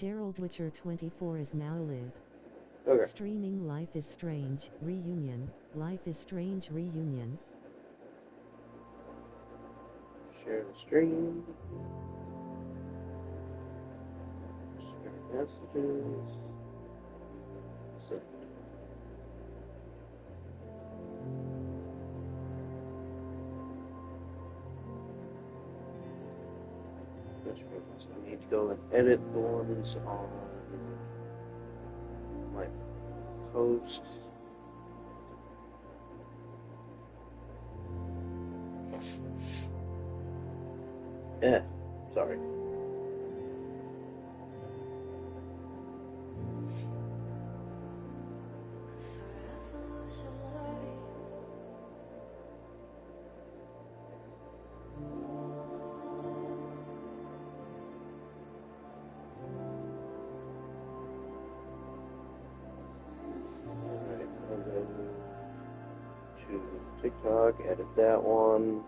Gerald Witcher 24 is now live. Okay. Streaming Life is Strange, Reunion. Life is Strange, Reunion. Share the stream. Share messages. Send. I need to go and edit the ones on my post. Yeah, sorry. TikTok, edit that one.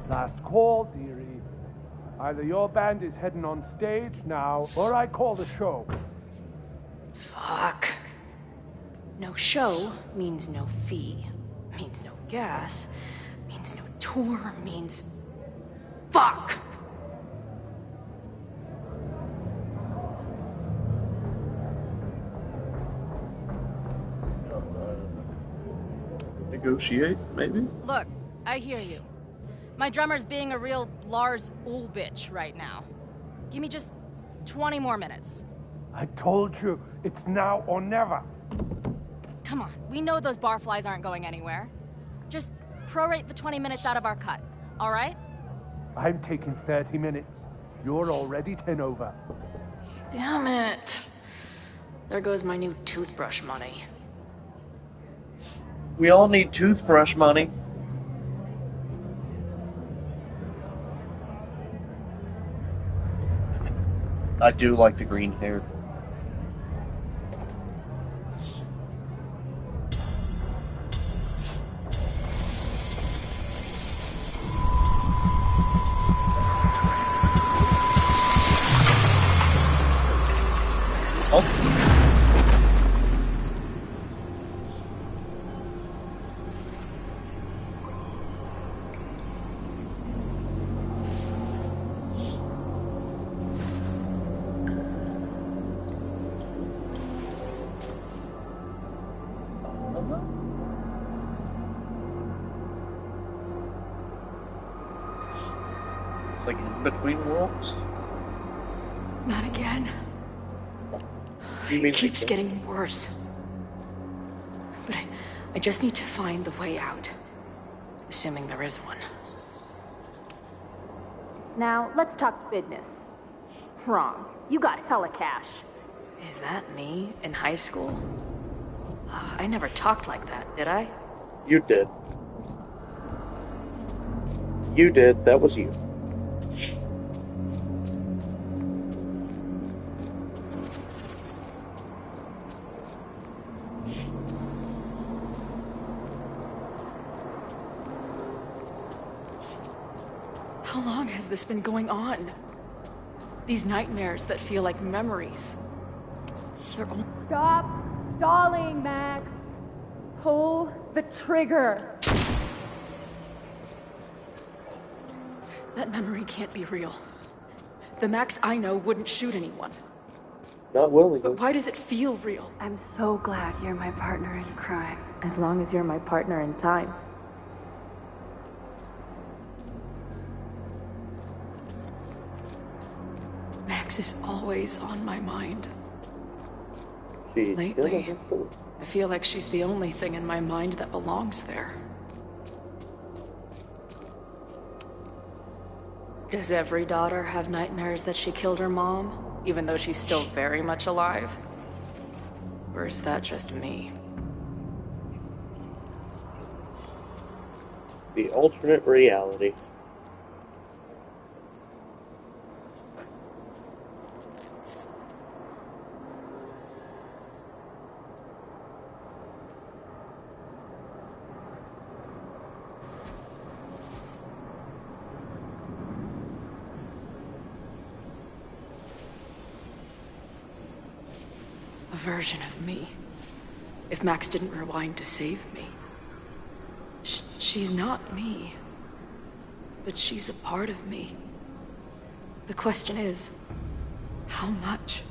Last call, dearie. Either your band is heading on stage now, or I call the show. Fuck. No show means no fee. Means no gas. Means no tour. Means... Fuck! Negotiate, maybe? Look, I hear you. My drummer's being a real Lars Ulbich right now. Give me just 20 more minutes. I told you, it's now or never. Come on, we know those barflies aren't going anywhere. Just prorate the 20 minutes out of our cut, all right? I'm taking 30 minutes. You're already 10 over. Damn it. There goes my new toothbrush money. We all need toothbrush money. I do like the green hair. Oh. Like in between worlds? Not again. You mean It keeps like getting worse. But I just need to find the way out. Assuming there is one. Now, let's talk business. Wrong. You got hella cash. Is that me in high school? I never talked like that, did I? You did. You did. That was you. How long has this been going on? These nightmares that feel like memories. They're all... Stop stalling, Max. Pull the trigger. That memory can't be real. The Max I know wouldn't shoot anyone. Not willingly. But why does it feel real? I'm so glad you're my partner in crime. As long as you're my partner in time. Max is always on my mind. She Lately, still doesn't. I feel like she's the only thing in my mind that belongs there. Does every daughter have nightmares that she killed her mom, even though she's still very much alive? Or is that just me? The alternate reality. A version of me. If Max didn't rewind to save me. She's not me. But she's a part of me. The question is, how much?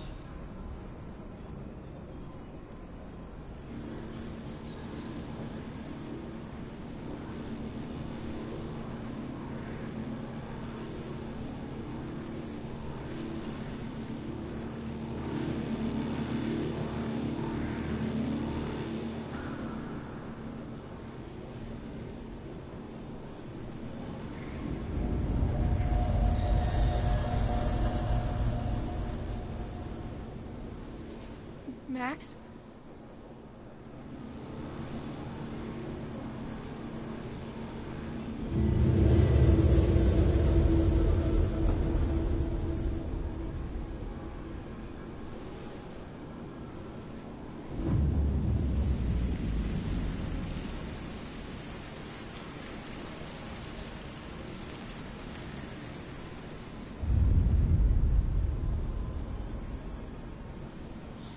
Max?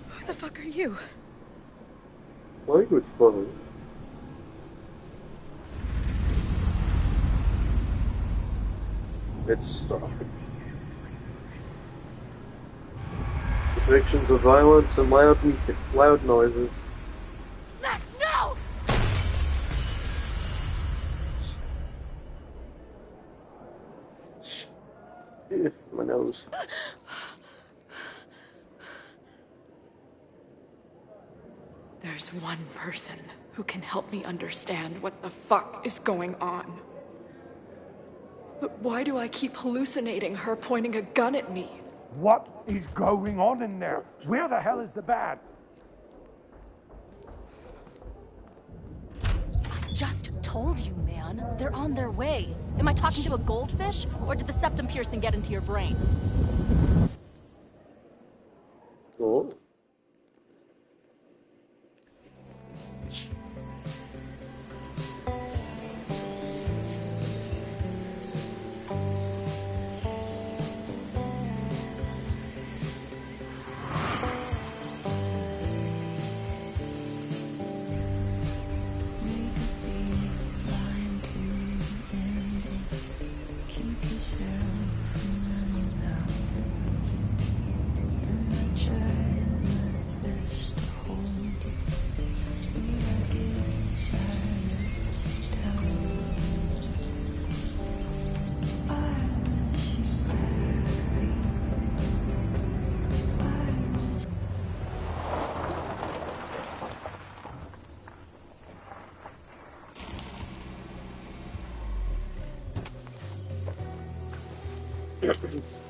Who the fuck are you? Language fun. It's depictions of violence and loud noises. Max, no! My nose. There's one person who can help me understand what the fuck is going on. But why do I keep hallucinating her pointing a gun at me? What is going on in there? Where the hell is the bad? Just told you, man. They're on their way. Am I talking to a goldfish, or did the septum piercing get into your brain? Oh.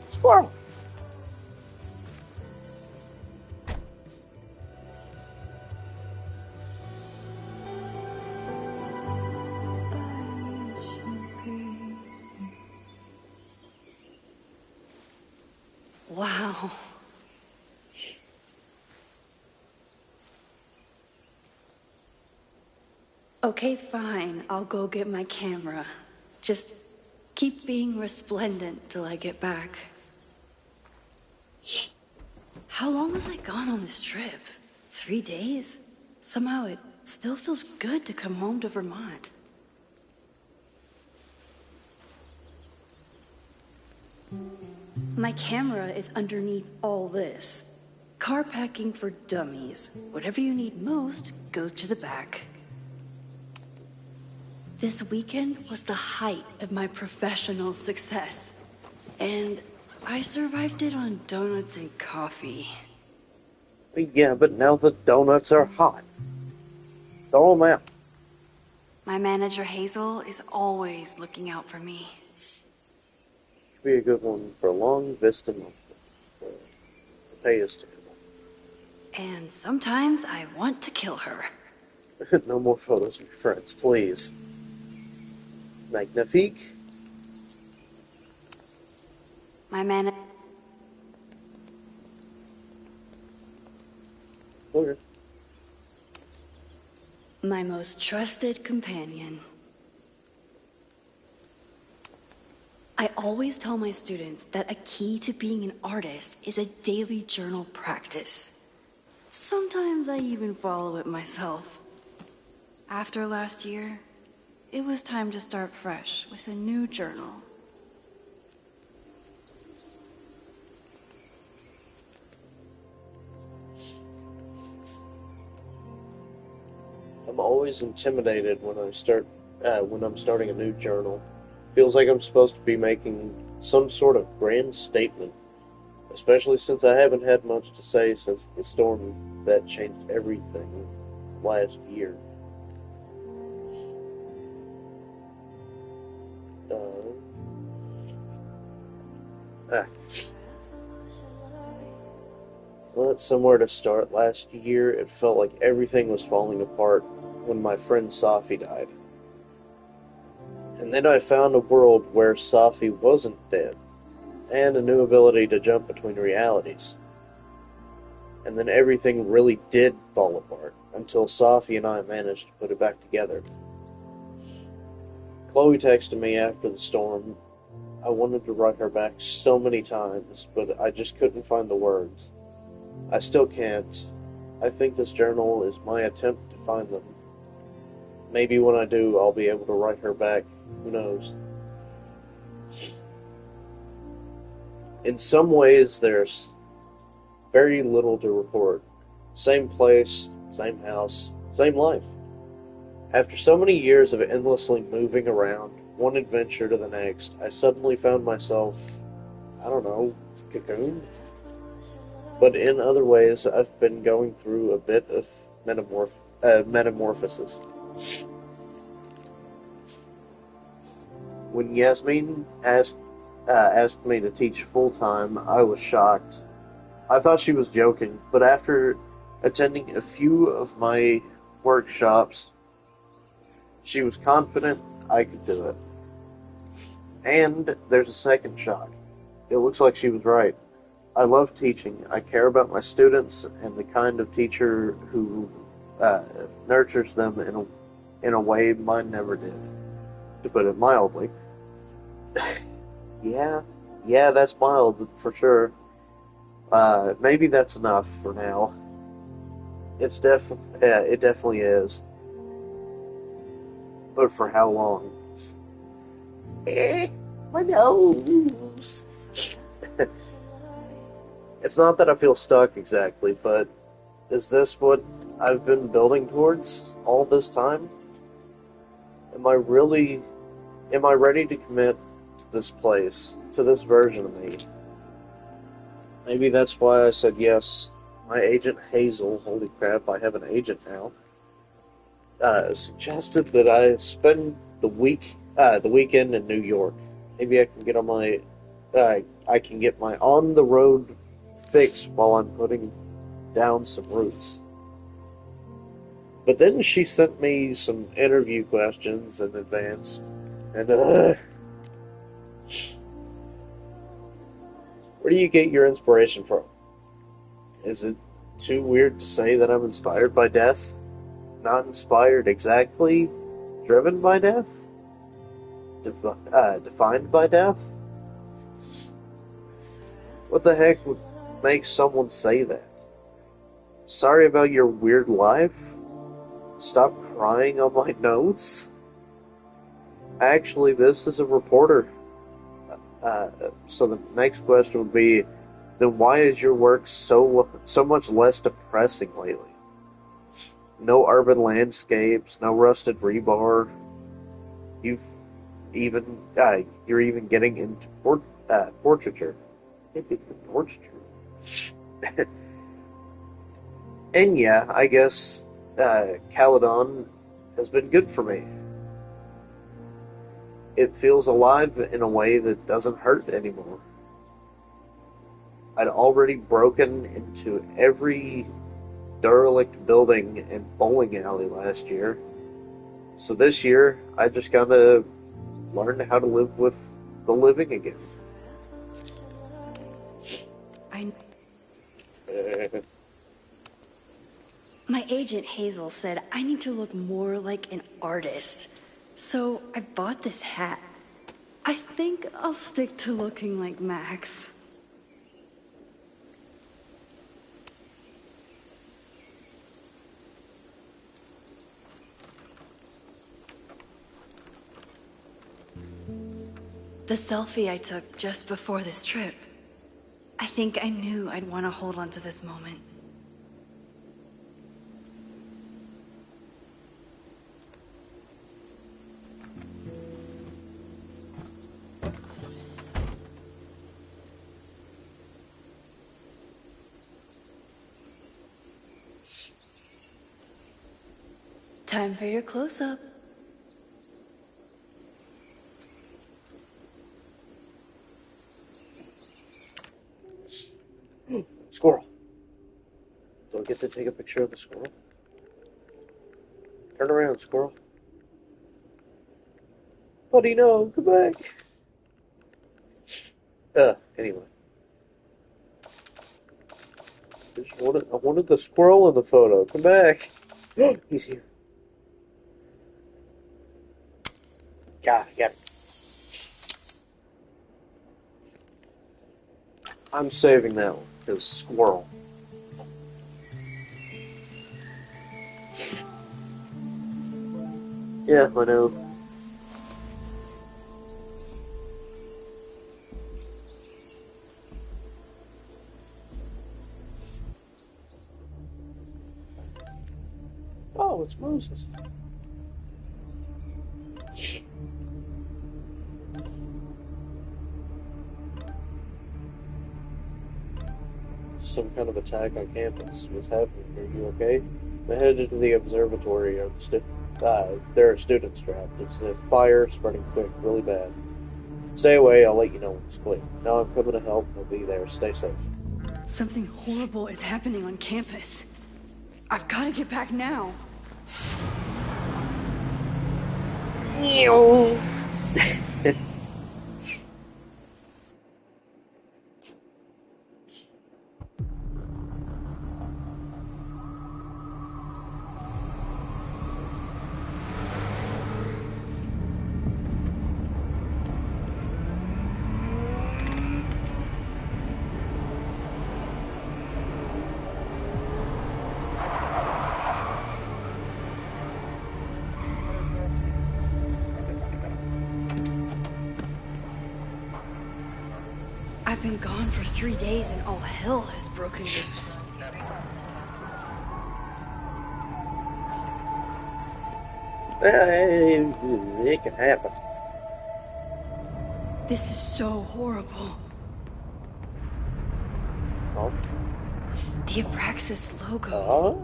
Squirrel! Wow. Okay, fine. I'll go get my camera. Just keep being resplendent till I get back. How long was I gone on this trip? 3 days? Somehow it still feels good to come home to Vermont. My camera is underneath all this. Car packing for dummies. Whatever you need most goes to the back. This weekend was the height of my professional success. And I survived it on donuts and coffee. Yeah, but now the donuts are hot. Throw them out. My manager Hazel is always looking out for me. Could be a good one for Long Vista Monthly. The pay is terrible. And sometimes I want to kill her. No more photos of your friends, please. Magnifique. My man. Okay. My most trusted companion. I always tell my students that a key to being an artist is a daily journal practice. Sometimes I even follow it myself. After last year, it was time to start fresh with a new journal. I'm always intimidated when I'm starting a new journal. Feels like I'm supposed to be making some sort of grand statement, especially since I haven't had much to say since the storm that changed everything last year. Well, that's somewhere to start. Last year, it felt like everything was falling apart when my friend Safi died. And then I found a world where Safi wasn't dead, and a new ability to jump between realities. And then everything really did fall apart, until Safi and I managed to put it back together. Chloe texted me after the storm. I wanted to write her back so many times, but I just couldn't find the words. I still can't. I think this journal is my attempt to find them. Maybe when I do, I'll be able to write her back. Who knows? In some ways, there's very little to report. Same place, same house, same life. After so many years of endlessly moving around, one adventure to the next, I suddenly found myself, I don't know, cocooned? But in other ways, I've been going through a bit of metamorphosis. When Yasmin asked me to teach full-time, I was shocked. I thought she was joking, but after attending a few of my workshops, she was confident I could do it. And there's a second shock. It looks like she was right. I love teaching. I care about my students and the kind of teacher who nurtures them in a way mine never did, to put it mildly. Yeah, that's mild for sure. Maybe that's enough for now. It definitely is. But for how long? My nose. It's not that I feel stuck exactly, but is this what I've been building towards all this time? Am I ready to commit to this place, to this version of me? Maybe that's why I said yes. My agent Hazel, holy crap, I have an agent now, suggested that I spend the weekend in New York. Maybe I can get my on the road fix while I'm putting down some roots. But then she sent me some interview questions in advance, and where do you get your inspiration from? Is it too weird to say that I'm inspired by death? Not inspired exactly? Driven by death? Defined by death? What the heck would make someone say that? Sorry about your weird life? Stop crying on my notes? Actually, this is a reporter. So the next question would be, then why is your work so much less depressing lately? No urban landscapes, no rusted rebar. You've even you're even getting into portraiture. Portraiture. And yeah, I guess Caledon has been good for me. It feels alive in a way that doesn't hurt anymore. I'd already broken into every derelict building and bowling alley last year. So this year, I just gotta learn how to live with the living again. My agent Hazel said I need to look more like an artist. So I bought this hat. I think I'll stick to looking like Max. The selfie I took just before this trip. I think I knew I'd want to hold on to this moment. Time for your close-up. Squirrel. Do I get to take a picture of the squirrel? Turn around, squirrel. Buddy, no, come back. Anyway. I wanted the squirrel in the photo. Come back. He's here. Got it. I'm saving that one, because squirrel. Yeah, I know. Oh, it's Moses. Some kind of attack on campus was happening. Are you okay? I headed to the observatory. There are students trapped. It's a fire spreading quick, really bad. Stay away. I'll let you know when it's clear. Now I'm coming to help. I'll be there. Stay safe. Something horrible is happening on campus. I've got to get back now. I've been gone for 3 days and all hell has broken loose. It can happen. This is so horrible. Oh. The Abraxas logo.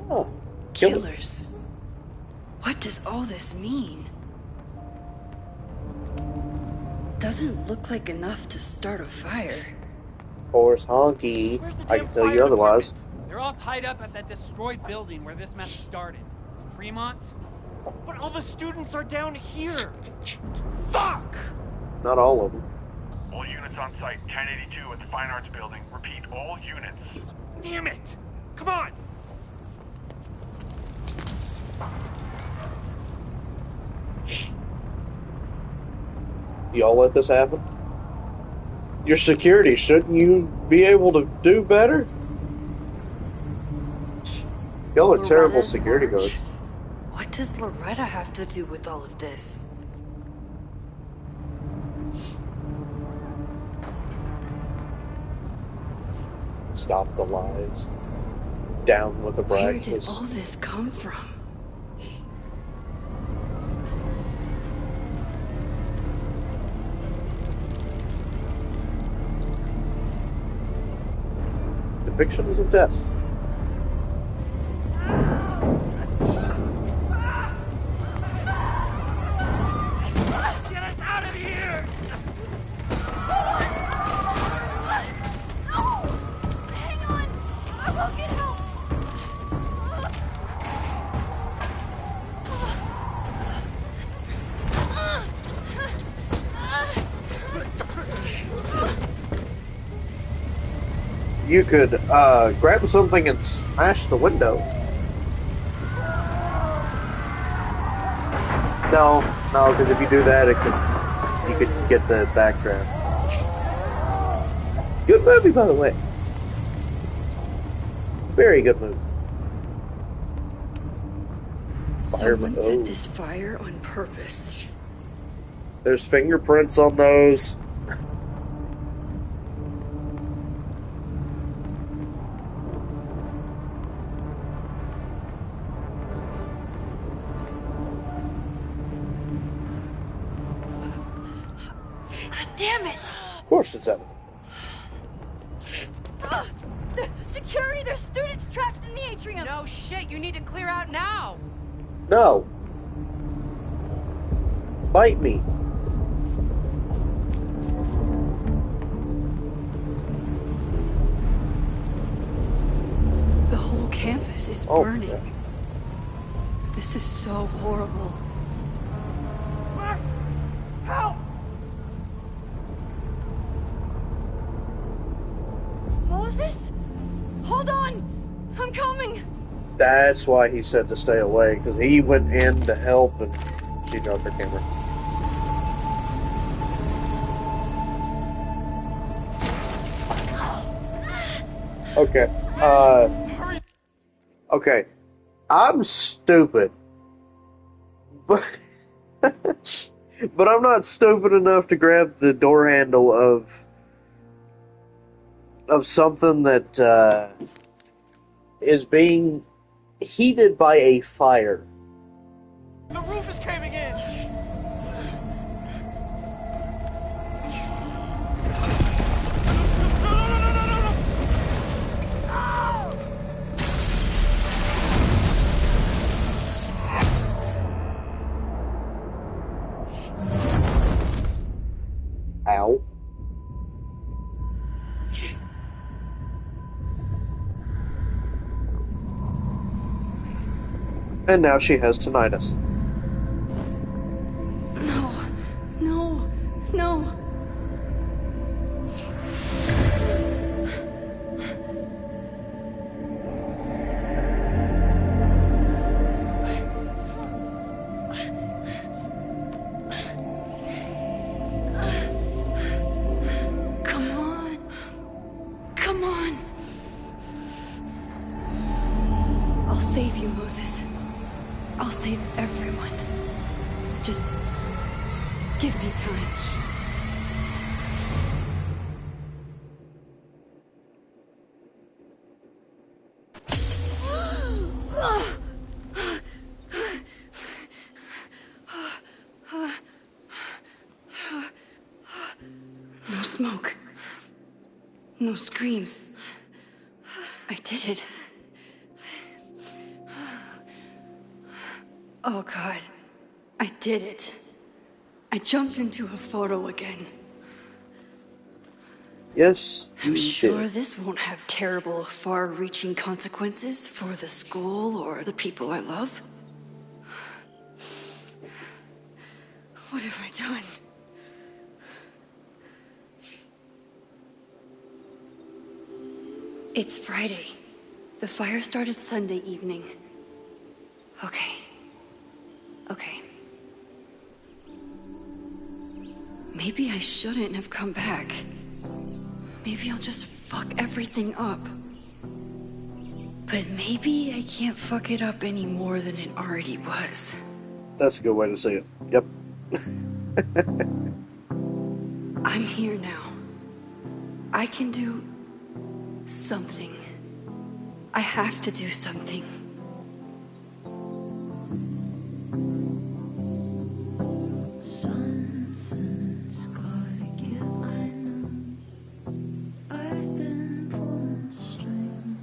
Oh. Killers. What does all this mean? Doesn't look like enough to start a fire. Horse honky. I can tell you otherwise. Department? They're all tied up at that destroyed building where this mess started. In Fremont? But all the students are down here! Fuck! Not all of them. All units on site, 1082 at the Fine Arts Building. Repeat, all units. Damn it! Come on! Y'all let this happen? Your security, shouldn't you be able to do better? Y'all are terrible security guards. What does Loretta have to do with all of this? stop the lies. Down with the Where did practice. all this come from? Depictions of death. Get us out of here! Hang on! I will get help! You could grab something and smash the window. No, because if you do that, you could get the background. Good movie, by the way. Very good movie. Someone Oh. set this fire on purpose. There's fingerprints on those. Damn it! Of course it's evident. The security, there's students trapped in the atrium! No shit, you need to clear out now! No. Bite me. The whole campus is Oh, burning. gosh. This is so horrible. Max! Help! Moses? Hold on! I'm coming! That's why he said to stay away, because he went in to help and she dropped her camera. Okay. Okay. I'm stupid. But but I'm not stupid enough to grab the door handle of something that is being heated by a fire. The roof is caving in! Ow. And now she has tinnitus. No, no, no. Come on. Come on. I'll save you, Moses. I'll save everyone. Just give me time. No smoke. No screams. I did it. Oh God, I did it. I jumped into a photo again. Yes, I'm you sure did. this won't have terrible, far-reaching consequences for the school or the people I love. What have I done? It's Friday. The fire started Sunday evening. Okay. Maybe I shouldn't have come back. Maybe I'll just fuck everything up. But maybe I can't fuck it up any more than it already was. That's a good way to say it. Yep. I'm here now. I can do Something. I have to do something. Something's gotta give, I know. I've been pulling strings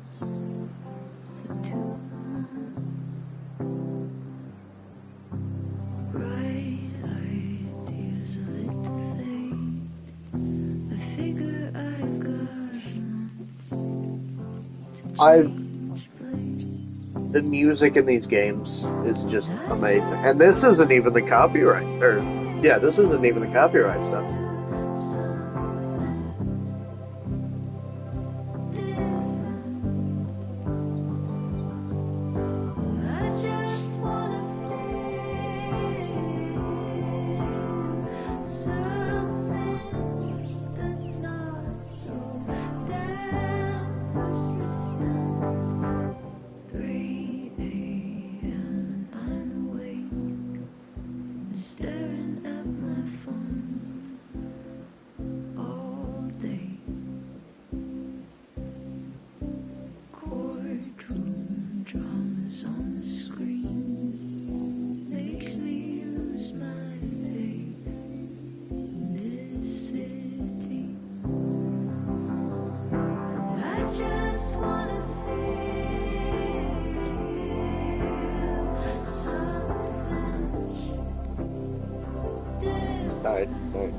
for too long. Bright ideas lit to fade. I figure I've got the music in these games is just amazing. And this isn't even the copyright, this isn't even the copyright stuff.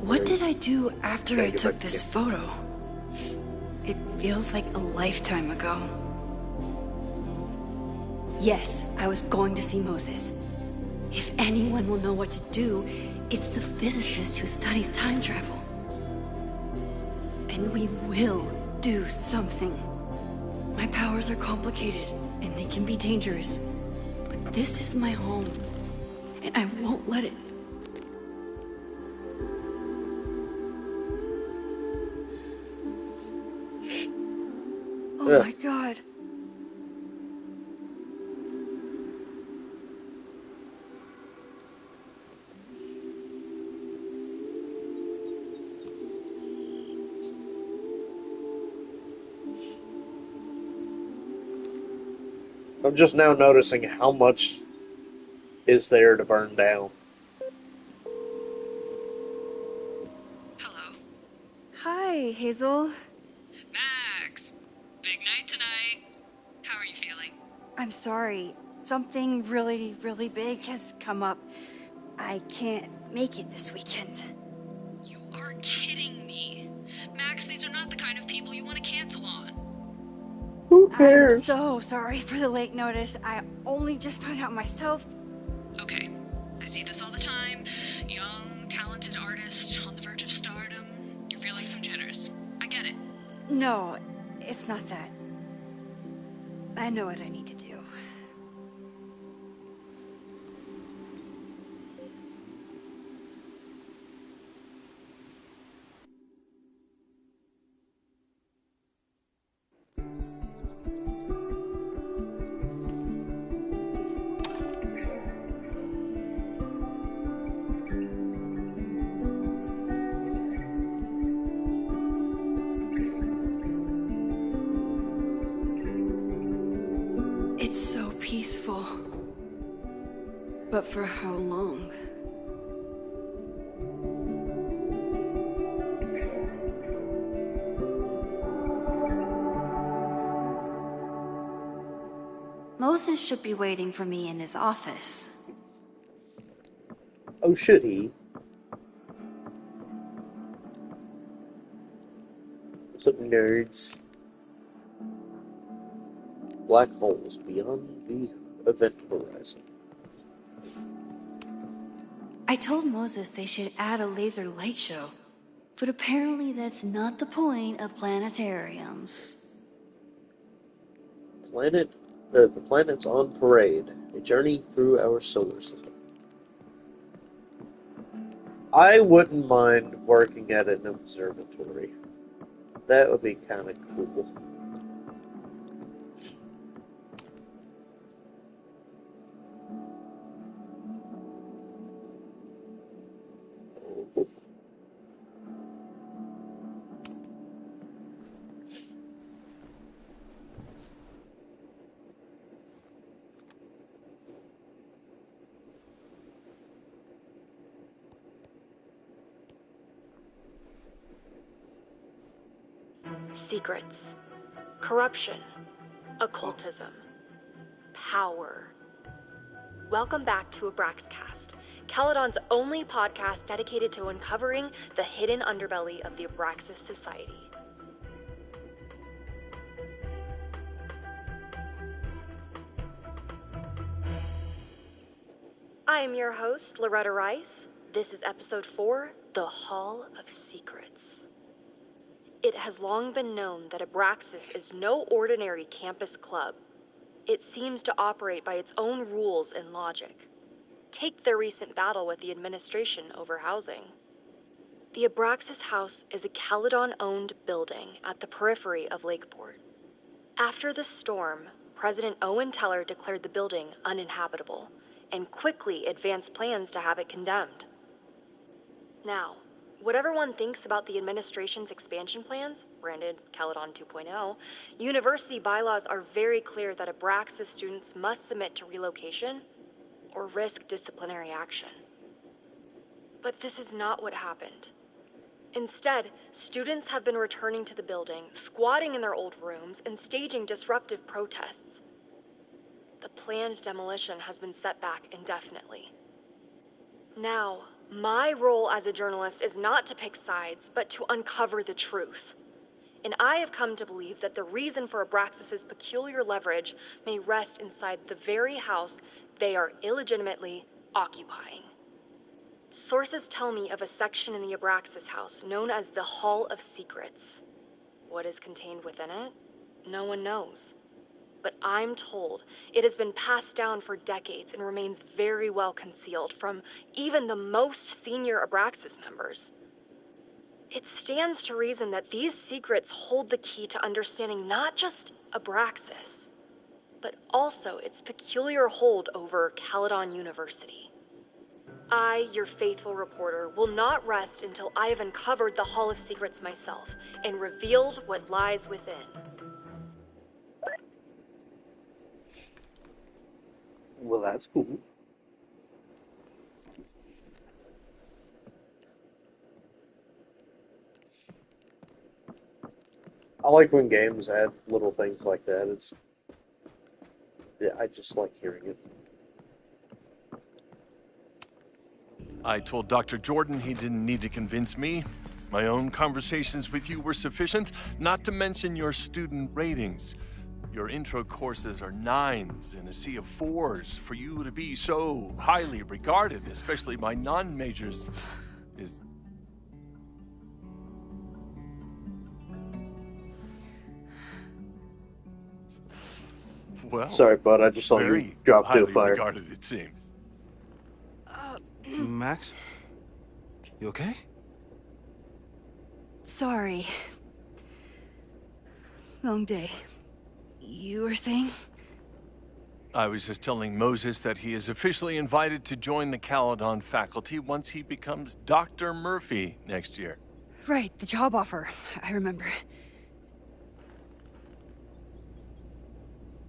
What did I do after I took this photo? It feels like a lifetime ago. Yes, I was going to see Moses. If anyone will know what to do, it's the physicist who studies time travel. And we will do something. My powers are complicated, and they can be dangerous. But this is my home, and I won't let it. Oh my God. I'm just now noticing how much is there to burn down. Hello. Hi, Hazel. Max! Big night tonight. How are you feeling? I'm sorry. Something really, really big has come up. I can't make it this weekend. You are kidding me. Max, these are not the kind of people you want to cancel on. Who cares? I'm so sorry for the late notice. I only just found out myself. Okay, I see this all the time. Young, talented artist on the verge of stardom. You're feeling some jitters. I get it. No, it's not that. I know what I need to do. It's so peaceful. But for how long? Moses should be waiting for me in his office. Oh, should he? Some nerds. Black holes beyond the event horizon. I told Moses they should add a laser light show, but apparently that's not the point of planetariums. The planets on parade, a journey through our solar system. I wouldn't mind working at an observatory. That would be kind of cool. Secrets. Corruption. Occultism. Power. Welcome back to Abraxcast, Caledon's only podcast dedicated to uncovering the hidden underbelly of the Abraxas Society. I am your host, Loretta Rice. This is episode 4, The Hall of Secrets. It has long been known that Abraxas is no ordinary campus club. It seems to operate by its own rules and logic. Take their recent battle with the administration over housing. The Abraxas House is a Caledon-owned building at the periphery of Lakeport. After the storm, President Owen Teller declared the building uninhabitable and quickly advanced plans to have it condemned. Now, whatever one thinks about the administration's expansion plans, branded Caledon 2.0, university bylaws are very clear that Abraxas students must submit to relocation or risk disciplinary action. But this is not what happened. Instead, students have been returning to the building, squatting in their old rooms, and staging disruptive protests. The planned demolition has been set back indefinitely. Now, my role as a journalist is not to pick sides, but to uncover the truth. And I have come to believe that the reason for Abraxas's peculiar leverage may rest inside the very house they are illegitimately occupying. Sources tell me of a section in the Abraxas house known as the Hall of Secrets. What is contained within it? No one knows. But I'm told it has been passed down for decades and remains very well concealed from even the most senior Abraxas members. It stands to reason that these secrets hold the key to understanding not just Abraxas, but also its peculiar hold over Caledon University. I, your faithful reporter, will not rest until I have uncovered the Hall of Secrets myself and revealed what lies within. Well, that's cool. I like when games add little things like that. I just like hearing it. I told Dr. Jordan he didn't need to convince me. My own conversations with you were sufficient, not to mention your student ratings. Your intro courses are 9s in a sea of 4s. For you to be so highly regarded, especially by non-majors, is... Well, sorry, bud. I just saw you drop to a fire. Regarded, it seems. Max? You okay? Sorry. Long day. You were saying? I was just telling Moses that he is officially invited to join the Caledon faculty once he becomes Dr. Murphy next year. Right, the job offer. I remember.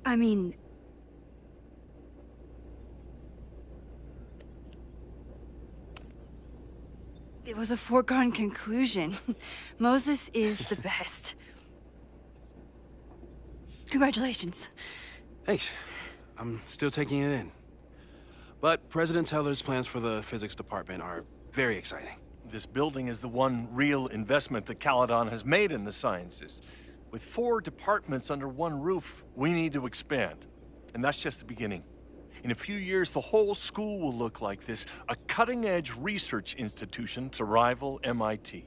I mean... it was a foregone conclusion. Moses is the best. Congratulations. Thanks. I'm still taking it in. But President Teller's plans for the physics department are very exciting. This building is the one real investment that Caledon has made in the sciences. With 4 departments under one roof, we need to expand. And that's just the beginning. In a few years, the whole school will look like this, a cutting-edge research institution to rival MIT.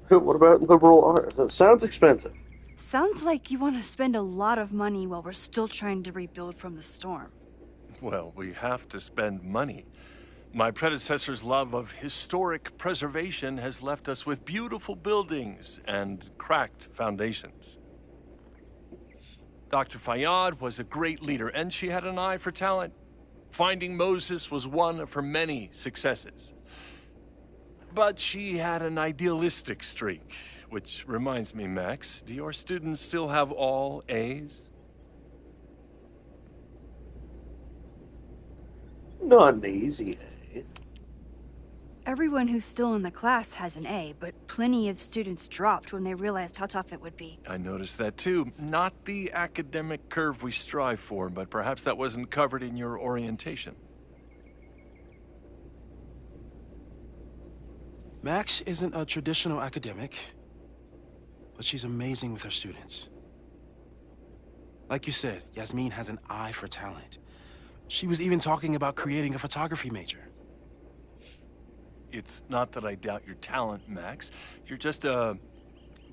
What about liberal arts? That sounds expensive. Sounds like you want to spend a lot of money while we're still trying to rebuild from the storm. Well, we have to spend money. My predecessor's love of historic preservation has left us with beautiful buildings and cracked foundations. Dr. Fayyad was a great leader, and she had an eye for talent. Finding Moses was one of her many successes. But she had an idealistic streak, which reminds me, Max, do your students still have all A's? Not an easy A. Everyone who's still in the class has an A, but plenty of students dropped when they realized how tough it would be. I noticed that too. Not the academic curve we strive for, but perhaps that wasn't covered in your orientation. Max isn't a traditional academic, but she's amazing with her students. Like you said, Yasmin has an eye for talent. She was even talking about creating a photography major. It's not that I doubt your talent, Max. You're just a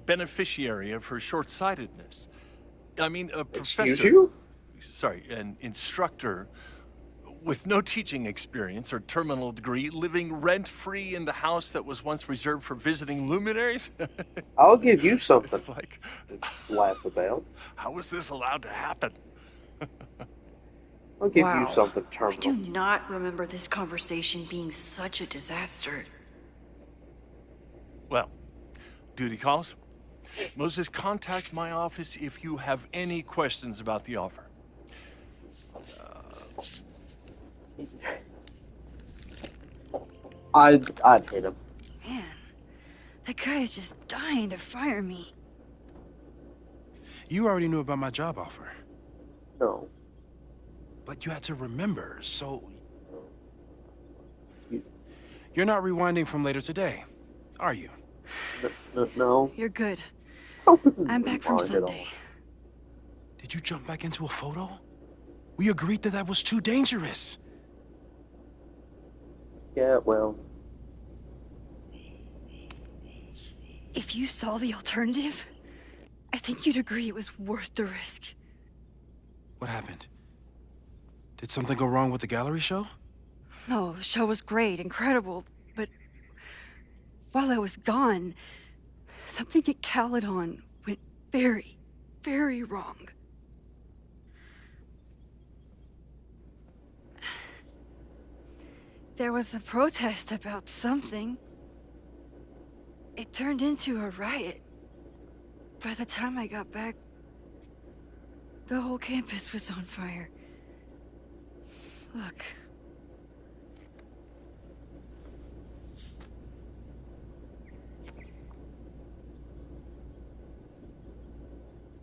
beneficiary of her short-sightedness. I mean, a professor... Excuse you? Sorry, an instructor with no teaching experience or terminal degree, living rent-free in the house that was once reserved for visiting luminaries? I'll give you something It's like, to laugh about. how was this allowed to happen? I'll give Wow. you something I terminal. do not remember this conversation being such a disaster. Well, duty calls. Moses, contact my office if you have any questions about the offer. I'd hit him. Man, that guy is just dying to fire me. You already knew about my job offer. No. But you had to remember, so... You're not rewinding from later today, are you? No. You're good. I wouldn't I'm back from rewind at all. Sunday. Did you jump back into a photo? We agreed that was too dangerous. Yeah, well... If you saw the alternative, I think you'd agree it was worth the risk. What happened? Did something go wrong with the gallery show? No, the show was great, incredible, but while I was gone, something at Caledon went very, very wrong. There was a protest about something. It turned into a riot. By the time I got back, the whole campus was on fire. Look.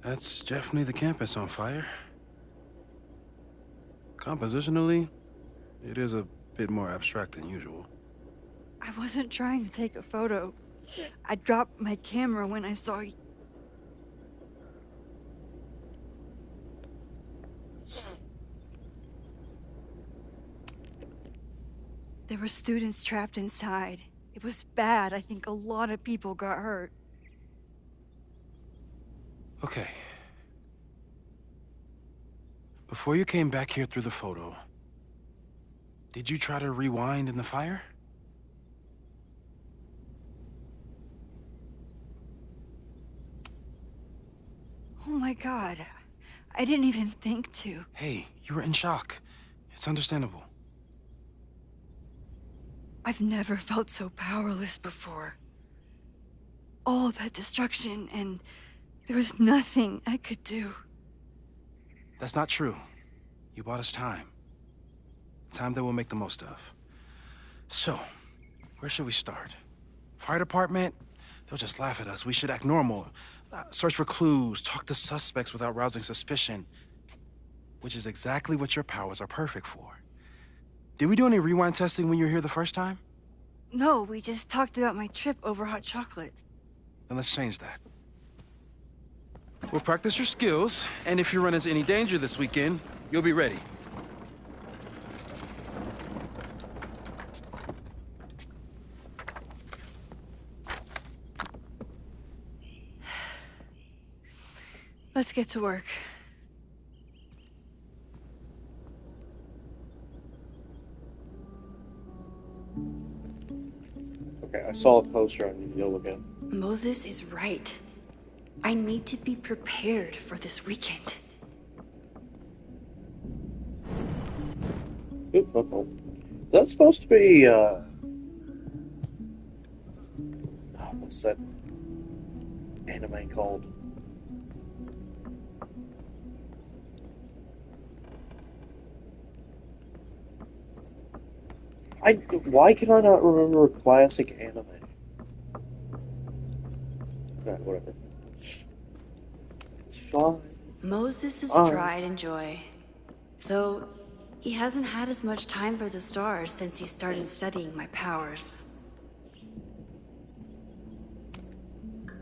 That's definitely the campus on fire. Compositionally, it is a bit more abstract than usual. I wasn't trying to take a photo. I dropped my camera when I saw you. There were students trapped inside. It was bad. I think a lot of people got hurt. Okay. Before you came back here through the photo, did you try to rewind in the fire? Oh my god. I didn't even think to. Hey, you were in shock. It's understandable. I've never felt so powerless before. All that destruction, and there was nothing I could do. That's not true. You bought us time. Time that we'll make the most of. So, where should we start? Fire department? They'll just laugh at us. We should act normal. Search for clues, talk to suspects without rousing suspicion. Which is exactly what your powers are perfect for. Did we do any rewind testing when you were here the first time? No, we just talked about my trip over hot chocolate. Then let's change that. We'll practice your skills, and if you run into any danger this weekend, you'll be ready. Let's get to work. Okay, I saw a poster on You'll again. Moses is right. I need to be prepared for this weekend. Oop, oh, oh. That's supposed to be, what's that anime called? Why can I not remember a classic anime? Alright, whatever. It's fine. Moses is pride and joy. Though, he hasn't had as much time for the stars since he started studying my powers.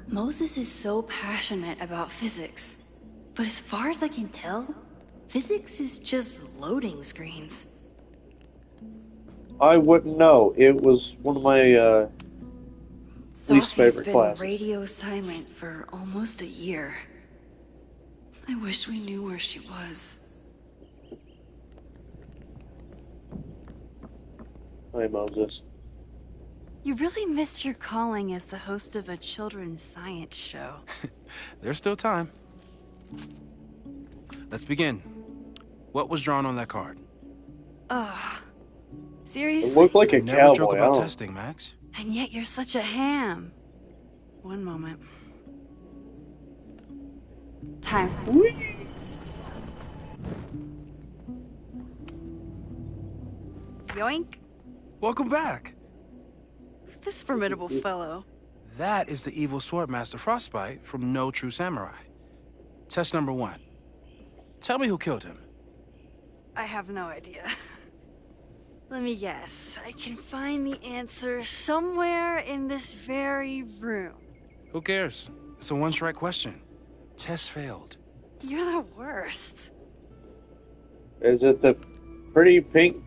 Moses is so passionate about physics. But as far as I can tell, physics is just loading screens. I wouldn't know. It was one of my least favorite Been classes. radio silent for almost a year. I wish we knew where she was. Hi, Moses. You really missed your calling as the host of a children's science show. There's still time. Let's begin. What was drawn on that card? Ugh. Seriously? It looked like a Never cowboy. joke about testing, Max. And yet you're such a ham. One moment. Time. Yoink. Welcome back. Who's this formidable fellow? That is the evil Swordmaster Frostbite from No True Samurai. Test number 1. Tell me who killed him. I have no idea. Let me guess. I can find the answer somewhere in this very room. Who cares? It's a one-strike question. Test failed. You're the worst. Is it the pretty pink?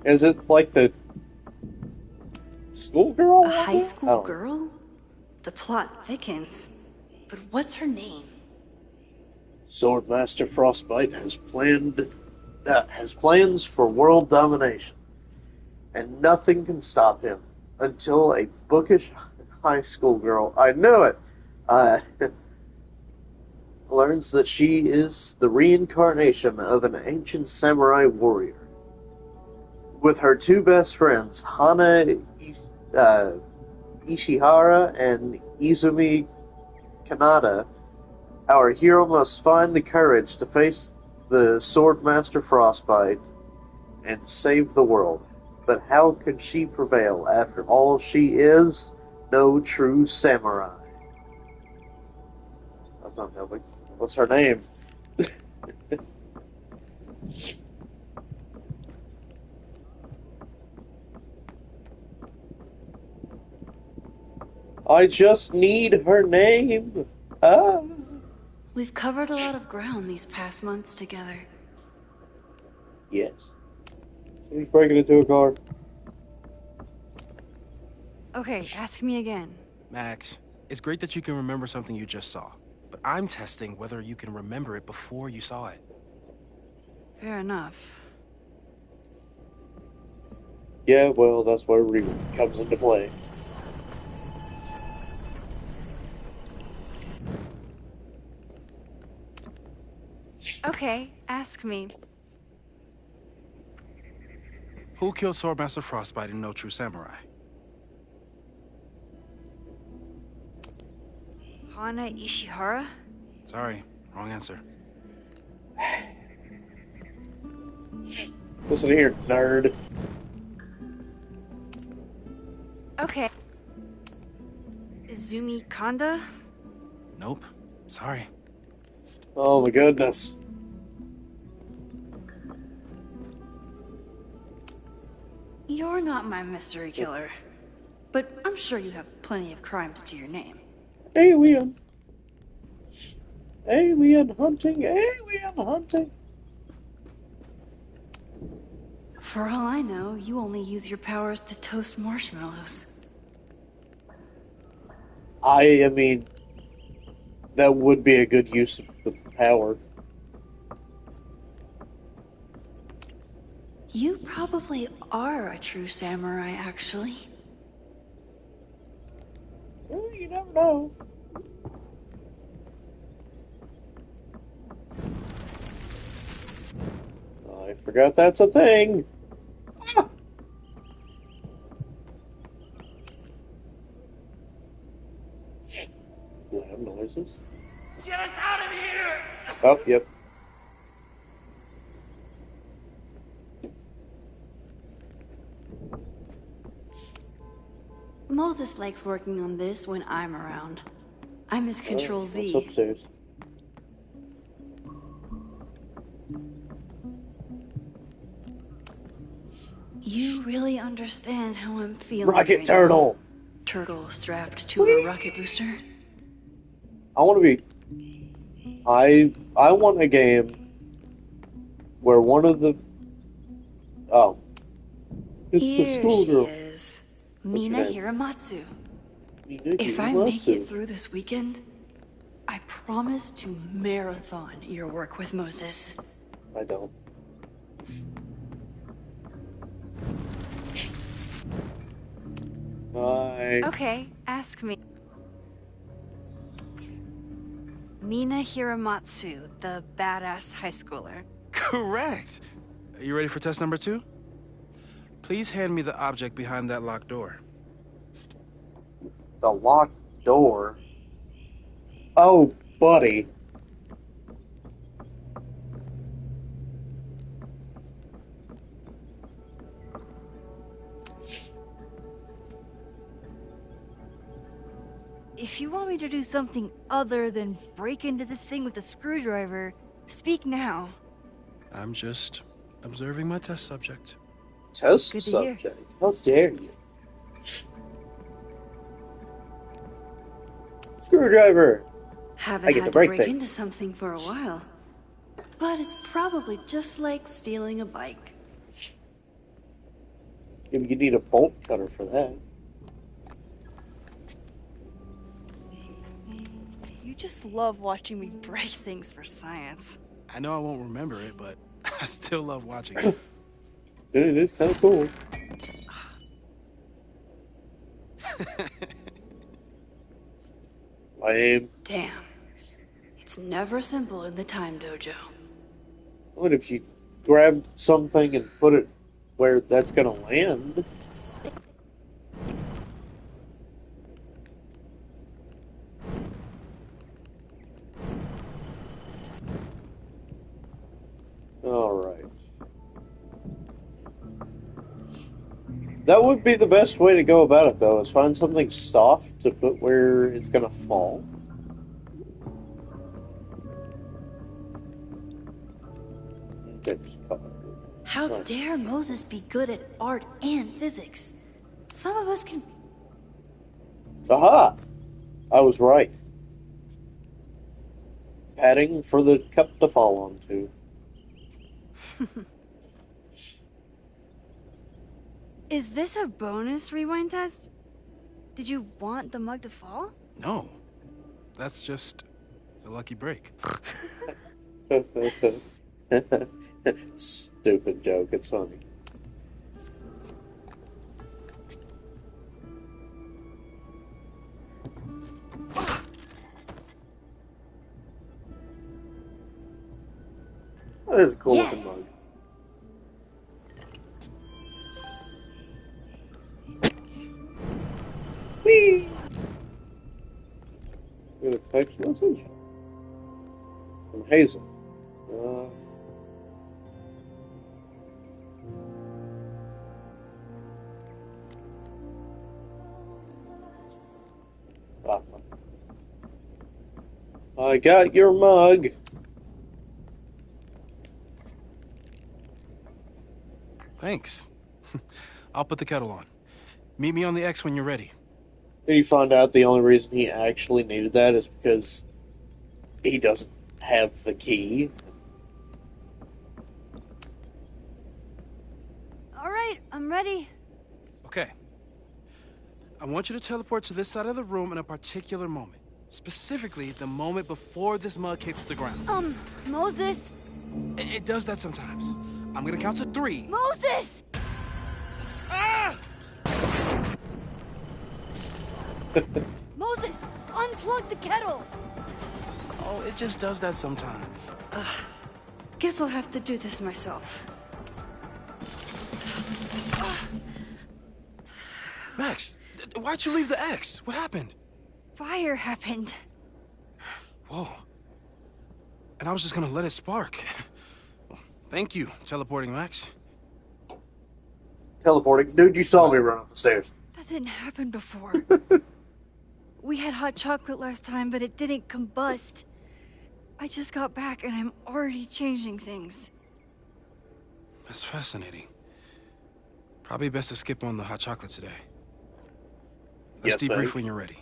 Is it like the schoolgirl? A high school girl? The plot thickens. But what's her name? Swordmaster Frostbite has plans for world domination, and nothing can stop him until a bookish high school girl, I knew it, learns that she is the reincarnation of an ancient samurai warrior. With her two best friends, Hana Ishihara and Izumi Kanada, our hero must find the courage to face the Swordmaster Frostbite and save the world. But how can she prevail? After all, she is no true samurai. That's not helping. What's her name? I just need her name. Ah. We've covered a lot of ground these past months together. Yes. He's breaking into a car. Okay, ask me again. Max, it's great that you can remember something you just saw, but I'm testing whether you can remember it before you saw it. Fair enough. Yeah, well, that's where reboot comes into play. Okay, ask me. Who killed Swordmaster Frostbite in No True Samurai? Hana Ishihara? Sorry, wrong answer. Listen here, nerd. Okay. Izumi Kanda? Nope. Sorry. Oh my goodness. You're not my mystery killer. But I'm sure you have plenty of crimes to your name. Alien. Alien hunting, alien hunting. For all I know, you only use your powers to toast marshmallows. I mean, that would be a good use of the power. You probably are a true samurai, actually. Well, you never know. I forgot that's a thing. Ah! Loud noises. Get us out of here! Oh, yep. Moses likes working on this when I'm around. I'm his Control Z. What's upstairs? You really understand how I'm feeling Rocket right Turtle! now. Turtle strapped to a rocket booster. I want to be... I want a game where one of the... Oh. It's Here the schoolgirl. she is. Mina Hiramatsu. Mina If I make Hiramatsu. it through this weekend, I promise to marathon your work with Moses. I don't. Okay, ask me. Mina Hiramatsu, the badass high schooler. Correct. Are you ready for test number 2? Please hand me the object behind that locked door. The locked door? Oh, buddy. If you want me to do something other than break into this thing with a screwdriver, speak now. I'm just observing my test subject. Test Good to hear. subject? How dare you? Screwdriver! Haven't I get had to to break break things. into something for a while. But it's probably just like stealing a bike. You need a bolt cutter for that. You just love watching me break things for science. I know I won't remember it, but I still love watching it. It is kind of cool. Lame. Damn. It's never simple in the time dojo. What if you grab something and put it where that's gonna land? Alright. That would be the best way to go about it, though, is find something soft to put where it's gonna fall. How dare Moses be good at art and physics? Some of us can... Aha! I was right. Padding for the cup to fall onto. Is this a bonus rewind test? Did you want the mug to fall? No. That's just a lucky break. Stupid joke, it's funny. That is a cool looking mug. Whee! We got a text message from Hazel. I got your mug. Thanks. I'll put the kettle on. Meet me on the X when you're ready. Then you find out the only reason he actually needed that is because he doesn't have the key. All right, I'm ready. Okay. I want you to teleport to this side of the room in a particular moment. Specifically, the moment before this mug hits the ground. Moses! It does that sometimes. I'm gonna count to 3. Moses! Ah! Moses, unplug the kettle! Oh, it just does that sometimes. Guess I'll have to do this myself. Max, why'd you leave the X? What happened? Fire happened. Whoa. And I was just gonna let it spark. Well, thank you, teleporting Max. Teleporting? Dude, you saw me run up the stairs. Nothing happened before. We had hot chocolate last time, but it didn't combust. I just got back and I'm already changing things. That's fascinating. Probably best to skip on the hot chocolate today. Let's Yes, debrief babe. when you're ready.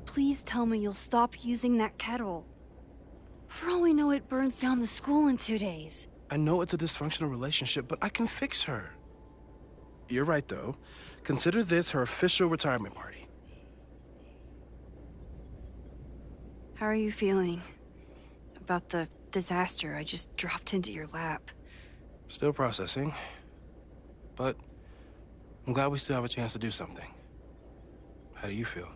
Please tell me you'll stop using that kettle. For all we know, it burns down the school in 2 days. I know it's a dysfunctional relationship, but I can fix her. You're right, though. Consider this her official retirement party. How are you feeling about the disaster I just dropped into your lap? Still processing. But I'm glad we still have a chance to do something. How do you feel?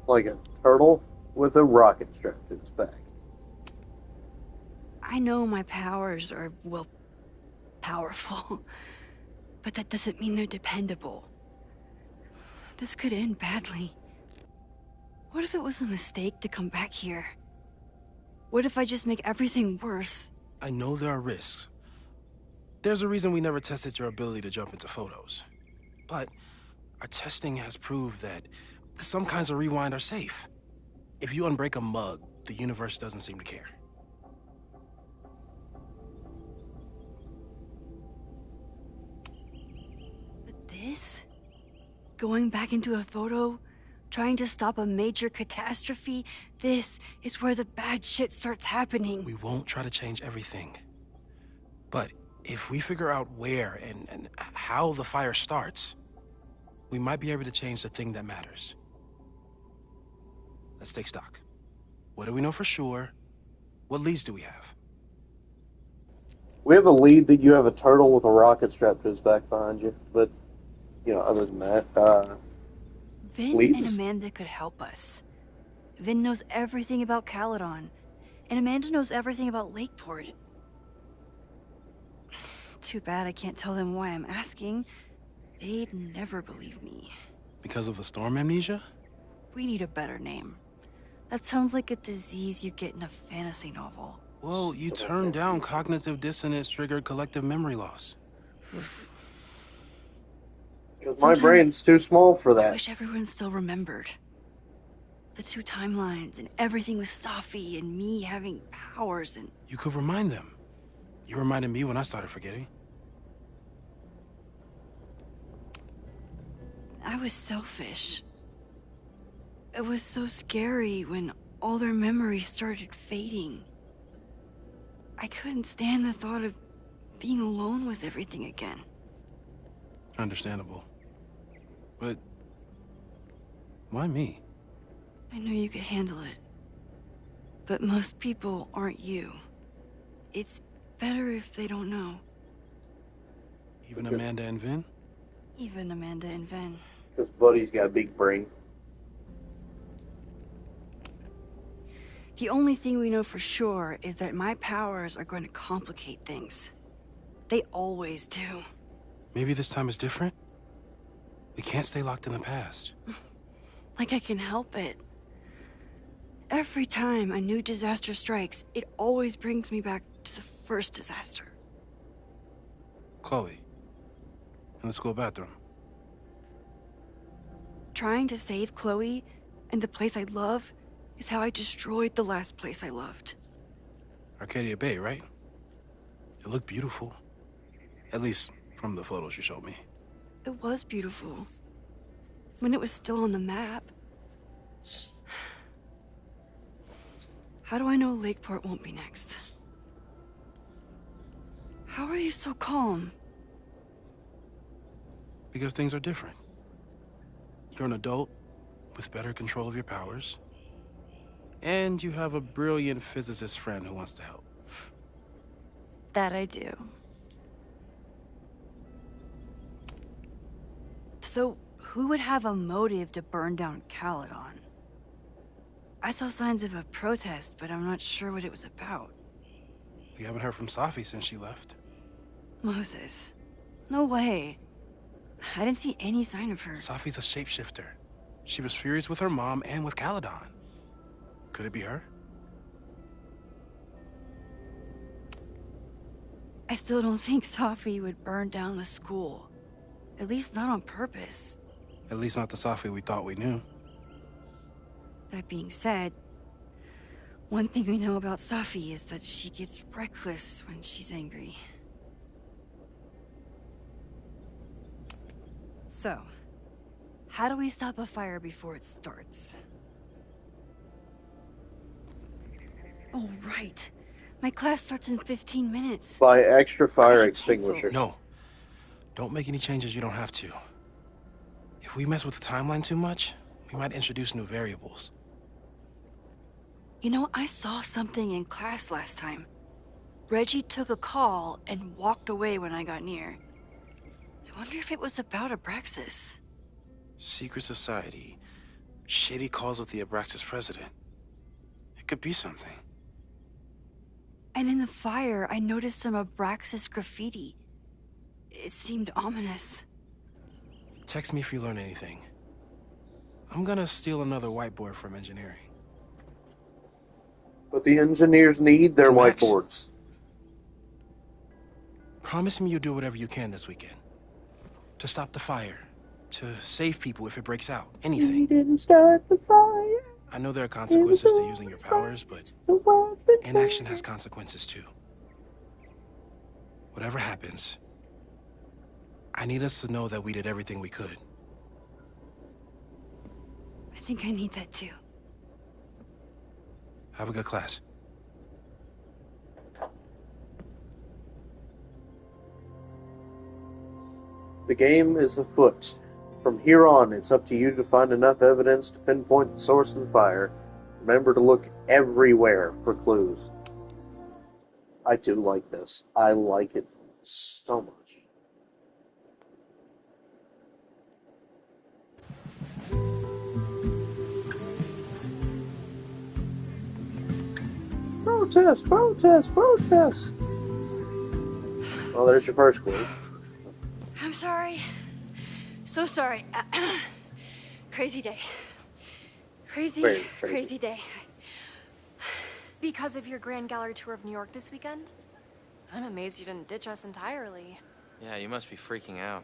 Like a turtle with a rocket strapped to its back. I know my powers are, well, powerful. But that doesn't mean they're dependable. This could end badly. What if it was a mistake to come back here? What if I just make everything worse? I know there are risks. There's a reason we never tested your ability to jump into photos. But our testing has proved that some kinds of rewind are safe. If you unbreak a mug, the universe doesn't seem to care. But this? Going back into a photo? Trying to stop a major catastrophe? This is where the bad shit starts happening. We won't try to change everything. But if we figure out where and how the fire starts, we might be able to change the thing that matters. Let's take stock. What do we know for sure? What leads do we have? We have a lead that you have a turtle with a rocket strapped to his back behind you, but, you know, other than that, Vin leads? and Amanda could help us. Vin knows everything about Caledon, and Amanda knows everything about Lakeport. Too bad I can't tell them why I'm asking. They'd never believe me. Because of the storm amnesia? We need a better name. That sounds like a disease you get in a fantasy novel. Whoa, you turned down cognitive dissonance triggered collective memory loss. Because my brain's too small for I that. wish everyone still remembered. The 2 timelines and everything with Safi and me having powers and... You could remind them. You reminded me when I started forgetting. I was selfish. It was so scary when all their memories started fading. I couldn't stand the thought of being alone with everything again. Understandable. But why me? I knew you could handle it. But most people aren't you. It's better if they don't know. Even Amanda and Vin? Even Amanda and Vin. Because Buddy's got a big brain. The only thing we know for sure is that my powers are going to complicate things. They always do. Maybe this time is different? We can't stay locked in the past. Like I can help it. Every time a new disaster strikes, it always brings me back to the first disaster. Chloe, in the school bathroom. Trying to save Chloe and the place I love is how I destroyed the last place I loved. Arcadia Bay, right? It looked beautiful. At least from the photos you showed me. It was beautiful. When it was still on the map. How do I know Lakeport won't be next? How are you so calm? Because things are different. You're an adult with better control of your powers. And you have a brilliant physicist friend who wants to help. That I do. So, who would have a motive to burn down Caledon? I saw signs of a protest, but I'm not sure what it was about. We haven't heard from Safi since she left. Moses. No way. I didn't see any sign of her. Safi's a shapeshifter. She was furious with her mom and with Caledon. Could it be her? I still don't think Safi would burn down the school. At least not on purpose. At least not the Safi we thought we knew. That being said, one thing we know about Safi is that she gets reckless when she's angry. So, how do we stop a fire before it starts? Oh, right. My class starts in 15 minutes. Buy extra fire extinguishers. No. Don't make any changes you don't have to. If we mess with the timeline too much, we might introduce new variables. You know, I saw something in class last time. Reggie took a call and walked away when I got near. I wonder if it was about Abraxas. Secret society. Shady calls with the Abraxas president. It could be something. And in the fire, I noticed some Abraxas graffiti. It seemed ominous. Text me if you learn anything. I'm gonna steal another whiteboard from engineering. But the engineers need their Max, whiteboards. Promise me you'll do whatever you can this weekend. To stop the fire. To save people if it breaks out. Anything. We didn't start the fire. I know there are consequences to using your powers, but inaction has consequences too. Whatever happens, I need us to know that we did everything we could. I think I need that too. Have a good class. The game is afoot. From here on, it's up to you to find enough evidence to pinpoint the source of the fire. Remember to look everywhere for clues. I do like this. I like it so much. Protest! Protest! Protest! Well, there's your first clue. I'm sorry. So sorry. Crazy day. Very crazy. Crazy day. Because of your Grand Gallery tour of New York this weekend? I'm amazed you didn't ditch us entirely. Yeah, you must be freaking out.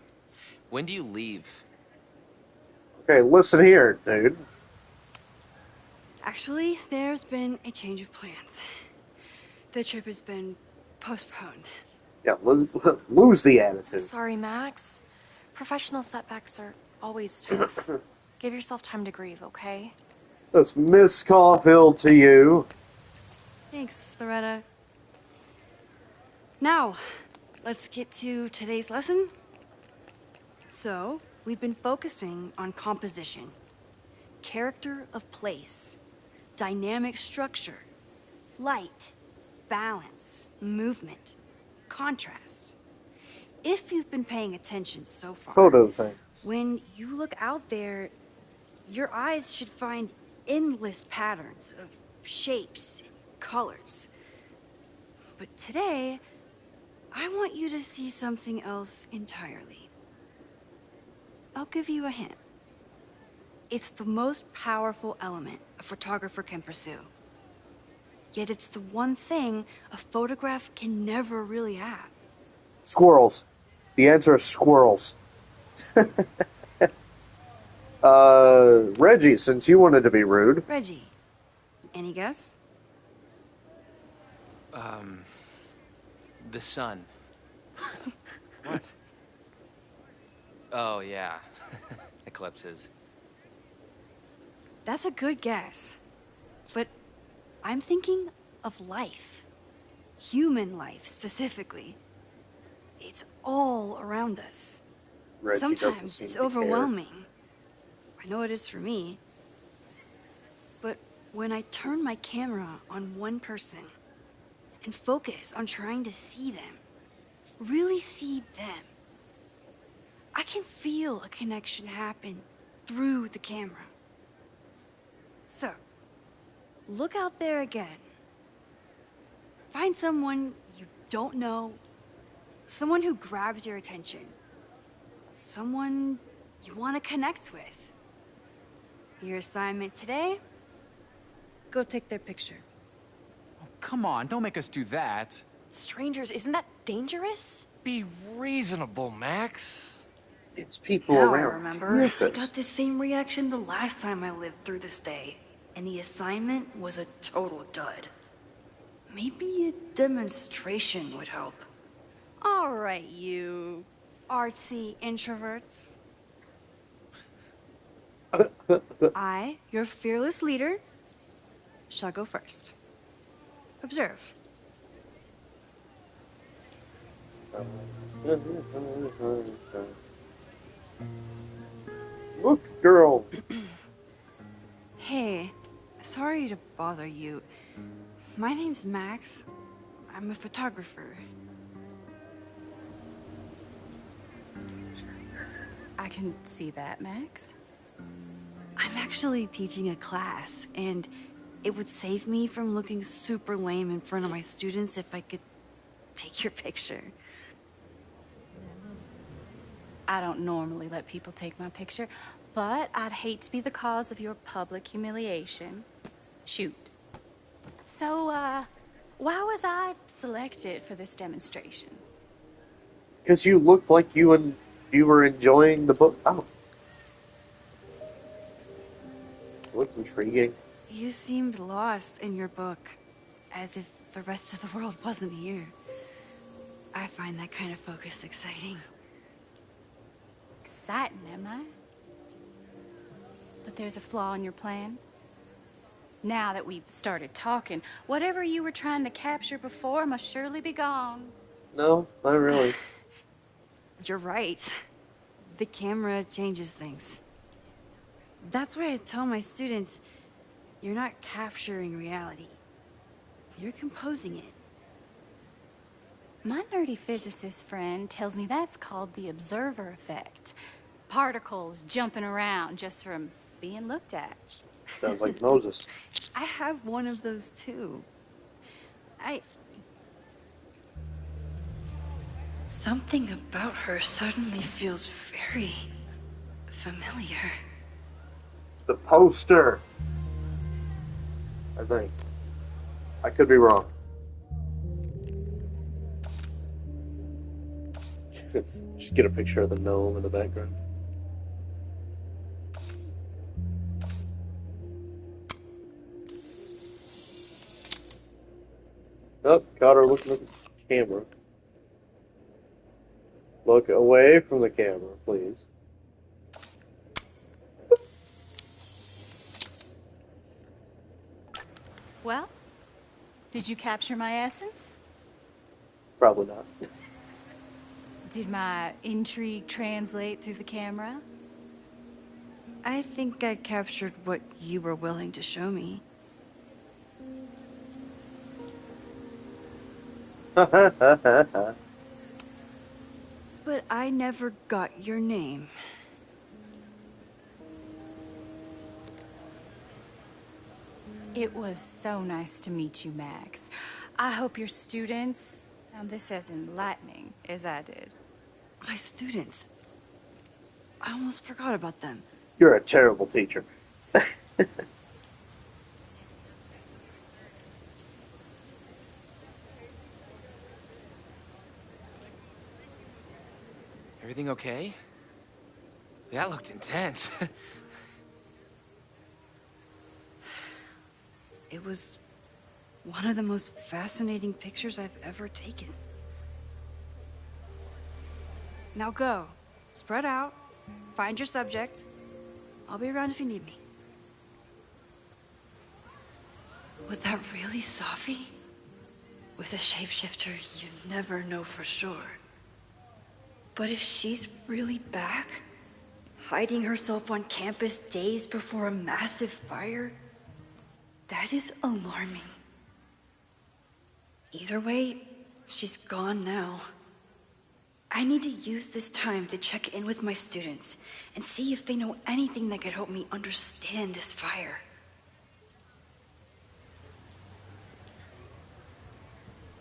When do you leave? Okay, listen here, dude. Actually, there's been a change of plans. The trip has been postponed. Yeah, lose the attitude. Sorry, Max. Professional setbacks are always tough. Give yourself time to grieve, okay? That's Miss Caulfield to you. Thanks, Loretta. Now, let's get to today's lesson. So, we've been focusing on composition, character of place, dynamic structure, light, balance, movement, contrast. If you've been paying attention so far, Photo things. when you look out there, your eyes should find endless patterns of shapes and colors. But today, I want you to see something else entirely. I'll give you a hint. It's the most powerful element a photographer can pursue. Yet it's the one thing a photograph can never really have. Squirrels. The answer is squirrels. Reggie, since you wanted to be rude. Reggie, any guess? The sun. What? Oh, yeah. Eclipses. That's a good guess. But I'm thinking of life. Human life, specifically. It's all around us. Reggie Sometimes it's overwhelming. I know it is for me. But when I turn my camera on one person and focus on trying to see them, really see them, I can feel a connection happen through the camera. So, look out there again. Find someone you don't know, someone who grabs your attention, someone you want to connect with. Your assignment today? Go take their picture. Oh, come on, don't make us do that. Strangers, isn't that dangerous? Be reasonable, Max. It's people Now I around remember. I campus. got the same reaction the last time I lived through this day, and the assignment was a total dud. Maybe a demonstration would help. All right, you artsy introverts. I, your fearless leader, shall go first. Observe. Look, girl. Hey, sorry to bother you. My name's Max. I'm a photographer. I can see that, Max. I'm actually teaching a class, and it would save me from looking super lame in front of my students if I could take your picture. I don't normally let people take my picture, but I'd hate to be the cause of your public humiliation. Shoot. So, why was I selected for this demonstration? Because you looked like you were enjoying the book. Oh. Looked intriguing. You seemed lost in your book, as if the rest of the world wasn't here. I find that kind of focus exciting. Exciting, am I? But there's a flaw in your plan. Now that we've started talking, whatever you were trying to capture before must surely be gone. No, not really. You're right. The camera changes things. That's why I tell my students, you're not capturing reality. You're composing it. My nerdy physicist friend tells me that's called the observer effect. Particles jumping around just from being looked at. Sounds like Moses. I have one of those too. Something about her suddenly feels very familiar. The poster. I think. I could be wrong. Just get a picture of the gnome in the background. Oh, caught her looking at the camera. Look away from the camera, please. Well, did you capture my essence? Probably not. Did my intrigue translate through the camera? I think I captured what you were willing to show me. But I never got your name. It was so nice to meet you, Max. I hope your students found this as enlightening as I did. My students. I almost forgot about them. You're a terrible teacher. Everything okay? That looked intense. It was one of the most fascinating pictures I've ever taken. Now go. Spread out. Find your subject. I'll be around if you need me. Was that really Safi? With a shapeshifter, you never know for sure. But if she's really back, hiding herself on campus days before a massive fire, that is alarming. Either way, she's gone now. I need to use this time to check in with my students and see if they know anything that could help me understand this fire.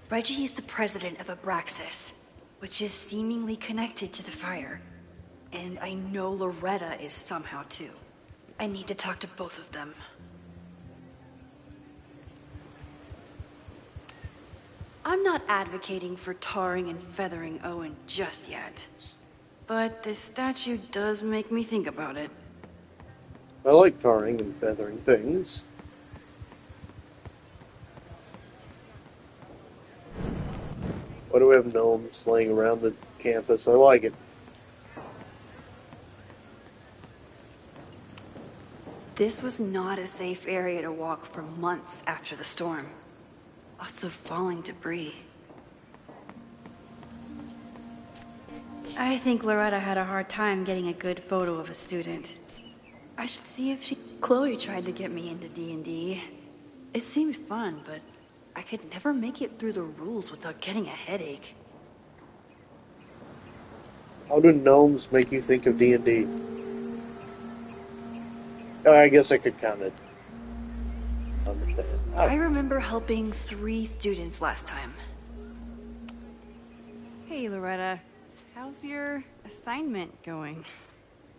Reggie is the president of Abraxas, which is seemingly connected to the fire. And I know Loretta is somehow too. I need to talk to both of them. I'm not advocating for tarring and feathering Owen just yet. But this statue does make me think about it. I like tarring and feathering things. Why do we have gnomes laying around the campus? I like it. This was not a safe area to walk for months after the storm. Lots of falling debris. I think Loretta had a hard time getting a good photo of a student. I should see if she... Chloe tried to get me into D&D. It seemed fun, but I could never make it through the rules without getting a headache. How do gnomes make you think of D&D? I guess I could kind of understand. I remember helping 3 students last time. Hey, Loretta. How's your assignment going?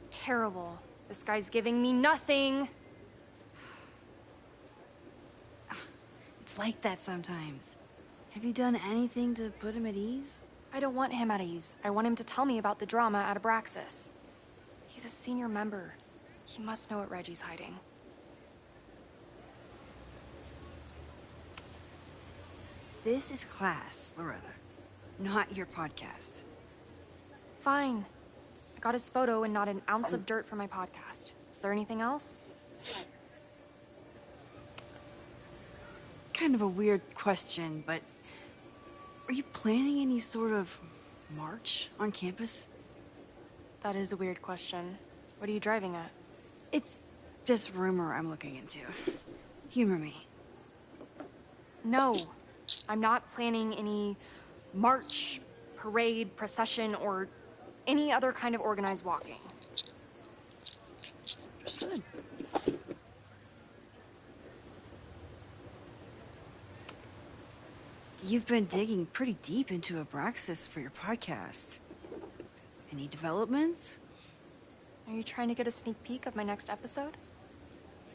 Terrible. This guy's giving me nothing. It's like that sometimes. Have you done anything to put him at ease? I don't want him at ease. I want him to tell me about the drama at Abraxas. He's a senior member. He must know what Reggie's hiding. This is class, Loretta. Not your podcast. Fine. I got his photo and not an ounce of dirt for my podcast. Is there anything else? Kind of a weird question, but are you planning any sort of march on campus? That is a weird question. What are you driving at? It's just rumor I'm looking into. Humor me. No. I'm not planning any march, parade, procession, or any other kind of organized walking. Understood. You've been digging pretty deep into Abraxas for your podcast. Any developments? Are you trying to get a sneak peek of my next episode?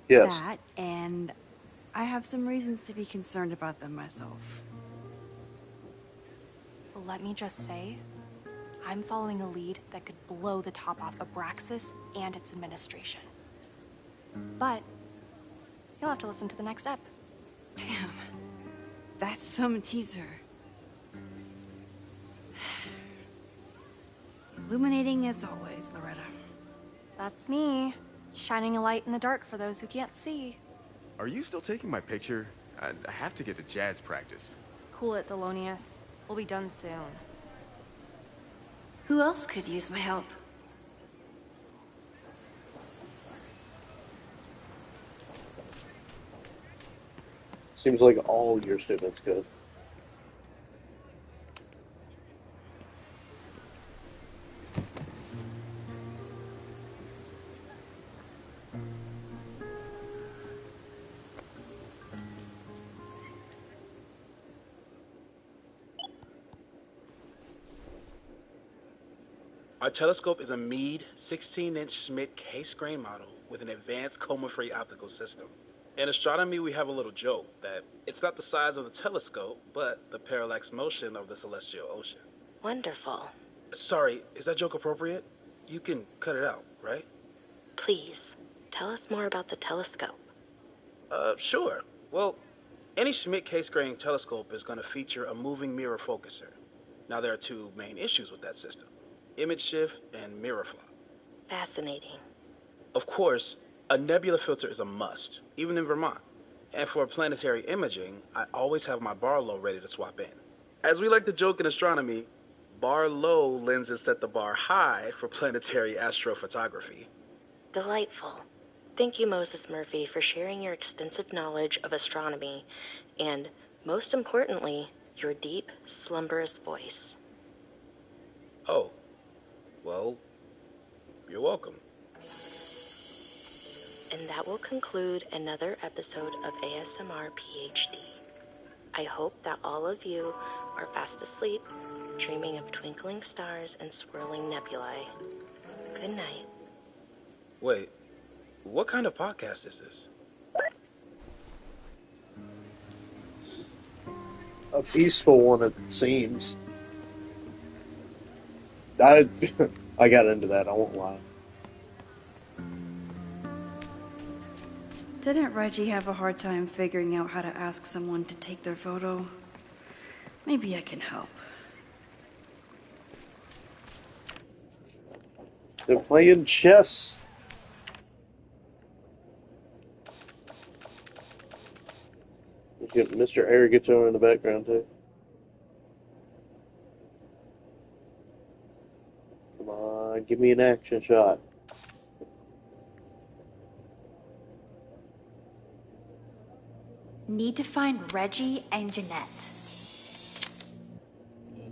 Yes. That, and I have some reasons to be concerned about them myself. Well, let me just say, I'm following a lead that could blow the top off Abraxas and its administration. But you'll have to listen to the next ep. Damn. That's some teaser. Illuminating as always, Loretta. That's me, shining a light in the dark for those who can't see. Are you still taking my picture? I have to get to jazz practice. Cool it, Thelonious. We'll be done soon. Who else could use my help? Seems like all your students could. Our telescope is a Meade 16-inch Schmidt case-grain model with an advanced coma-free optical system. In astronomy, we have a little joke that it's not the size of the telescope, but the parallax motion of the celestial ocean. Wonderful. Sorry, is that joke appropriate? You can cut it out, right? Please, tell us more about the telescope. Sure. Well, any Schmidt case-grain telescope is going to feature a moving mirror focuser. Now, there are 2 main issues with that system: image shift and mirror flop. Fascinating. Of course, a nebula filter is a must, even in Vermont. And for planetary imaging, I always have my bar low ready to swap in. As we like to joke in astronomy, bar low lenses set the bar high for planetary astrophotography. Delightful. Thank you, Moses Murphy, for sharing your extensive knowledge of astronomy and, most importantly, your deep, slumberous voice. Oh, well, you're welcome. And that will conclude another episode of ASMR PhD. I hope that all of you are fast asleep, dreaming of twinkling stars and swirling nebulae. Good night. Wait, what kind of podcast is this? a peaceful one, it seems. I got into that, I won't lie. Didn't Reggie have a hard time figuring out how to ask someone to take their photo? Maybe I can help. They're playing chess. You get Mr. Air guitar in the background too. Come on, give me an action shot. Need to find Reggie and Jeanette.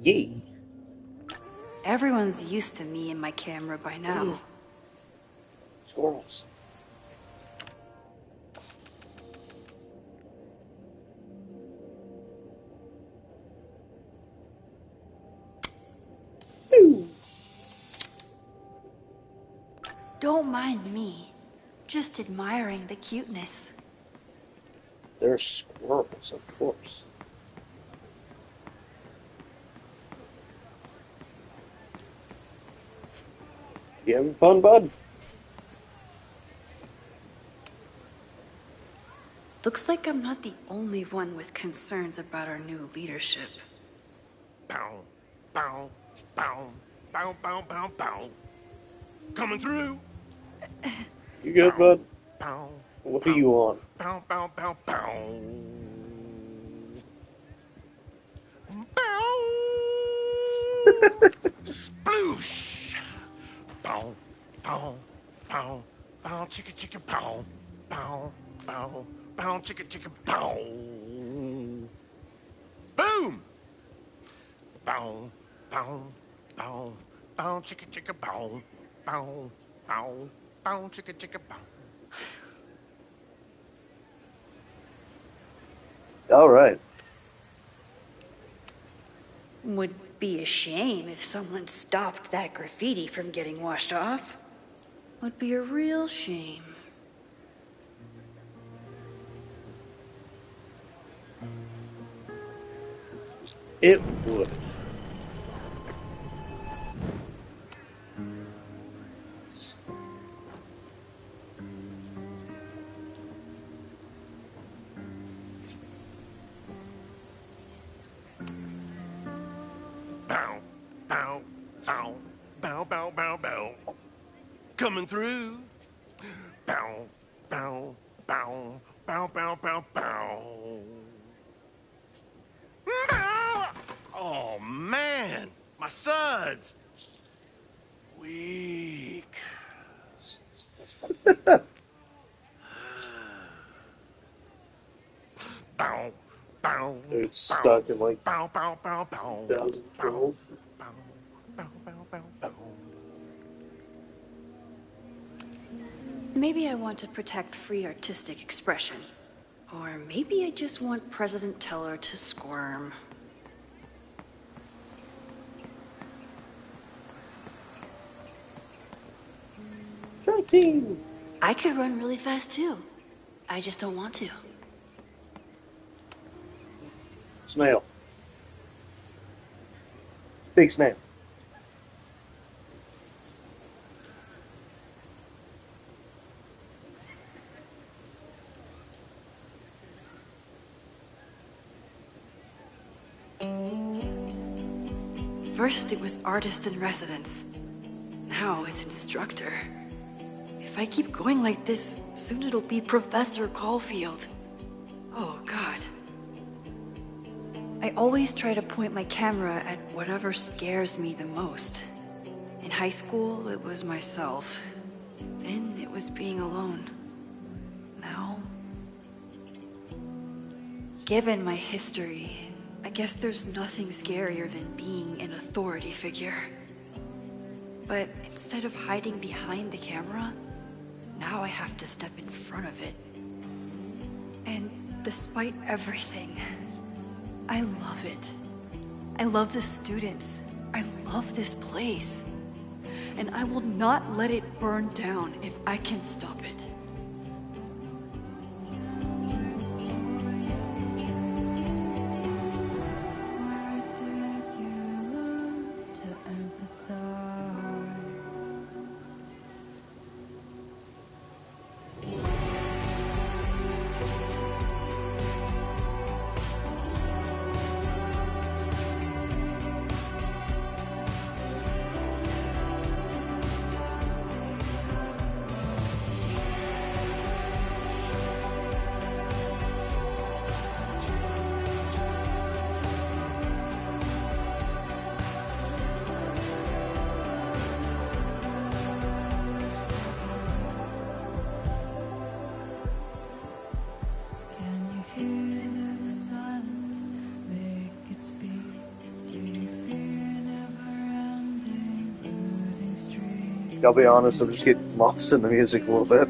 Yee. Everyone's used to me and my camera by now. Squirrels. Don't mind me. Just admiring the cuteness. They're squirrels, of course. You having fun, bud? Looks like I'm not the only one with concerns about our new leadership. Bow, bow, bow, bow, bow, bow, bow. Coming through. You good, bud? Bow, What do you want? bow, bow, bow, bow. Sploosh. Bow, bow, bow, bow, chicka, chicka, bow, bow, bow, bow, chicka, chicka, bow. Boom. Bow, bow, bow, bow, chicka, chicka, bow, bow, bow, bow, chicka, chicka, bow. All right. Would be a shame if someone stopped that graffiti from getting washed off. Would be a real shame. It would. Bow, bow, bow, bow, bow, bow, bow. Coming through. Bow, bow, bow, bow, bow, bow, bow. Bow! Oh, man. My suds. Weak. Bow, bow. Dude, stuck in like Bow, bow, bow, bow. 2012. Bow, bow, bow, bow, bow. Maybe I want to protect free artistic expression. Or maybe I just want President Teller to squirm. I could run really fast too. I just don't want to. Snail. Big snail. First it was artist in residence. Now it's instructor. If I keep going like this, soon it'll be Professor Caulfield. Oh, God. I always try to point my camera at whatever scares me the most. In high school, it was myself. Then it was being alone. Now... Given my history, I guess there's nothing scarier than being an authority figure. But instead of hiding behind the camera, now I have to step in front of it. And despite everything, I love it. I love the students. I love this place. And I will not let it burn down if I can stop it. I'll be honest, I'm just getting lost in the music a little bit.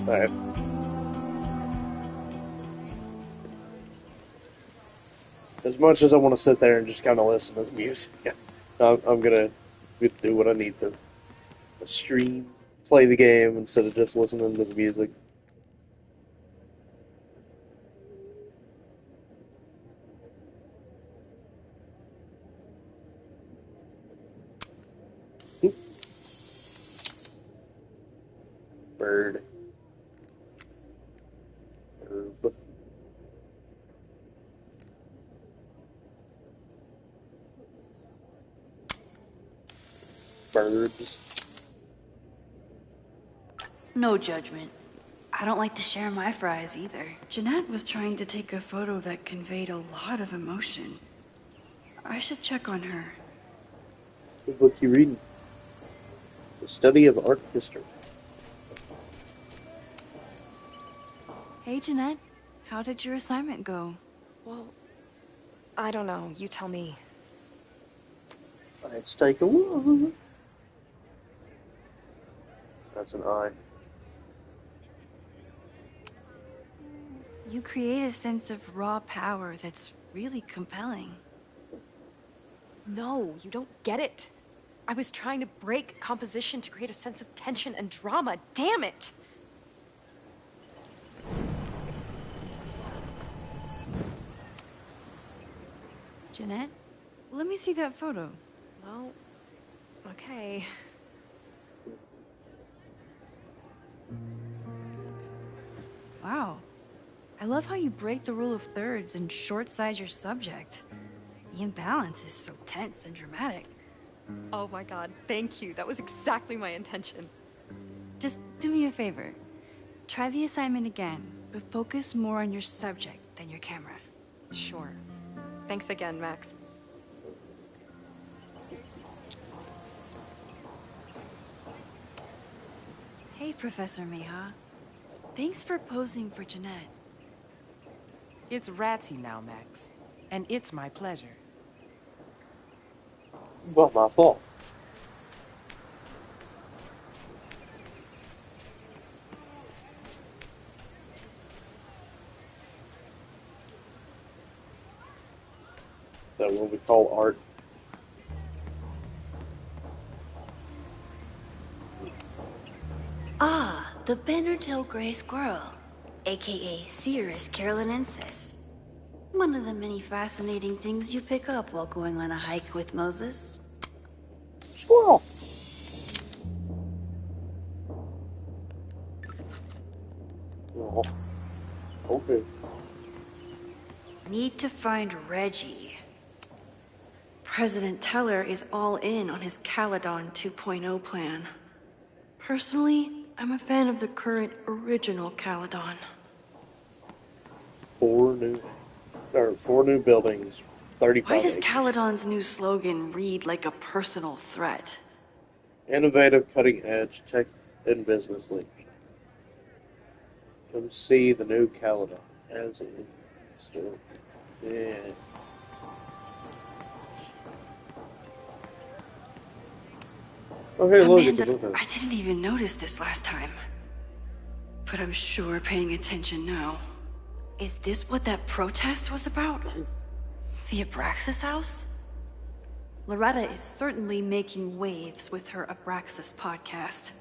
Alright. As much as I want to sit there and just kind of listen to the music, I'm gonna do what I need to. Stream, play the game instead of just listening to the music. Bird. Herb. Birds. No judgment. I don't like to share my fries either. Jeanette was trying to take a photo that conveyed a lot of emotion. I should check on her. What book you reading? The Study of Art History. Hey, Jeanette. How did your assignment go? Well, I don't know. You tell me. Let's take a look. That's an eye. You create a sense of raw power that's really compelling. No, you don't get it. I was trying to break composition to create a sense of tension and drama. Damn it! Jeanette, let me see that photo. Well, okay. Wow. I love how you break the rule of thirds and short-size your subject. The imbalance is so tense and dramatic. Oh my god, thank you. That was exactly my intention. Just do me a favor. Try the assignment again, but focus more on your subject than your camera. Sure. Thanks again, Max. Hey, Professor Miha. Thanks for posing for Jeanette. It's Ratty now, Max. And it's my pleasure. Well, my fault. Is that what we call art? Ah, the banner-tailed gray squirrel, aka Cirrus carolinensis. One of the many fascinating things you pick up while going on a hike with Moses. Squirrel! Oh, okay. Need to find Reggie. President Teller is all in on his Caledon 2.0 plan. Personally, I'm a fan of the current original Caledon. Four new buildings, 35 Why does acres. Caledon's new slogan read like a personal threat? Innovative, cutting-edge tech and business leaders. Come see the new Caledon as in store. Yeah. Okay, look at the Amanda, window. I didn't even notice this last time. But I'm sure paying attention now. Is this what that protest was about? The Abraxas house? Loretta is certainly making waves with her Abraxas podcast.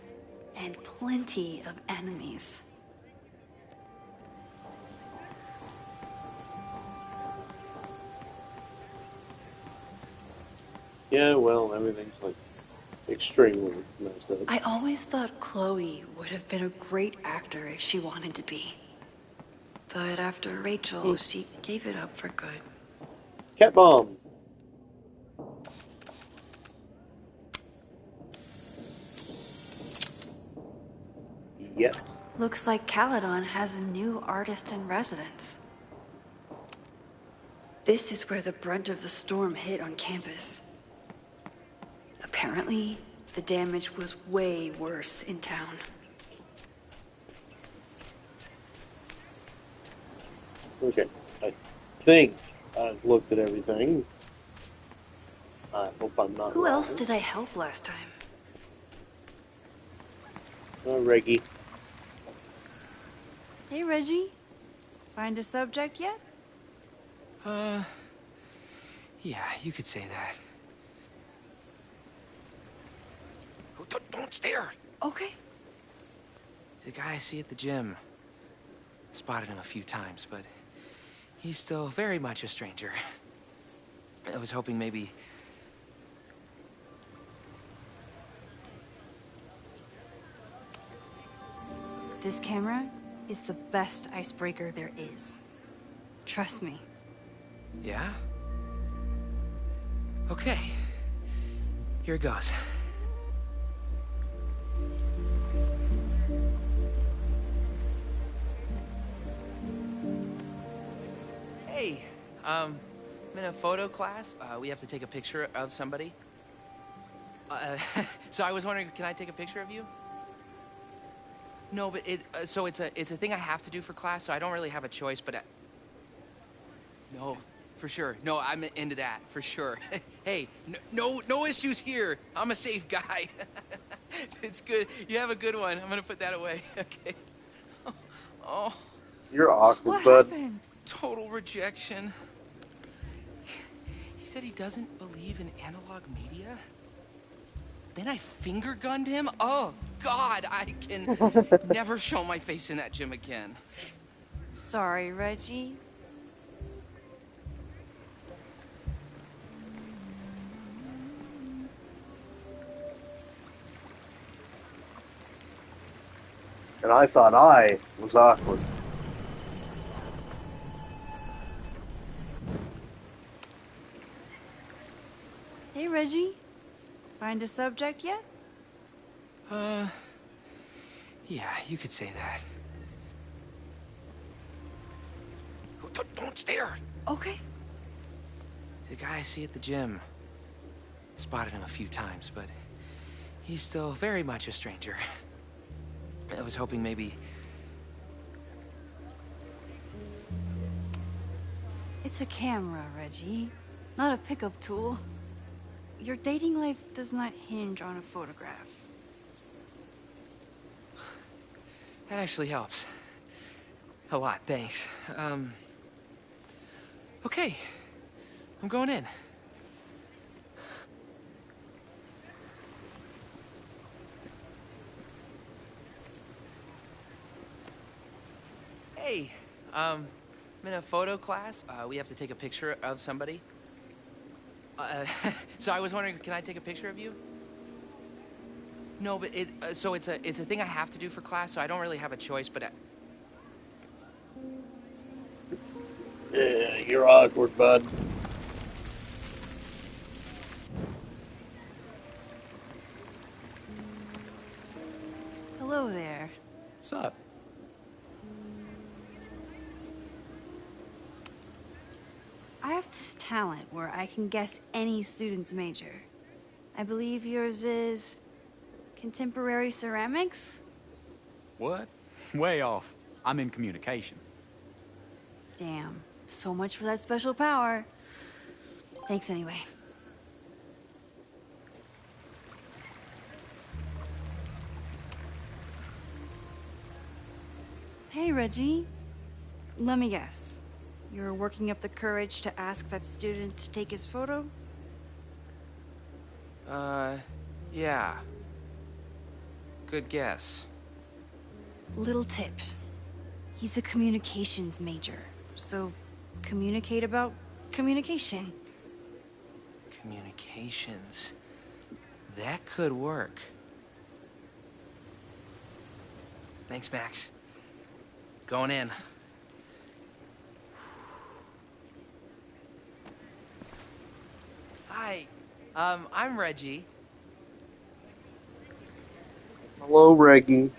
And plenty of enemies. Yeah, well, everything's like extremely messed up. I always thought Chloe would have been a great actor if she wanted to be. But after Rachel, she gave it up for good. Cat bomb. Yep. Looks like Caledon has a new artist in residence. This is where the brunt of the storm hit on campus. Apparently, the damage was way worse in town. Okay, I think I've looked at everything. I hope I'm not Who wrong. else did I help last time? Reggie. Hey, Reggie. Find a subject yet? Yeah, you could say that. Oh, don't stare! Okay. He's a guy I see at the gym. Spotted him a few times, but he's still very much a stranger. I was hoping maybe... This camera is the best icebreaker there is. Trust me. Yeah? Okay. Here it goes. Hey, I'm in a photo class. We have to take a picture of somebody. So I was wondering, can I take a picture of you? No, but so it's a thing I have to do for class, so I don't really have a choice, but no, for sure. No, I'm into that, for sure. Hey, no issues here. I'm a safe guy. It's good. You have a good one. I'm gonna put that away. Okay. Oh. You're awkward, What bud. happened? Total rejection. He said he doesn't believe in analog media. Then I finger gunned him? Oh, God, I can never show my face in that gym again. Sorry, Reggie. And I thought I was awkward. Hey, Reggie. Find a subject yet? Yeah, you could say that. Oh, don't stare! Okay. He's a guy I see at the gym. Spotted him a few times, but he's still very much a stranger. I was hoping maybe... It's a camera, Reggie. Not a pickup tool. Your dating life does not hinge on a photograph. That actually helps. A lot, thanks. Okay. I'm going in. Hey, I'm in a photo class. We have to take a picture of somebody. So I was wondering, can I take a picture of you? No, but so it's a thing I have to do for class, so I don't really have a choice, but Yeah, you're awkward, bud. Hello there. What's up? I have this talent where I can guess any student's major. I believe yours is contemporary ceramics? What? Way off. I'm in communication. Damn, so much for that special power. Thanks anyway. Hey, Reggie. Let me guess. You're working up the courage to ask that student to take his photo? yeah. Good guess. Little tip. He's a communications major, so communicate about communication. Communications. That could work. Thanks, Max. Going in. Hi. I'm Reggie. Hello, Reggie.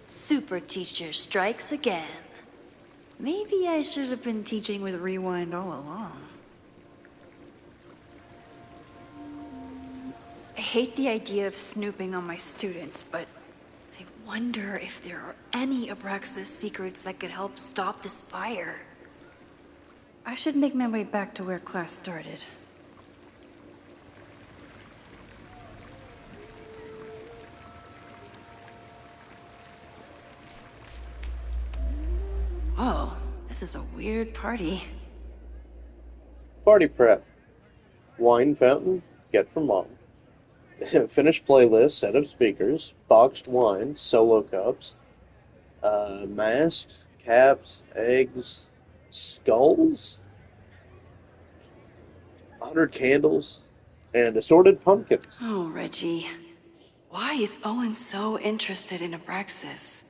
Super teacher strikes again. Maybe I should have been teaching with Rewind all along. I hate the idea of snooping on my students, but I wonder if there are any Abraxas secrets that could help stop this fire. I should make my way back to where class started. Oh, this is a weird party. Party prep. Wine fountain, get from mom. Finished playlist, set of speakers, boxed wine, solo cups, masks, caps, eggs, skulls, 100 candles, and assorted pumpkins. Oh, Reggie. Why is Owen so interested in Abraxas?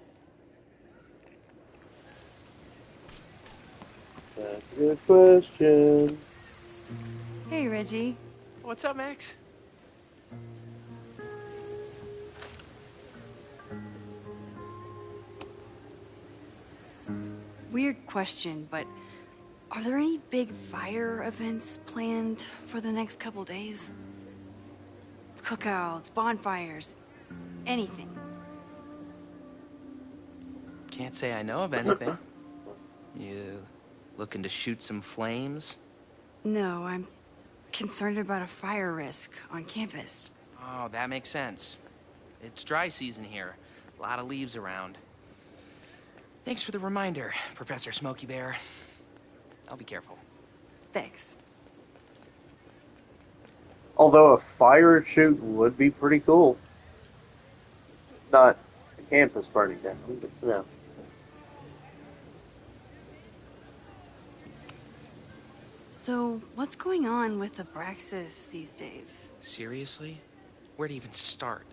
That's a good question. Hey, Reggie. What's up, Max? Weird question, but are there any big fire events planned for the next couple days? Cookouts, bonfires, anything? Can't say I know of anything. You looking to shoot some flames? No, I'm concerned about a fire risk on campus. Oh, that makes sense. It's dry season here. A lot of leaves around. Thanks for the reminder, Professor Smokey Bear. I'll be careful. Thanks. Although a fire shoot would be pretty cool. Not the campus burning down, but no. So, what's going on with Abraxas these days? Seriously? Where to even start?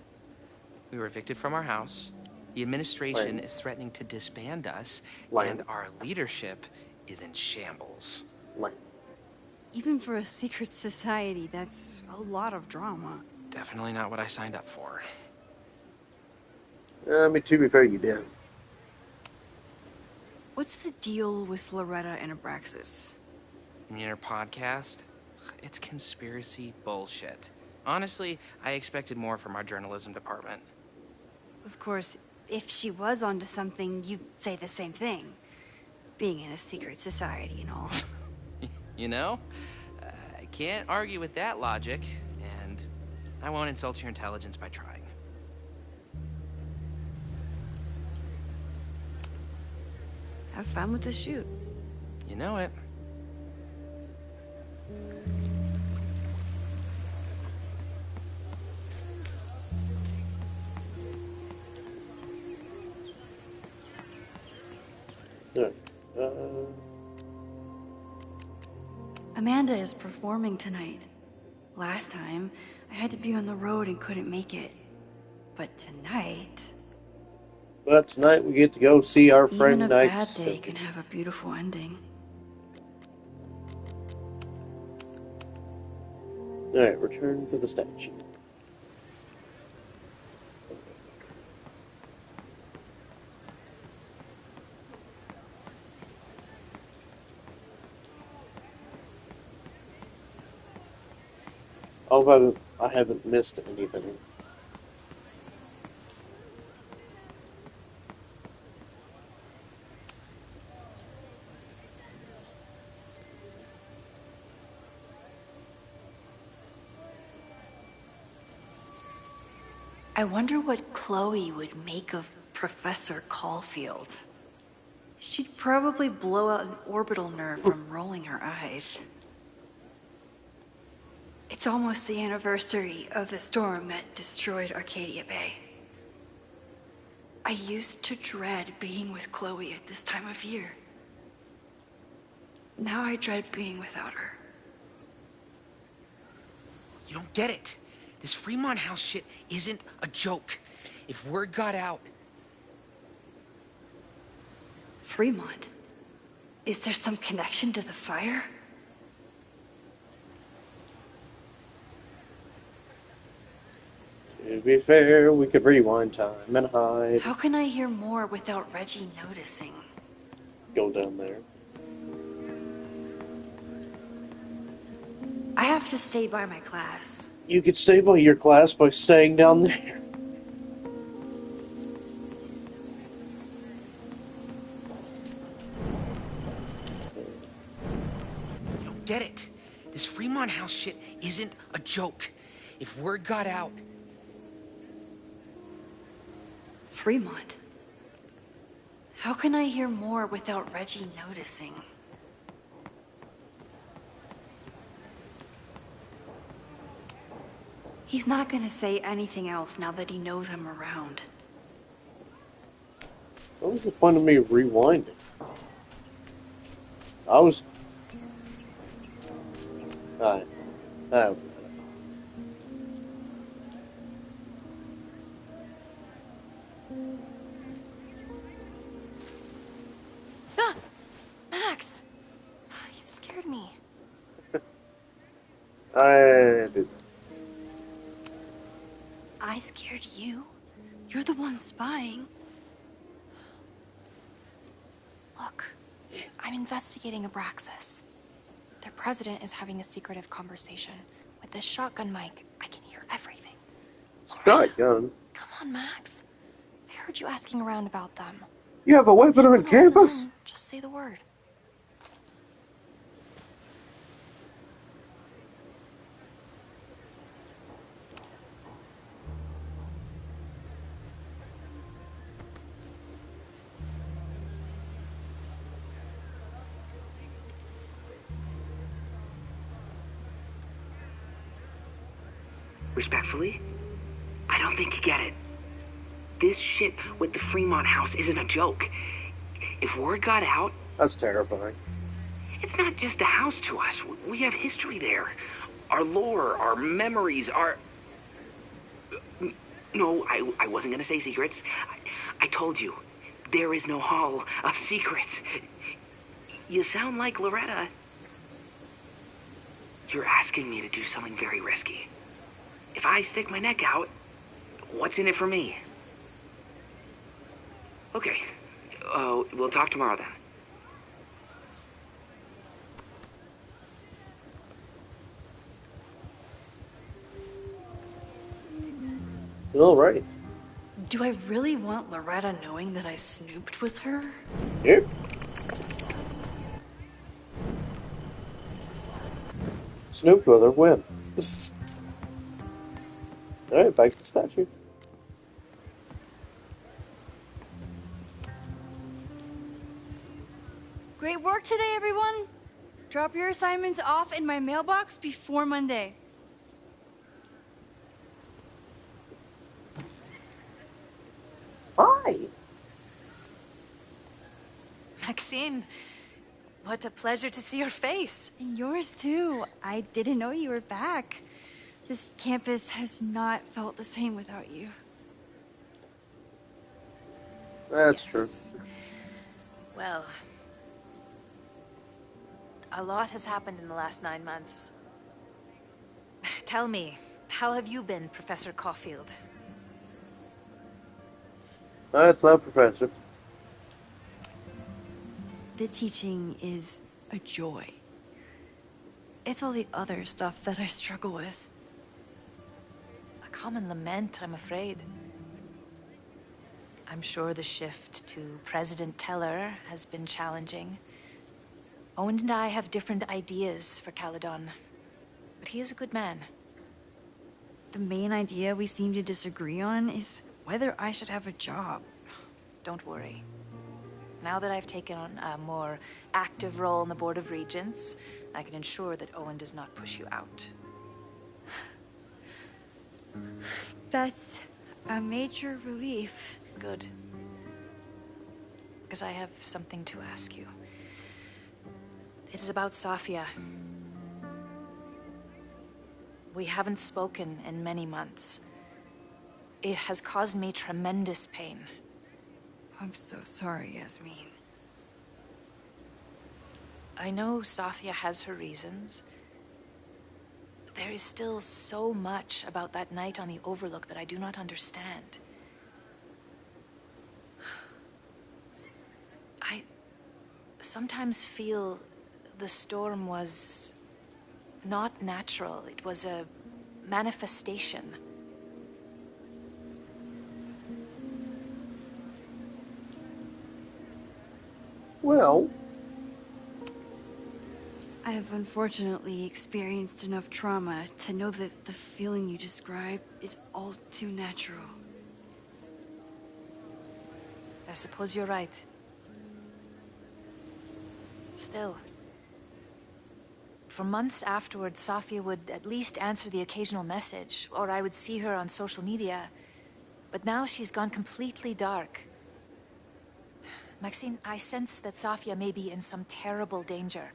We were evicted from our house. The administration is threatening to disband us, and our leadership is in shambles. Even for a secret society, that's a lot of drama. Definitely not what I signed up for. I mean, to be fair, you did. What's the deal with Loretta and Abraxas? You mean her podcast? It's conspiracy bullshit. Honestly, I expected more from our journalism department. Of course, if she was onto something, you'd say the same thing. Being in a secret society and all. You know? I can't argue with that logic, and I won't insult your intelligence by trying. Have fun with the shoot. You know it. Amanda is performing tonight. Last time, I had to be on the road and couldn't make it. But tonight... But tonight we get to go see our friend Even a Knight. bad day can have a beautiful ending. Alright, return to the statue. Oh, I haven't missed anything. I wonder what Chloe would make of Professor Caulfield. She'd probably blow out an orbital nerve from rolling her eyes. It's almost the anniversary of the storm that destroyed Arcadia Bay. I used to dread being with Chloe at this time of year. Now I dread being without her. You don't get it. This Fremont House shit isn't a joke. If word got out... Fremont? Is there some connection to the fire? To be fair, we could rewind time and hide. How can I hear more without Reggie noticing? Go down there. I have to stay by my class. You could stay by your class by staying down there. Get it? This Fremont House shit isn't a joke. If word got out... Fremont? How can I hear more without Reggie noticing? He's not gonna say anything else now that he knows I'm around. What was the point of me rewinding? I was... Alright. Ah! Max! You scared me. I did. I scared you? You're the one spying. Look, I'm investigating Abraxas. Their president is having a secretive conversation. With this shotgun mic, I can hear everything. Shotgun? Come on, Max. I heard you asking around about them. You have a weapon on If you wanna campus? listen in, just say the word. Respectfully, I don't think you get it. This shit with the Fremont House isn't a joke. If word got out... That's terrifying. It's not just a house to us. We have history there. Our lore, our memories, our... No, I wasn't gonna say secrets. I told you, there is no hall of secrets. You sound like Loretta. You're asking me to do something very risky. If I stick my neck out, what's in it for me? Okay. We'll talk tomorrow then. All right. Do I really want Loretta knowing that I snooped with her? Yep. Snoop with her, when? Alright, back to the statue. Great work today, everyone! Drop your assignments off in my mailbox before Monday. Hi! Maxine, what a pleasure to see your face. And yours too. I didn't know you were back. This campus has not felt the same without you. That's true. Well, a lot has happened in the last 9 months. Tell me, how have you been, Professor Caulfield? That's not Professor. The teaching is a joy. It's all the other stuff that I struggle with. A common lament, I'm afraid. I'm sure the shift to President Teller has been challenging. Owen and I have different ideas for Caledon, but he is a good man. The main idea we seem to disagree on is whether I should have a job. Don't worry. Now that I've taken on a more active role in the Board of Regents, I can ensure that Owen does not push you out. That's a major relief. Good. Because I have something to ask you. It is about Safia. We haven't spoken in many months. It has caused me tremendous pain. I'm so sorry, Yasmin. I know Safia has her reasons. There is still so much about that night on the Overlook that I do not understand. I sometimes feel the storm was not natural. It was a manifestation. Well, I've unfortunately experienced enough trauma to know that the feeling you describe is all too natural. I suppose you're right. Still, for months afterwards, Sofia would at least answer the occasional message, or I would see her on social media. But now she's gone completely dark. Maxine, I sense that Sofia may be in some terrible danger.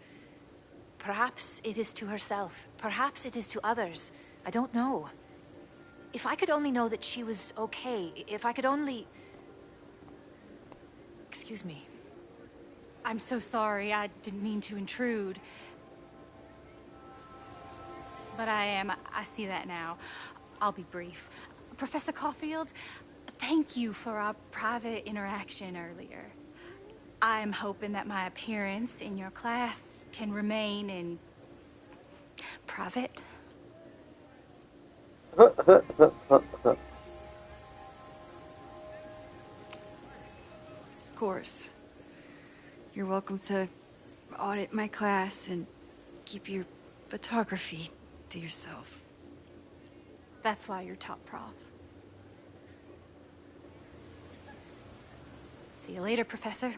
Perhaps it is to herself. Perhaps it is to others. I don't know. If I could only know that she was okay, if I could only... Excuse me. I'm so sorry. I didn't mean to intrude. But I see that now. I'll be brief. Professor Caulfield, thank you for our private interaction earlier. I'm hoping that my appearance in your class can remain in private. Of course. You're welcome to audit my class and keep your photography to yourself. That's why you're top prof. See you later, Professor.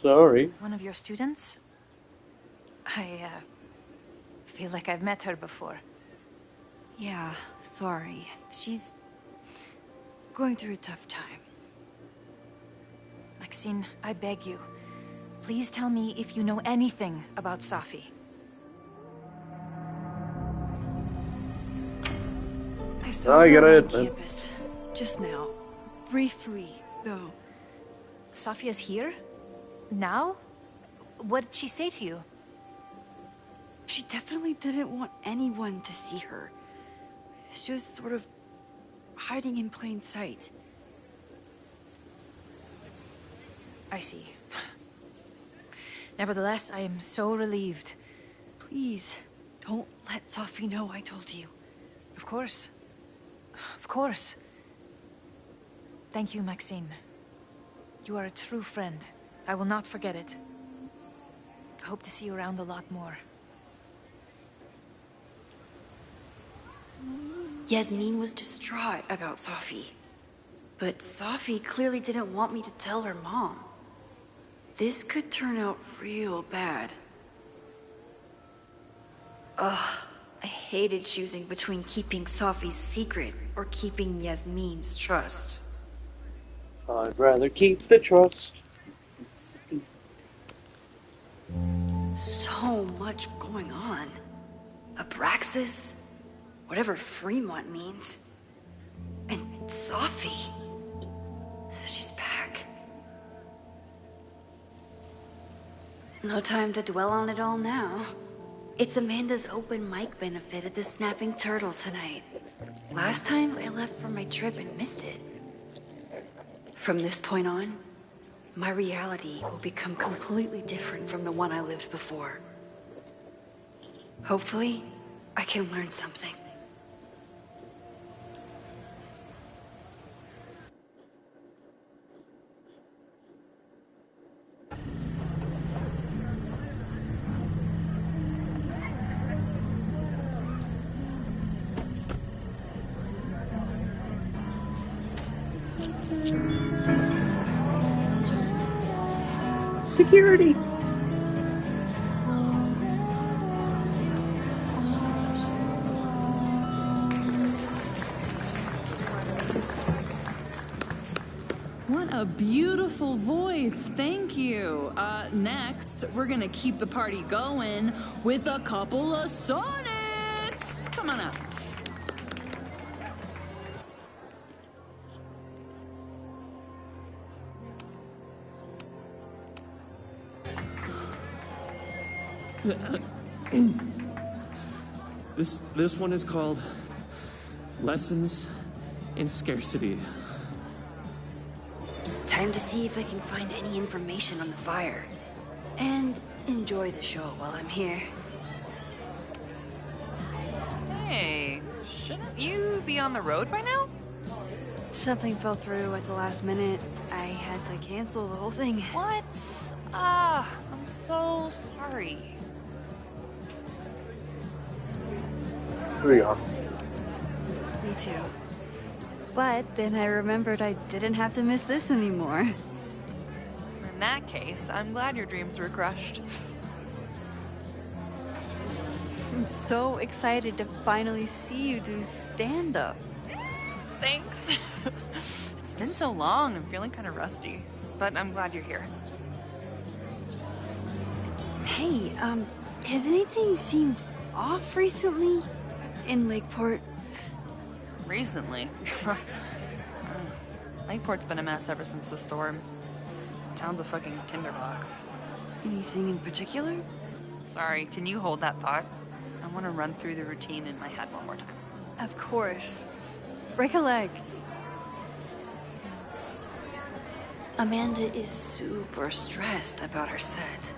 Sorry. One of your students? I feel like I've met her before. Yeah, sorry. She's going through a tough time. Maxine, I beg you. Please tell me if you know anything about Safi. I saw her on it, campus just now. Briefly, though. Safia's here? Now? What did she say to you? She definitely didn't want anyone to see her. She was sort of hiding in plain sight. I see. Nevertheless, I am so relieved. Please, don't let Safi know I told you. Of course. Of course. Thank you, Maxine. You are a true friend. I will not forget it. I hope to see you around a lot more. Yasmin was distraught about Safi. But Safi clearly didn't want me to tell her mom. This could turn out real bad. Ugh, I hated choosing between keeping Safi's secret or keeping Yasmin's trust. I'd rather keep the trust. So much going on. Abraxas, whatever Fremont means. And Safi. She's back. No time to dwell on it all now. It's Amanda's open mic benefit at the Snapping Turtle tonight. Last time I left for my trip and missed it. From this point on, my reality will become completely different from the one I lived before. Hopefully, I can learn something. Security! What a beautiful voice. Thank you. Next, we're gonna keep the party going with a couple of sonnets. Come on up. This one is called Lessons in Scarcity. Time to see if I can find any information on the fire. And enjoy the show while I'm here. Hey, shouldn't you be on the road by now? Something fell through at the last minute. I had to cancel the whole thing. What? Ah, I'm so sorry. We are. Me too. But then I remembered I didn't have to miss this anymore. In that case, I'm glad your dreams were crushed. I'm so excited to finally see you do stand-up. Thanks. It's been so long, I'm feeling kind of rusty. But I'm glad you're here. Hey, has anything seemed off recently in Lakeport? Recently? Lakeport's been a mess ever since the storm. Town's a fucking tinderbox. Anything in particular? Sorry, can you hold that thought? I want to run through the routine in my head one more time. Of course. Break a leg. Amanda is super stressed about her set.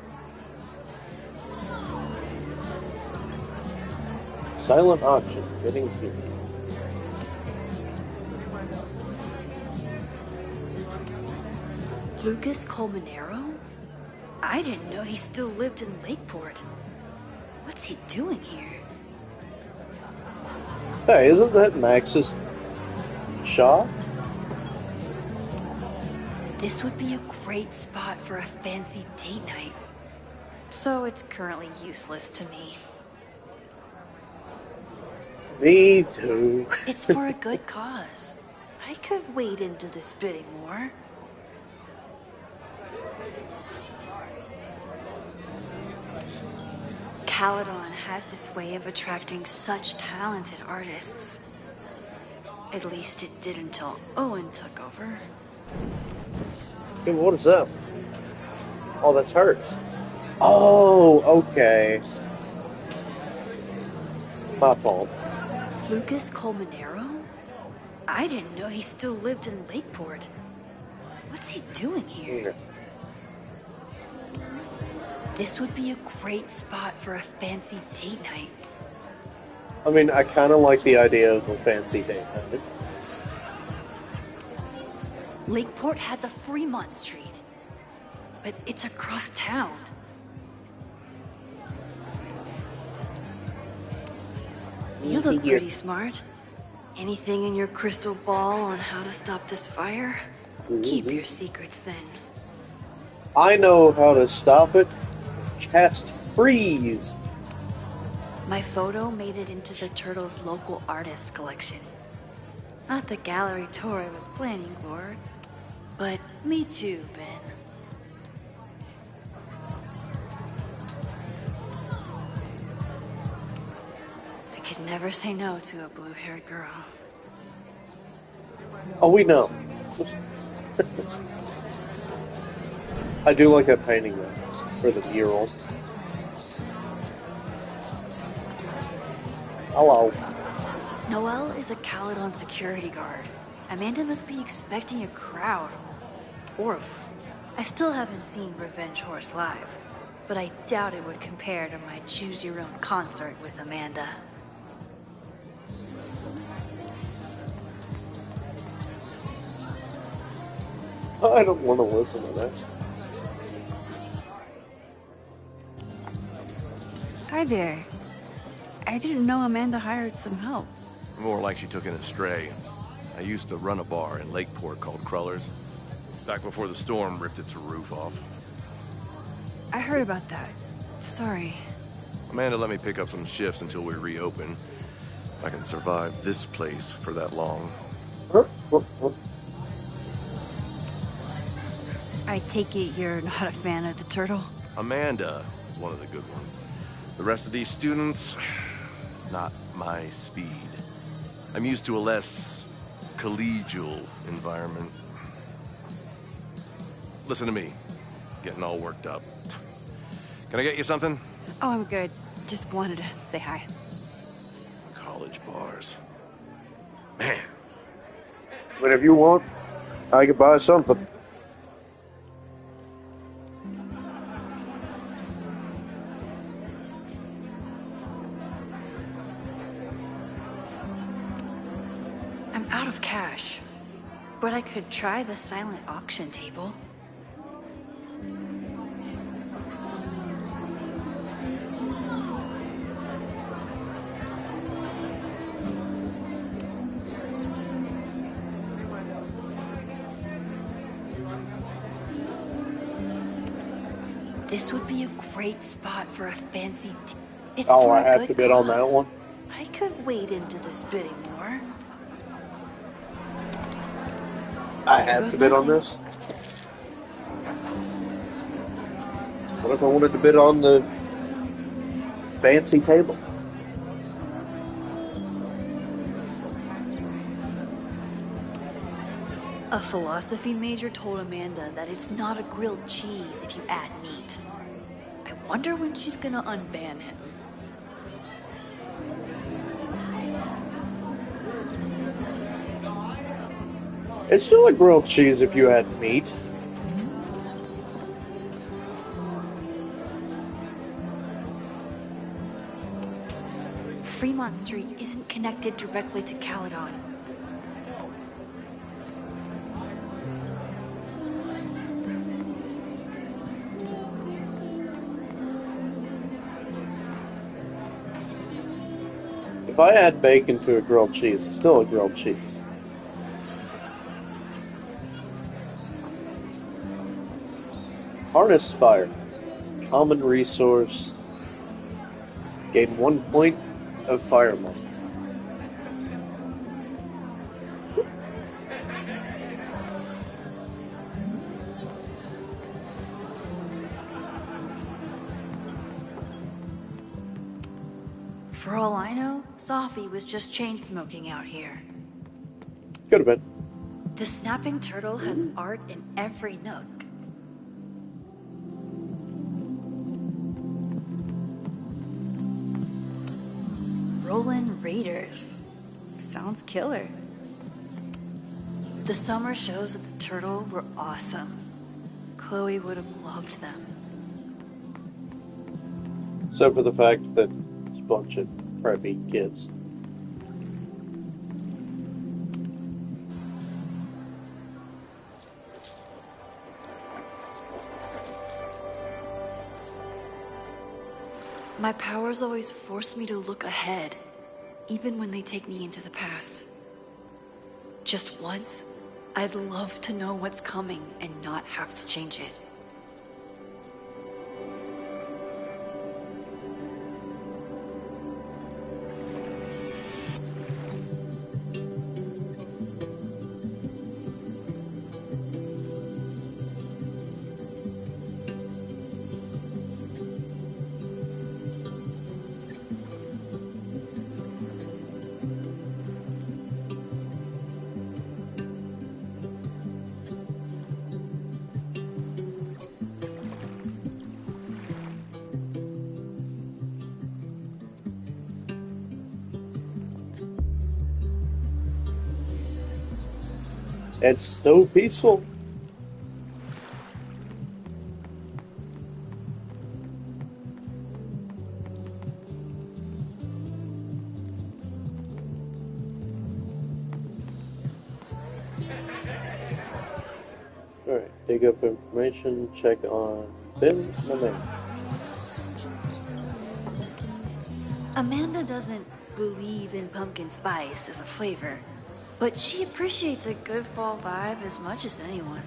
Silent auction, getting here. Lucas Colmenero? I didn't know he still lived in Lakeport. What's he doing here? Hey, isn't that Max's shop? This would be a great spot for a fancy date night. So it's currently useless to me. Me too. It's for a good cause. I could wade into this bidding war. Caledon has this way of attracting such talented artists. At least it did until Owen took over. Hey, what is that? Oh, that's hers. Oh, okay. My fault. Lucas Colmenero? I didn't know he still lived in Lakeport. What's he doing here? This would be a great spot for a fancy date night. I mean, I kind of like the idea of a fancy date night. Lakeport has a Fremont Street, but it's across town. You look pretty smart. Anything in your crystal ball on how to stop this fire? Keep your secrets then. I know how to stop it. Cast freeze. My photo made it into the Turtles' local artist collection. Not the gallery tour I was planning for, but me too, Ben. I could never say no to a blue-haired girl. Oh, we know. I do like that painting though, for the mural. Hello. Noelle is a Caledon security guard. Amanda must be expecting a crowd. Or I still haven't seen Revenge Horse live, but I doubt it would compare to my Choose Your Own concert with Amanda. I don't want to listen to that. Hi there. I didn't know Amanda hired some help. More like she took in a stray. I used to run a bar in Lakeport called Crullers, back before the storm ripped its roof off. I heard about that. Sorry. Amanda let me pick up some shifts until we reopen. If I can survive this place for that long. I take it you're not a fan of the turtle? Amanda is one of the good ones. The rest of these students, not my speed. I'm used to a less collegial environment. Listen to me, getting all worked up. Can I get you something? Oh, I'm good. Just wanted to say hi. College bars. Man. Whatever you want, I could buy something. I'm out of cash. But I could try the silent auction table. This would be a great spot for a fancy It's Oh, for I a have good to bid on that cause. one? I could wade into this bidding war. I have to bid on this? What if I wanted to bid on the fancy table? A philosophy major told Amanda that it's not a grilled cheese if you add meat. I wonder when she's gonna unban him. It's still a grilled cheese if you add meat. Fremont Street isn't connected directly to Caledon. If I add bacon to a grilled cheese, it's still a grilled cheese. Harness fire. Common resource. Gain 1 point of fire money. For all I know, Sophie was just chain smoking out here. Could have been. The snapping turtle has art in every nook. Rollin' Raiders. Sounds killer. The summer shows at the Turtle were awesome. Chloe would have loved them. Except for the fact that it's a bunch of preppy kids. My powers always force me to look ahead, even when they take me into the past. Just once, I'd love to know what's coming and not have to change it. It's so peaceful. Alright, dig up information, check on Ben Amanda. Amanda doesn't believe in pumpkin spice as a flavor, but she appreciates a good fall vibe as much as anyone.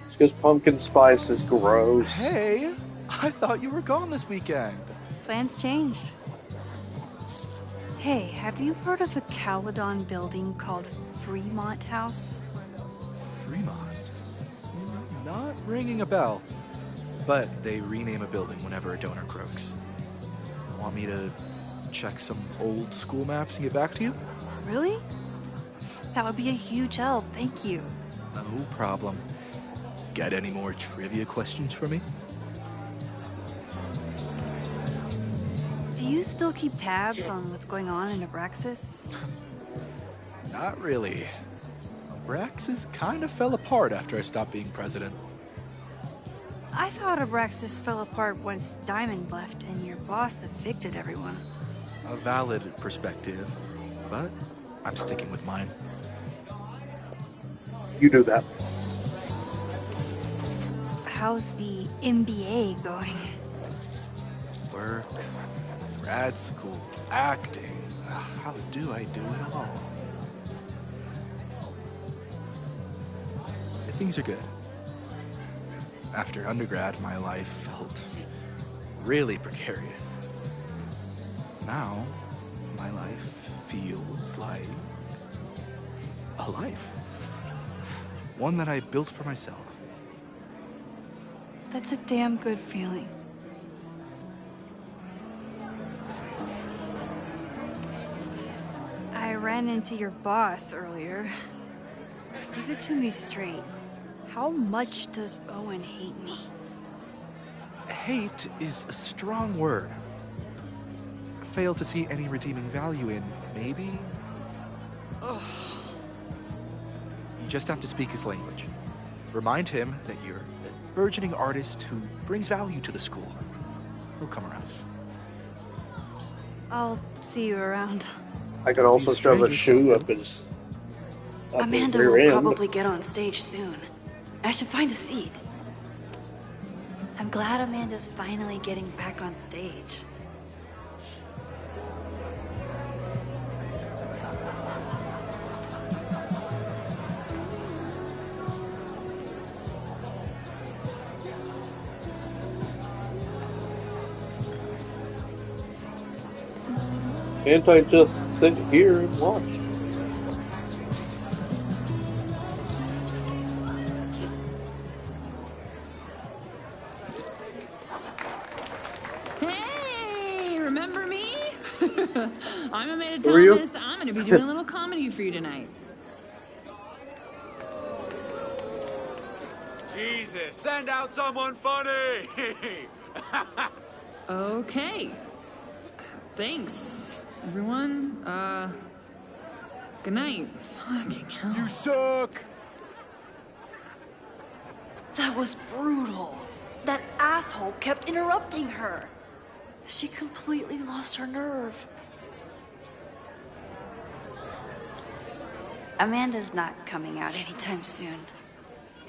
It's because pumpkin spice is gross. Hey, I thought you were gone this weekend. Plans changed. Hey, have you heard of a Caledon building called Fremont House? Fremont? Not ringing a bell. But they rename a building whenever a donor croaks. Want me to check some old school maps and get back to you? Really? That would be a huge help, thank you. No problem. Got any more trivia questions for me? Do you still keep tabs on what's going on in Abraxas? Not really. Abraxas kind of fell apart after I stopped being president. I thought Abraxas fell apart once Diamond left and your boss evicted everyone. A valid perspective, but I'm sticking with mine. You do that. How's the MBA going? Work, grad school, acting. How do I do it all? Things are good. After undergrad, my life felt really precarious. Now, my life feels like a life. One that I built for myself. That's a damn good feeling. I ran into your boss earlier. Give it to me straight. How much does Owen hate me? Hate is a strong word. Fail to see any redeeming value in, maybe? Ugh. You just have to speak his language. Remind him that you're a burgeoning artist who brings value to the school. He'll come around. I'll see you around. I could also shove a shoe up his Amanda rear will end. probably get on stage soon. I should find a seat. I'm glad Amanda's finally getting back on stage. Can't I just sit here and watch? Hey, remember me? I'm Amanda Who are you? Thomas. I'm going to be doing a little comedy for you tonight. Jesus, send out someone funny! Okay. Thanks, everyone. Good night. Fucking hell. You suck! That was brutal. That asshole kept interrupting her. She completely lost her nerve. Amanda's not coming out anytime soon.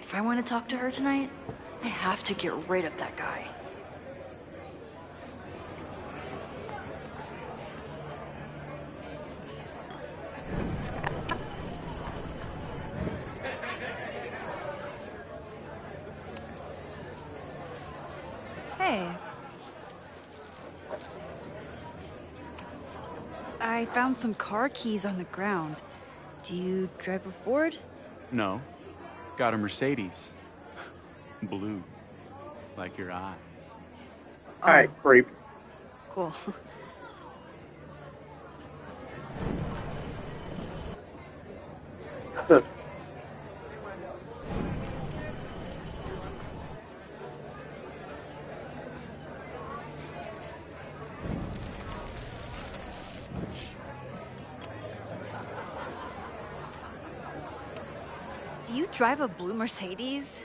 If I want to talk to her tonight, I have to get rid of that guy. Hey. I found some car keys on the ground. Do you drive a Ford? No. Got a Mercedes. Blue. Like your eyes. Alright, creep. Cool. Do you drive a blue Mercedes?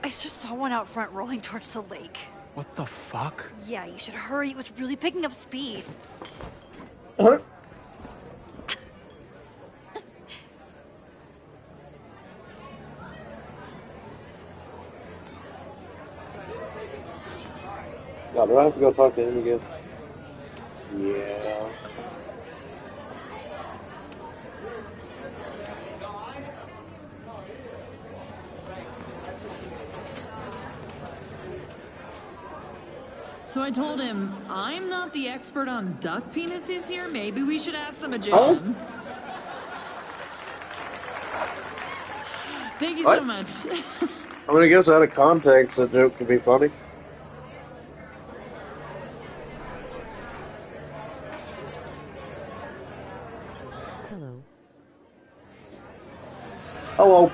I just saw one out front rolling towards the lake. What the fuck? Yeah, you should hurry. It was really picking up speed. Huh? God, do I have to go talk to him again? Yeah. So I told him, I'm not the expert on duck penises here. Maybe we should ask the magician. Oh? Thank you What? so much. I mean, I guess out of context, the joke could be funny. Hello. Hello.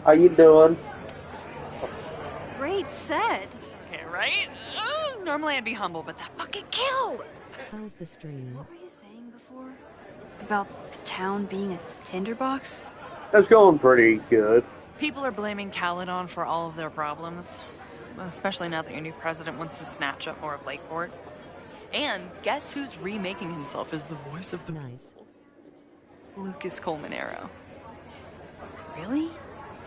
How you doing? Great set. Okay, right? Normally I'd be humble, but that fucking killed! How's the stream? What were you saying before? About the town being a tinderbox? That's going pretty good. People are blaming Caledon for all of their problems, especially now that your new president wants to snatch up more of Lakeport. And guess who's remaking himself as the voice of the Nice. Lucas Colmanero. Really?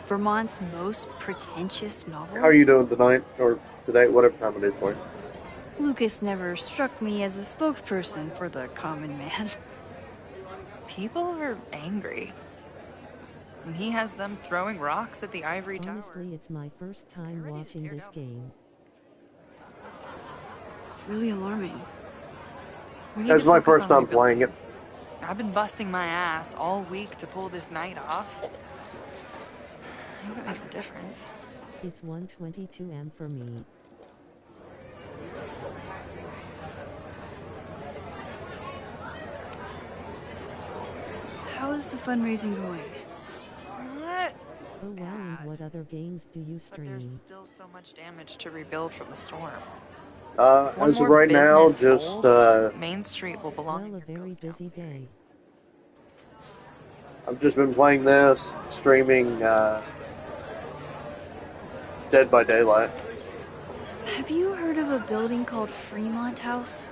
Vermont's most pretentious novelist? How are you doing tonight? Or today, whatever time it is for you. Lucas never struck me as a spokesperson for the common man. People are angry. And he has them throwing rocks at the ivory tower. Honestly, it's my first time watching this game. It's really alarming. We need It's to my focus first on time rebuilding. playing it. I've been busting my ass all week to pull this night off. I hope it makes a difference. It's 1:22 am for me. How is the fundraising going? What? Oh wow, and what other games do you But stream? there's still so much damage to rebuild from the storm. If one As of more right now, business just, folds, Main Street will belong. Well, a very busy day. I've just been playing this, streaming, Dead by Daylight. Have you heard of a building called Fremont House?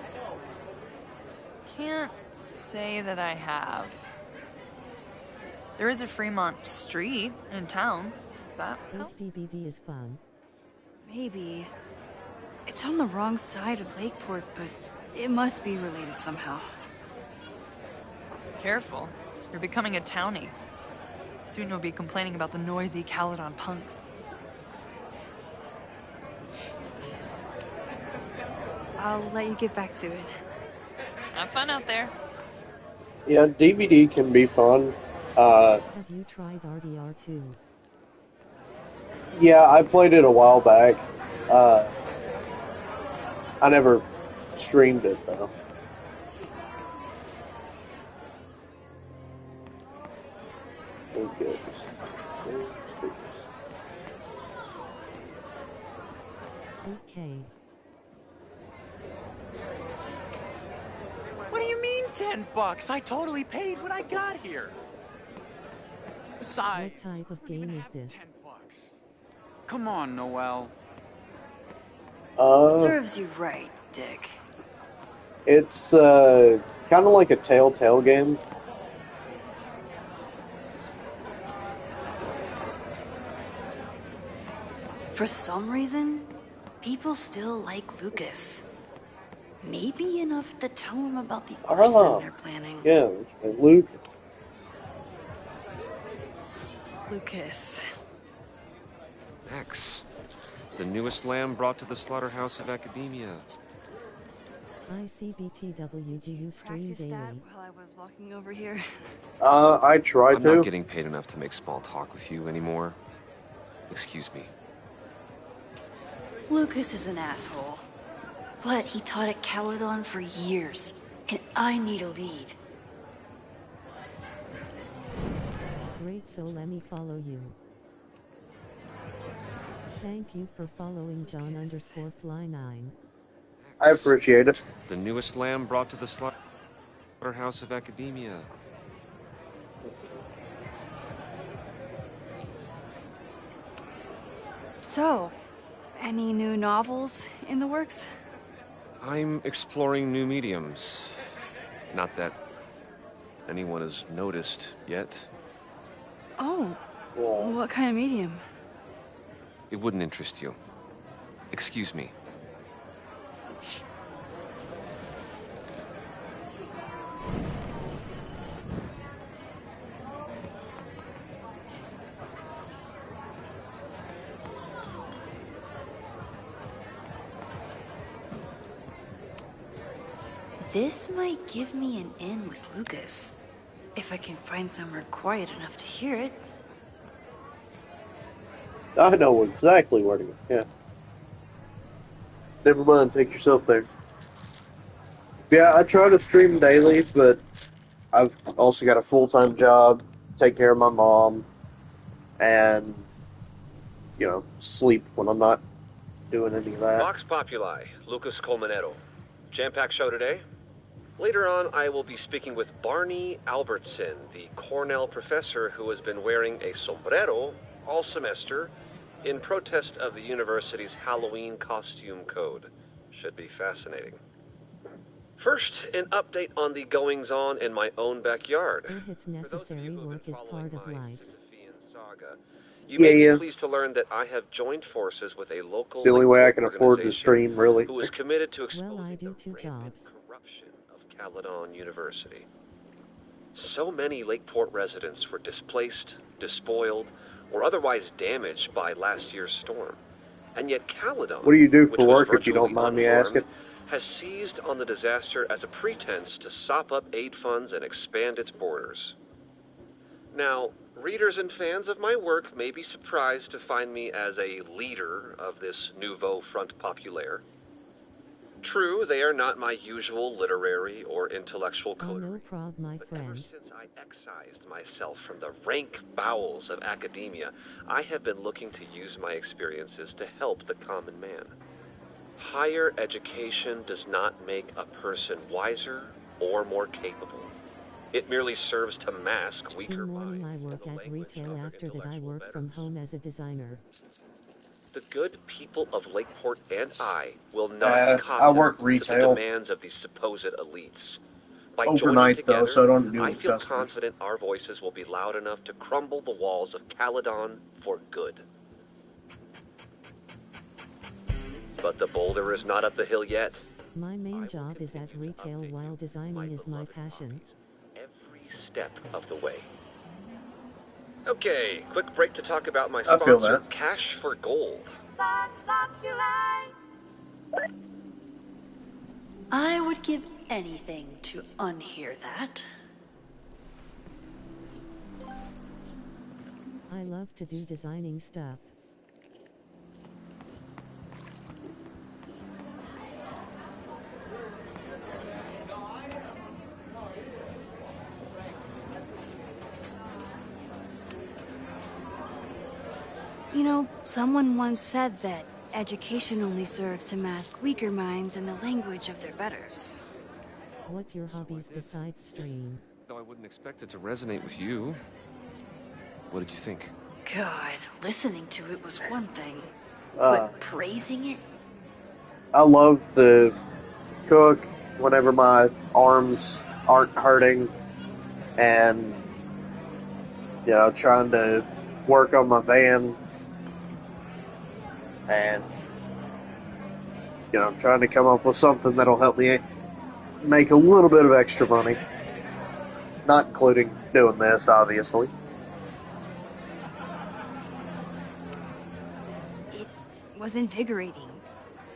Can't say that I have. There is a Fremont Street in town. Does that help? DBD is fun. Maybe. It's on the wrong side of Lakeport, but it must be related somehow. Careful. You're becoming a townie. Soon you'll be complaining about the noisy Caledon punks. I'll let you get back to it. Have fun out there. Yeah, DVD can be fun. Have you tried RDR2? Yeah, I played it a while back. I never streamed it, though. Oh, goodness. Okay. What do you mean $10? I totally paid when I got here. Besides, What type of game is this? come on, Noel. Serves you right, Dick. It's kind of like a Telltale game. For some reason, people still like Lucas. Maybe enough to tell him about the arson they're planning. Yeah, Luke. Lucas. X, the newest lamb brought to the slaughterhouse of academia. ICBTW, do you stream Practice daily? that while I was walking over here. I tried I'm to. not getting paid enough to make small talk with you anymore. Excuse me. Lucas is an asshole. But he taught at Caledon for years, and I need a lead. Great, so let me follow you. Thank you for following John_Fly9. I appreciate it. The newest lamb brought to the slaughterhouse of academia. So, any new novels in the works? I'm exploring new mediums. Not that anyone has noticed yet. Oh, what kind of medium? It wouldn't interest you. Excuse me. This might give me an in with Lucas, if I can find somewhere quiet enough to hear it. I know exactly where to go. Yeah. Never mind, take yourself there. Yeah, I try to stream daily, but I've also got a full-time job, take care of my mom, and, you know, sleep when I'm not doing any of that. Vox Populi, Lucas Colmanero. Jam-packed show today. Later on, I will be speaking with Barney Albertson, the Cornell professor who has been wearing a sombrero all semester in protest of the university's Halloween costume code. Should be fascinating. First, an update on the goings-on in my own backyard. Oh, it's necessary. Work is part of life. Saga, you may Yeah. be pleased to learn that I have joined forces with a local It's the only way I Lakeport can afford to organization stream, really. who is committed to Well, I exposing do the 2 jobs. corruption of Caledon University. So many Lakeport residents were displaced, despoiled, or otherwise damaged by last year's storm. And yet Caledon, What do you do which for was work, if you don't virtually mind me unharmed, asking? has seized on the disaster as a pretense to sop up aid funds and expand its borders. Now, readers and fans of my work may be surprised to find me as a leader of this nouveau front populaire. True, they are not my usual literary or intellectual Oh, coterie. no prob, my Ever friend. since I excised myself from the rank bowels of academia, I have been looking to use my experiences to help the common man. Higher education does not make a person wiser or more capable. It merely serves to mask weaker In morning I minds. work at retail, after that I work from home as a designer. The good people of Lakeport and I will not I cotton work to the retail. demands of these supposed elites. By joining Overnight, though, together, so I don't deal I with feel customers. confident our voices will be loud enough to crumble the walls of Caledon for good. But the boulder is not up the hill yet. My main job is at retail, while designing is my passion. Every step of the way. Okay, quick break to talk about my I feel sponsor, that. Cash for Gold. I would give anything to unhear that. I love to do designing stuff. You know, someone once said that education only serves to mask weaker minds in the language of their betters. What's your hobbies besides stream? Though I wouldn't expect it to resonate with you. What did you think? God, listening to it was one thing, Uh, but praising it? I love to cook whenever my arms aren't hurting, and trying to work on my van, and trying to come up with something that'll help me make a little bit of extra money, not including doing this, obviously. It was invigorating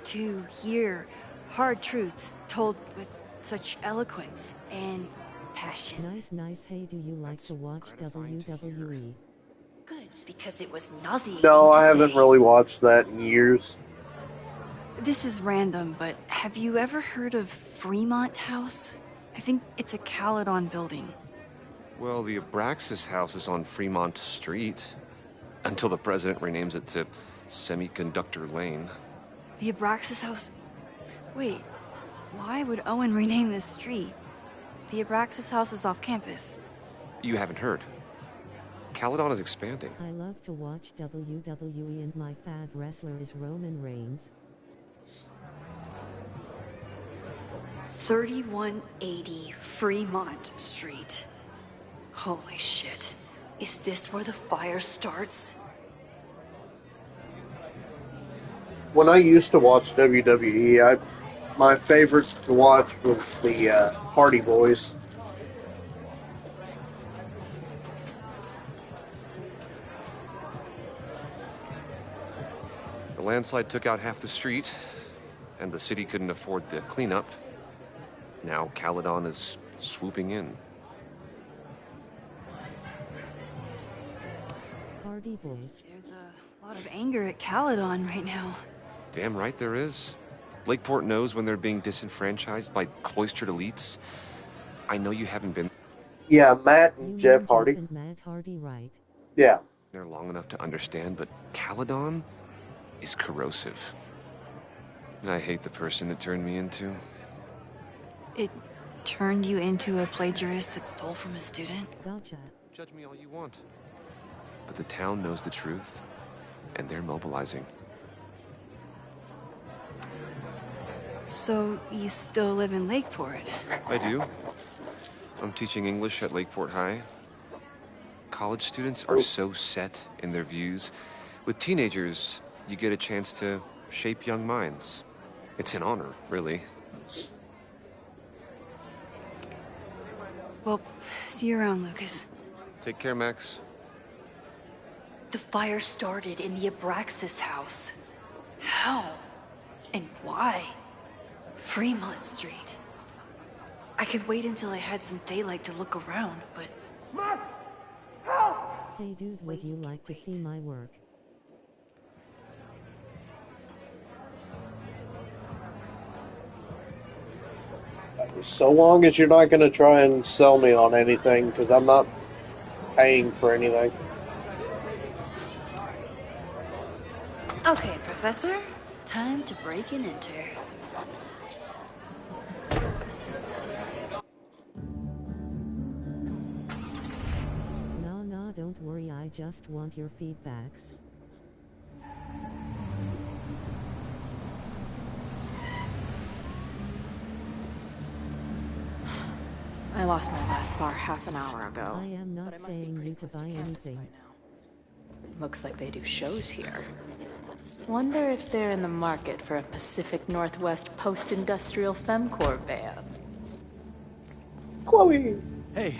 to hear hard truths told with such eloquence and passion. Nice. Hey, do you like to watch WWE? Good, because it was nauseating No, to I haven't say. really watched that in years. This is random, but have you ever heard of Fremont House? I think it's a Caledon building. Well, the Abraxas house is on Fremont Street. Until the president renames it to Semiconductor Lane. The Abraxas House... Wait, why would Owen rename this street? The Abraxas House is off campus. You haven't heard. Caledon is expanding. I love to watch WWE, and my fav wrestler is Roman Reigns. 3180 Fremont Street. Holy shit. Is this where the fire starts? When I used to watch WWE, my favorite to watch was the Hardy Boys. The landslide took out half the street, and the city couldn't afford the cleanup. Now Caledon is swooping in. Hardy Boys. There's a lot of anger at Caledon right now. Damn right there is. Lakeport knows when they're being disenfranchised by cloistered elites. I know you haven't been Yeah, Matt and Jeff Hardy. And Matt Hardy, right? Yeah. there long enough to understand, but Caledon is corrosive. And I hate the person it turned me into. It turned you into a plagiarist that stole from a student? Gotcha. Judge me all you want. But the town knows the truth, and they're mobilizing. So, you still live in Lakeport? I do. I'm teaching English at Lakeport High. College students are so set in their views. With teenagers, you get a chance to shape young minds. It's an honor, really. Well, see you around, Lucas. Take care, Max. The fire started in the Abraxas house. How? And why? Fremont Street. I could wait until I had some daylight to look around, but... Hey dude, would you like to see my work? So long as you're not going to try and sell me on anything, because I'm not paying for anything. Okay, Professor. Time to break and enter. Nah, don't worry, I just want your feedbacks. I lost my last bar half an hour ago. I am not saying you to buy anything. Looks like they do shows here. Wonder if they're in the market for a Pacific Northwest post-industrial femcore band. Chloe! Hey,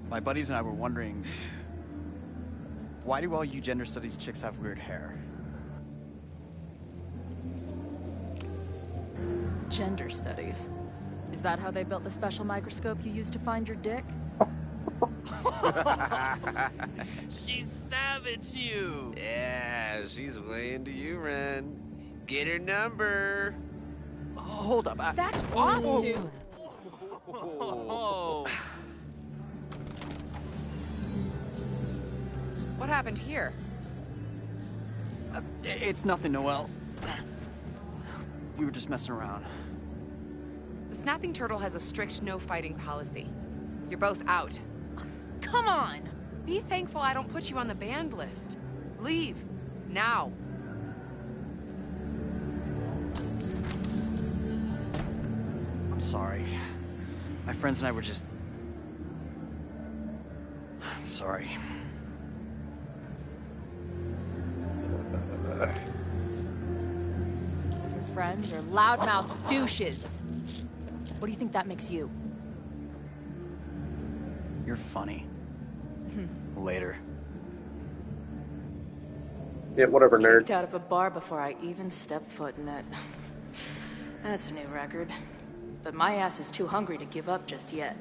my buddies and I were wondering, why do all you gender studies chicks have weird hair? Gender studies. Is that how they built the special microscope you used to find your dick? She savaged you! Yeah, she's way into you, Ren. Get her number. Hold up. That's off, dude. What happened here? It's nothing, Noelle. We were just messing around. The Snapping Turtle has a strict no-fighting policy. You're both out. Come on! Be thankful I don't put you on the banned list. Leave. Now. I'm sorry. My friends and I were just... I'm sorry. Your friends are loudmouth douches. What do you think that makes you? You're funny. Later. Yeah, whatever, nerd. Kicked out of a bar before I even stepped foot in it. That's a new record. But my ass is too hungry to give up just yet.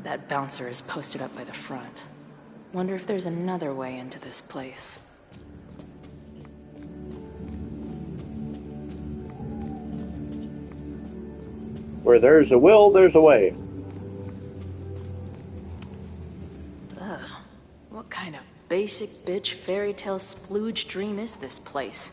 That bouncer is posted up by the front. Wonder if there's another way into this place. Where there's a will, there's a way. Ugh. What kind of basic bitch fairy tale splooge dream is this place?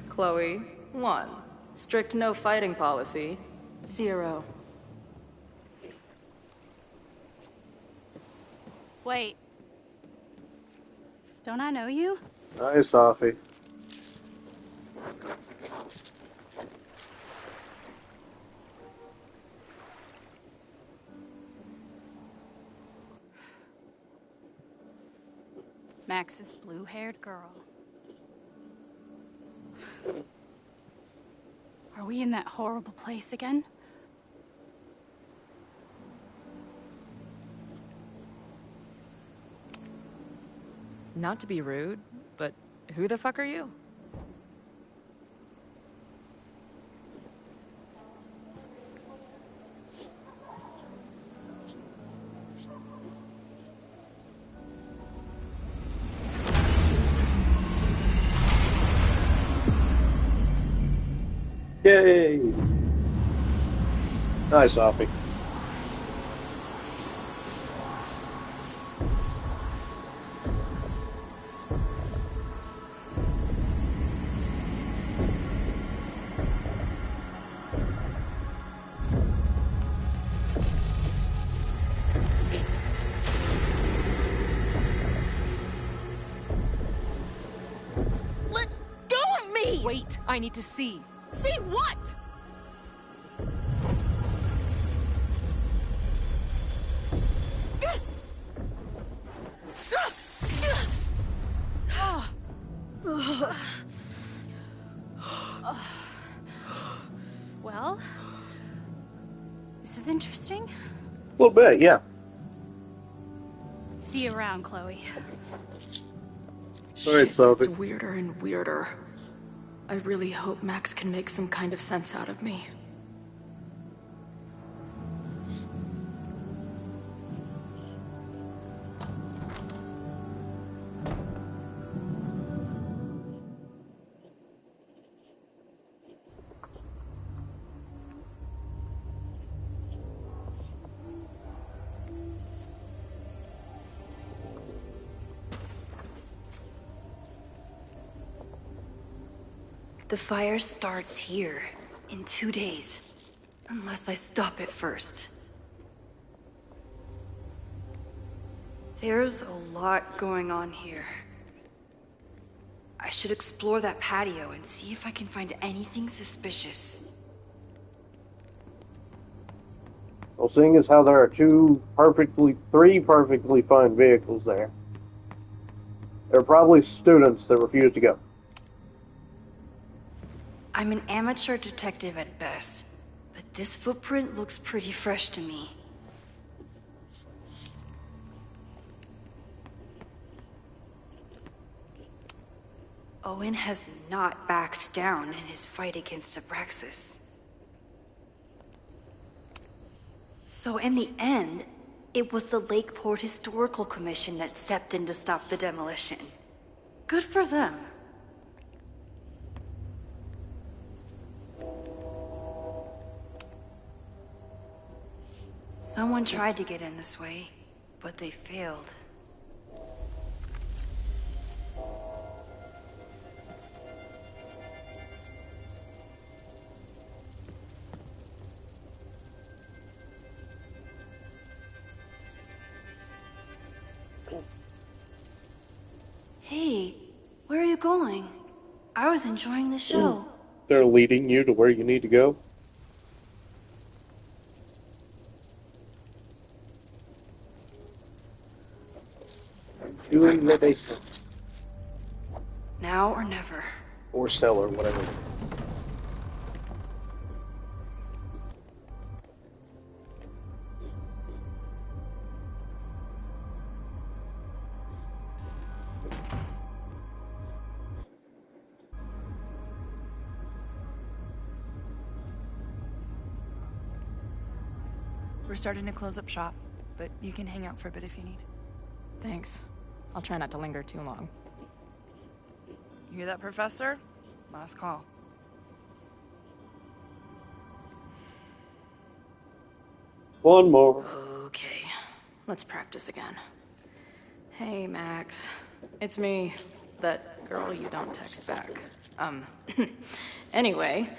Chloe, 1. Strict no fighting policy. 0. Wait. Don't I know you? Hi, Sophie. Max's blue-haired girl. Are we in that horrible place again? Not to be rude, but who the fuck are you? Yay! Hi, Sophie. Wait, I need to see. See what? Well, this is interesting. A little bit, yeah. See you around, Chloe. All right, so It's weirder and weirder. I really hope Max can make some kind of sense out of me. The fire starts here in 2 days, unless I stop it first. There's a lot going on here. I should explore that patio and see if I can find anything suspicious. Well, seeing as how there are three perfectly fine vehicles there, there are probably students that refuse to go. I'm an amateur detective at best, but this footprint looks pretty fresh to me. Owen has not backed down in his fight against Abraxas. So in the end, it was the Lakeport Historical Commission that stepped in to stop the demolition. Good for them. Someone tried to get in this way, but they failed. Hey, where are you going? I was enjoying the show. They're leading you to where you need to go. To the basement. Now or never. Or cellar, whatever. We're starting to close up shop, but you can hang out for a bit if you need. Thanks. I'll try not to linger too long. You hear that, Professor? Last call. One more. Okay, let's practice again. Hey, Max. It's me. That girl you don't text back. Anyway,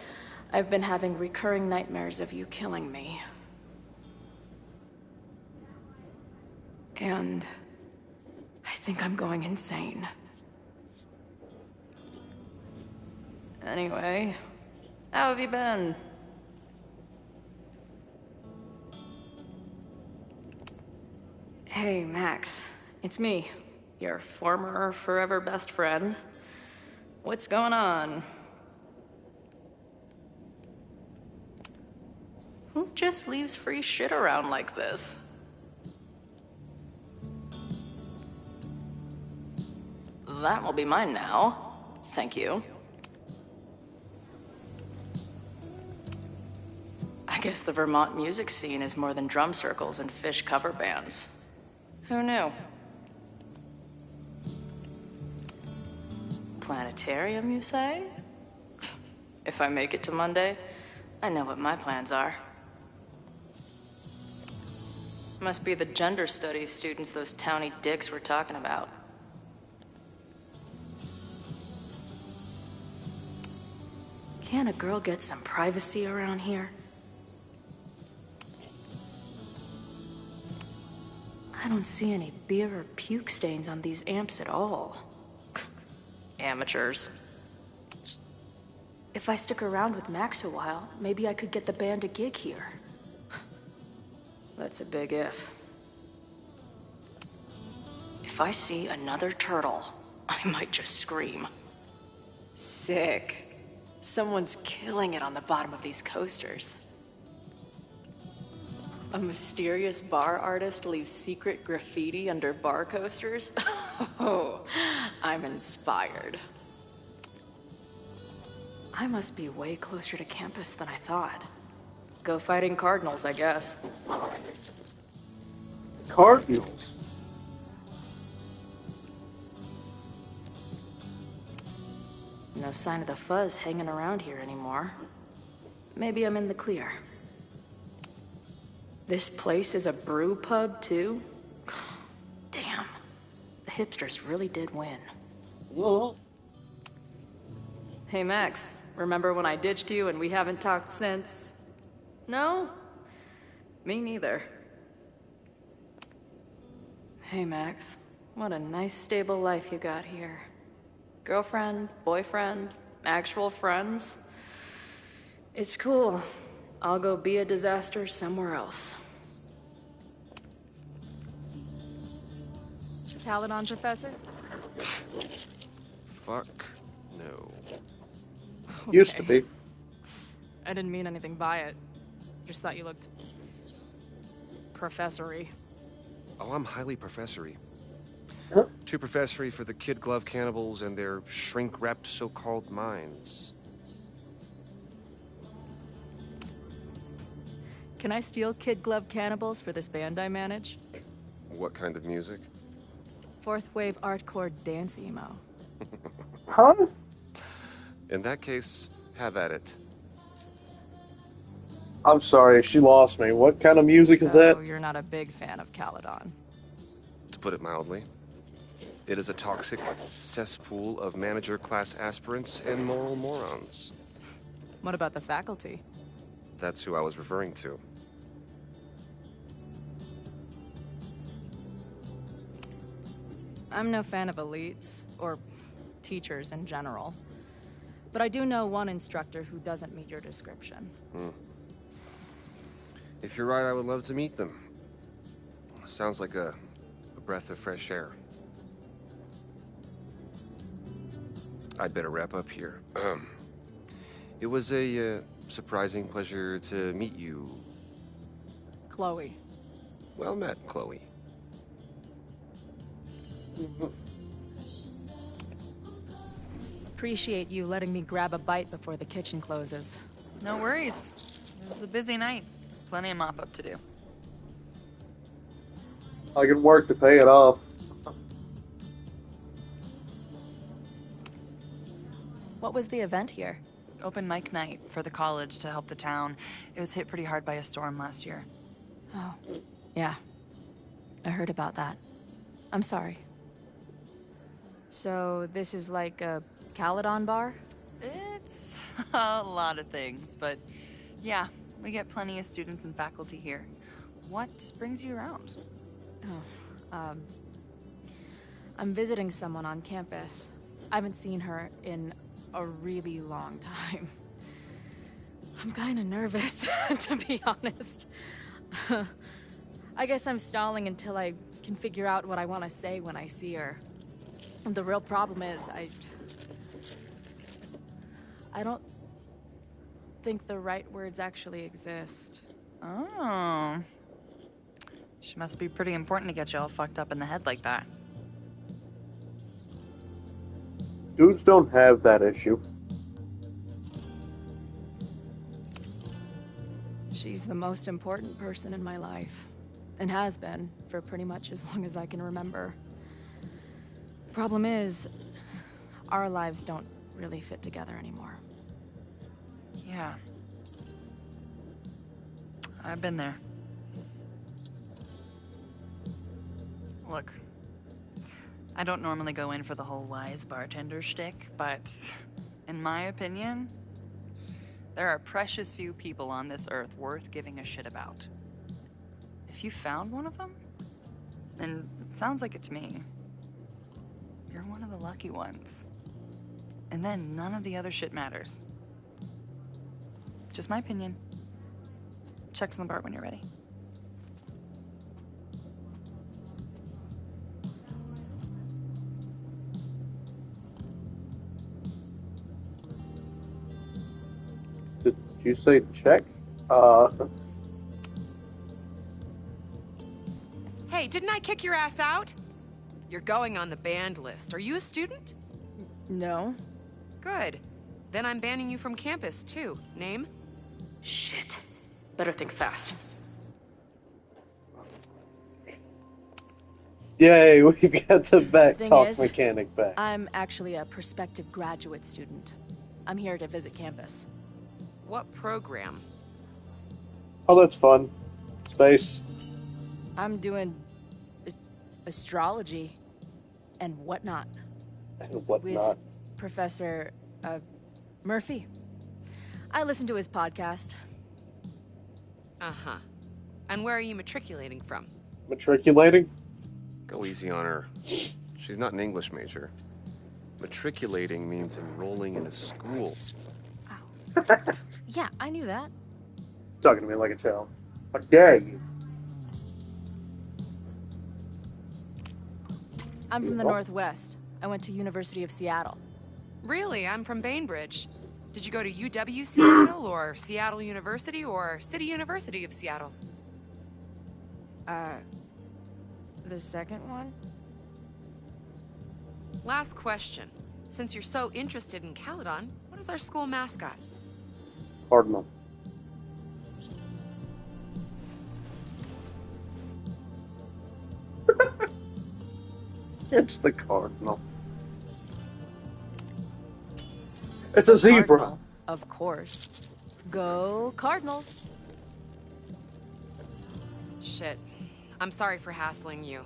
I've been having recurring nightmares of you killing me. And I think I'm going insane. Anyway, how have you been? Hey, Max. It's me, your former forever best friend. What's going on? Who just leaves free shit around like this? That will be mine now. Thank you. I guess the Vermont music scene is more than drum circles and Fish cover bands. Who knew? Planetarium, you say? If I make it to Monday, I know what my plans are. Must be the gender studies students those towny dicks were talking about. Can't a girl get some privacy around here? I don't see any beer or puke stains on these amps at all. Amateurs. If I stick around with Max a while, maybe I could get the band a gig here. That's a big if. If I see another turtle, I might just scream. Sick. Someone's killing it on the bottom of these coasters. A mysterious bar artist leaves secret graffiti under bar coasters? Oh, I'm inspired. I must be way closer to campus than I thought. Go fighting Cardinals, I guess. Cardinals? No sign of the fuzz hanging around here anymore. Maybe I'm in the clear. This place is a brew pub, too? Damn. The hipsters really did win. Whoa. Hey, Max. Remember when I ditched you and we haven't talked since? No? Me neither. Hey, Max. What a nice, stable life you got here. Girlfriend, boyfriend, actual friends. It's cool. I'll go be a disaster somewhere else. Caledon, Professor? Fuck no. Used to be. I didn't mean anything by it. Just thought you looked... professory. Oh, I'm highly professory. Huh? Too professory for the kid glove cannibals and their shrink-wrapped so-called minds. Can I steal Kid Glove Cannibals for this band I manage? What kind of music? Fourth wave artcore dance emo. Huh? In that case, have at it. I'm sorry, she lost me. What kind of music is So that? you're not a big fan of Caledon. To put it mildly, it is a toxic cesspool of manager-class aspirants and moral morons. What about the faculty? That's who I was referring to. I'm no fan of elites, or teachers in general. But I do know one instructor who doesn't meet your description. If you're right, I would love to meet them. Sounds like a breath of fresh air. I'd better wrap up here. It was a surprising pleasure to meet you. Chloe. Well met, Chloe. Appreciate you letting me grab a bite before the kitchen closes. No worries. It was a busy night. Plenty of mop-up to do. I can work to pay it off. What was the event here? Open mic night for the college to help the town. It was hit pretty hard by a storm last year. Oh, yeah. I heard about that. I'm sorry. So, this is like a Caledon bar? It's a lot of things, but yeah, we get plenty of students and faculty here. What brings you around? Oh, I'm visiting someone on campus. I haven't seen her in a really long time. I'm kinda nervous, to be honest. I guess I'm stalling until I can figure out what I want to say when I see her. And the real problem is, I don't think the right words actually exist. Oh. She must be pretty important to get you all fucked up in the head like that. Dudes don't have that issue. She's the most important person in my life, and has been for pretty much as long as I can remember. Problem is, our lives don't really fit together anymore. Yeah. I've been there. Look, I don't normally go in for the whole wise bartender shtick, but in my opinion, there are precious few people on this earth worth giving a shit about. If you found one of them, and it sounds like it to me, you're one of the lucky ones. And then none of the other shit matters. Just my opinion. Check's on the bar when you're ready. Did you say check? Hey, didn't I kick your ass out? You're going on the banned list. Are you a student? No. Good. Then I'm banning you from campus, too. Name? Shit. Better think fast. Yay, we got the back Thing talk is, mechanic back. I'm actually a prospective graduate student. I'm here to visit campus. What program? Oh, that's fun. Space. I'm doing astrology and whatnot. And whatnot. With Professor Murphy. I listen to his podcast. Uh-huh. And where are you matriculating from? Matriculating? Go easy on her. She's not an English major. Matriculating means enrolling in a school. Yeah, I knew that. Talking to me like a child. How dare you? I'm from the Northwest. I went to University of Seattle. Really? I'm from Bainbridge. Did you go to UW Seattle, or Seattle University, or City University of Seattle? The second one? Last question. Since you're so interested in Caledon, what is our school mascot? Cardinal. It's the Cardinal. It's a zebra. Cardinal, of course. Go Cardinals. Shit. I'm sorry for hassling you.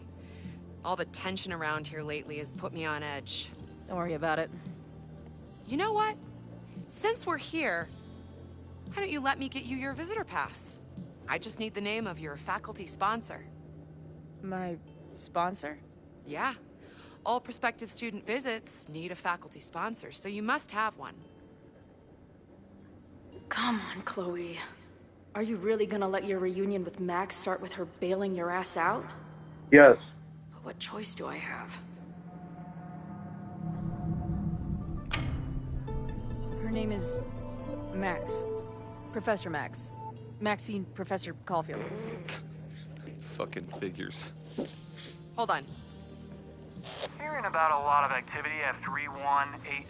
All the tension around here lately has put me on edge. Don't worry about it. You know what? Since we're here, why don't you let me get you your visitor pass? I just need the name of your faculty sponsor. My sponsor? Yeah. All prospective student visits need a faculty sponsor, so you must have one. Come on, Chloe. Are you really gonna let your reunion with Max start with her bailing your ass out? Yes. But what choice do I have? Her name is Max. Professor Max. Maxine Professor Caulfield. Fucking figures. Hold on. Hearing about a lot of activity at 3180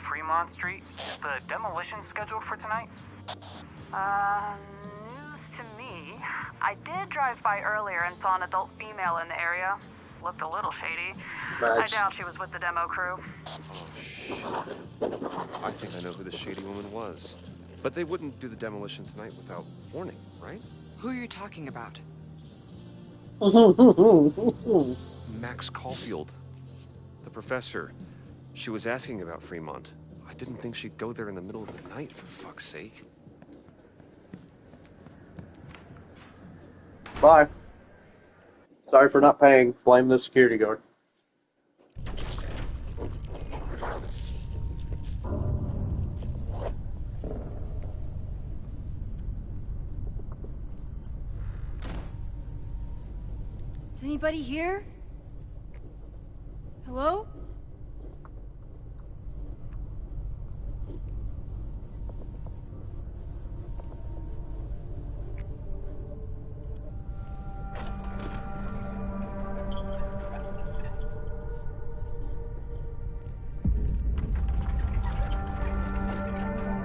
Fremont Street. Is the demolition scheduled for tonight? News to me. I did drive by earlier and saw an adult female in the area. Looked a little shady. Nice. I doubt she was with the demo crew. Oh, shit. I think I know who the shady woman was. But they wouldn't do the demolition tonight without warning, right? Who are you talking about? Max Caulfield. The professor. She was asking about Fremont. I didn't think she'd go there in the middle of the night, for fuck's sake. Bye. Sorry for not paying. Blame the security guard. Is anybody here? Hello?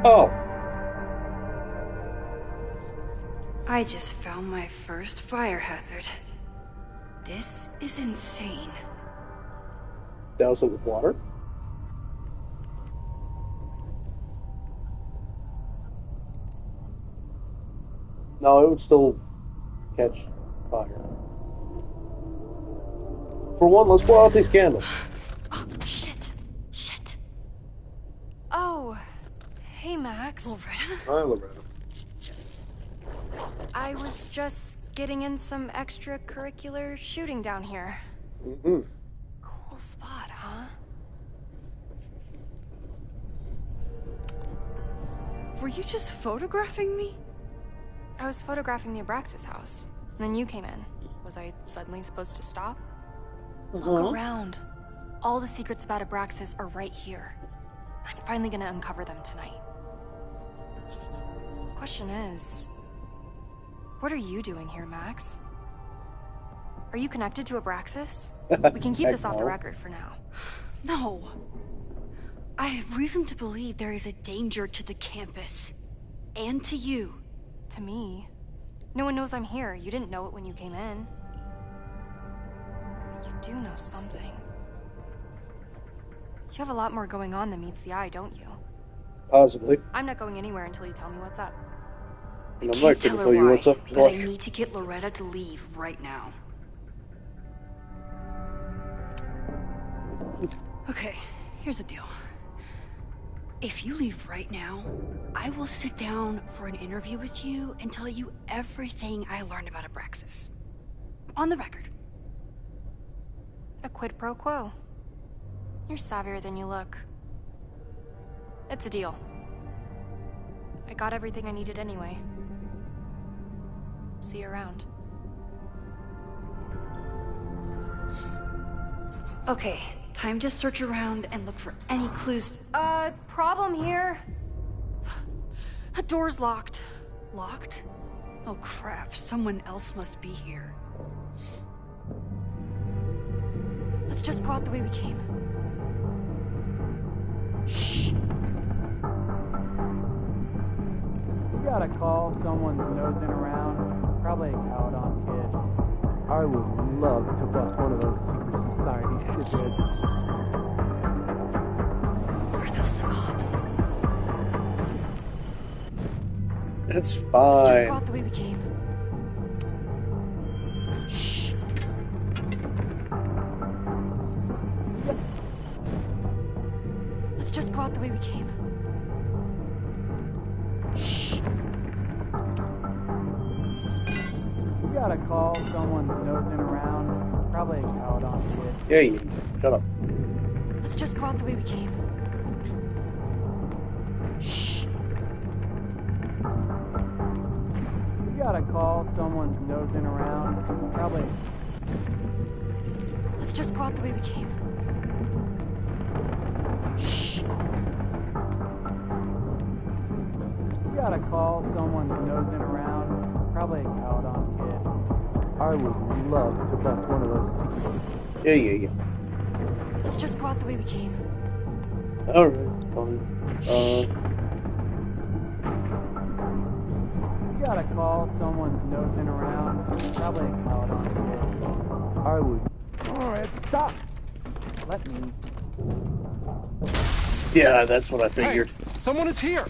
Oh. I just found my first fire hazard. This is insane. Douse it with water? No, it would still catch fire. For one, let's blow out these candles. Shit. Oh, hey, Max. Hi, Loretta. I was just getting in some extracurricular shooting down here. Mm-hmm. Cool spot, huh? Were you just photographing me? I was photographing the Abraxas house, and then you came in. Was I suddenly supposed to stop? Look around. All the secrets about Abraxas are right here. I'm finally gonna uncover them tonight. Question is, what are you doing here, Max? Are you connected to Abraxas? We can keep this off the record for now. No. I have reason to believe there is a danger to the campus. And to you. To me? No one knows I'm here. You didn't know it when you came in. You do know something. You have a lot more going on than meets the eye, don't you? Possibly. I'm not going anywhere until you tell me what's up. And I'm not going to tell you what's up. But I need to get Loretta to leave right now. Okay, here's the deal. If you leave right now, I will sit down for an interview with you and tell you everything I learned about Abraxas. On the record. A quid pro quo. You're savvier than you look. It's a deal. I got everything I needed anyway. See you around. Okay, time to search around and look for any clues. Problem here. The door's locked. Locked? Oh crap, someone else must be here. Let's just go out the way we came. Shh. You gotta call someone's nosing around. Probably a Caledon kid. I would love to bust one of those secret society shitheads. Are those the cops? It's fine. Let's just go out the way we came. Shh. Let's just go out the way we came. Shh. You gotta call someone's nosing around. Probably a Caledon kid. Yeah, you. Shut up. Let's just go out the way we came. Shh. You gotta call someone's nosing around. Probably. Let's just go out the way we came. Shh. You gotta call someone's nosing around. Probably a Caledon kid. I would love to bust one of those secrets. Yeah. Let's just go out the way we came. Alright, fine. You gotta call someone's nosing around. Probably a Caledon kid. I would. Alright, stop! Let me. Yeah, that's what I figured. Hey, someone is here!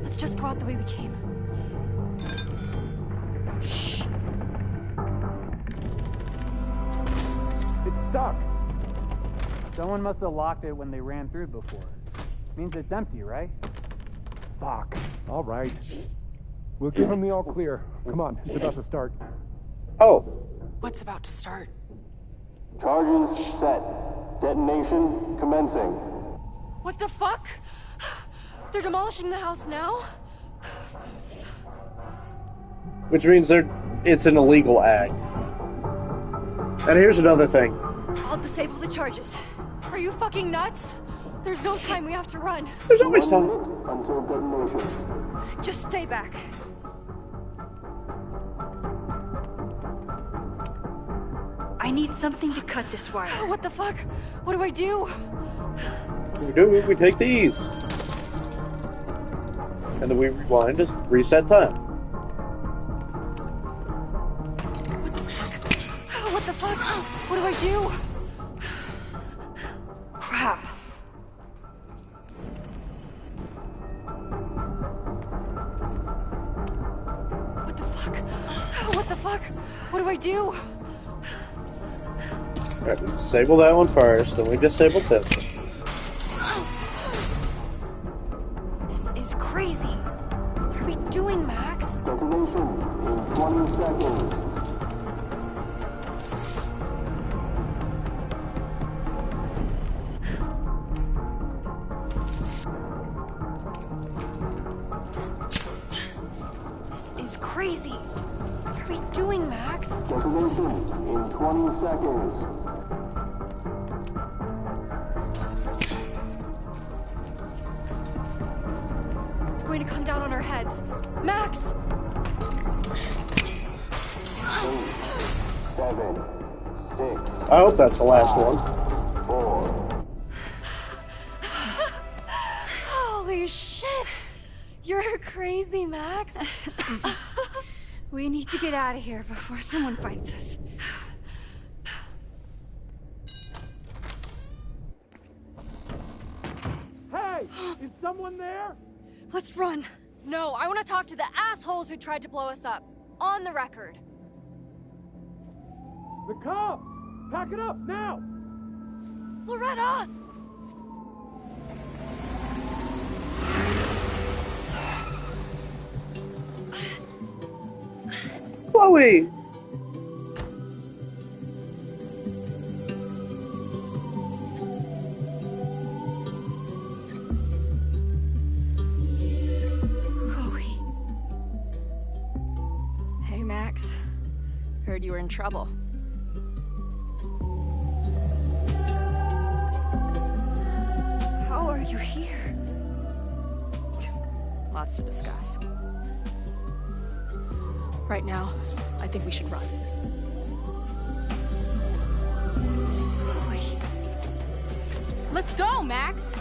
Let's just go out the way we came. Shh. It's stuck. Someone must have locked it when they ran through before. Means it's empty, right? Fuck. All right. We'll give them the all clear. Come on, it's about to start. Oh. What's about to start? Charges set. Detonation commencing. What the fuck? They're demolishing the house now? Which means it's an illegal act. And here's another thing. I'll disable the charges. Are you fucking nuts? There's no time, we have to run. There's always time. Until detonation. Just stay back. I need something to cut this wire. What the fuck? What do I do? We take these. And then we rewind to reset time. What the fuck? What do I do? Crap. What the fuck? What the fuck? What do I do? Alright, we disable that one first, then we disabled this one. This is crazy. What are we doing, Max? Detonation in 20 seconds. 20 seconds. It's going to come down on our heads. Max! 8, 7, 6. I hope that's the last one. 4. Holy shit! You're crazy, Max. We need to get out of here before someone finds us. Hey! Is someone there? Let's run. No, I want to talk to the assholes who tried to blow us up. On the record. The cops! Pack it up, now! Loretta! Chloe! Chloe. Hey, Max. Heard you were in trouble. How are you here? Lots to discuss. Right now, I think we should run. Let's go, Max!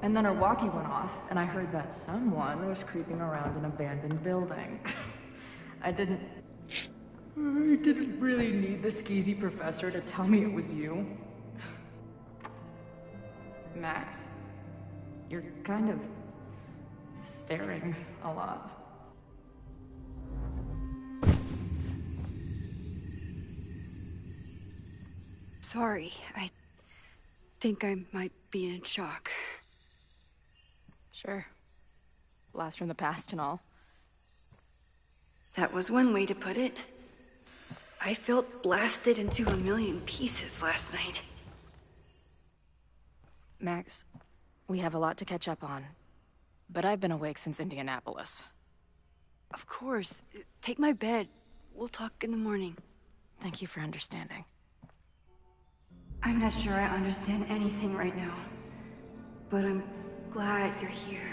And then our walkie went off, and I heard that someone was creeping around an abandoned building. I didn't really need the skeezy professor to tell me it was you. Max, you're kind of staring a lot. Sorry, I think I might be in shock. Sure. Blast from the past and all. That was one way to put it. I felt blasted into a million pieces last night. Max, we have a lot to catch up on. But I've been awake since Indianapolis. Of course. Take my bed. We'll talk in the morning. Thank you for understanding. I'm not sure I understand anything right now. But I'm glad you're here.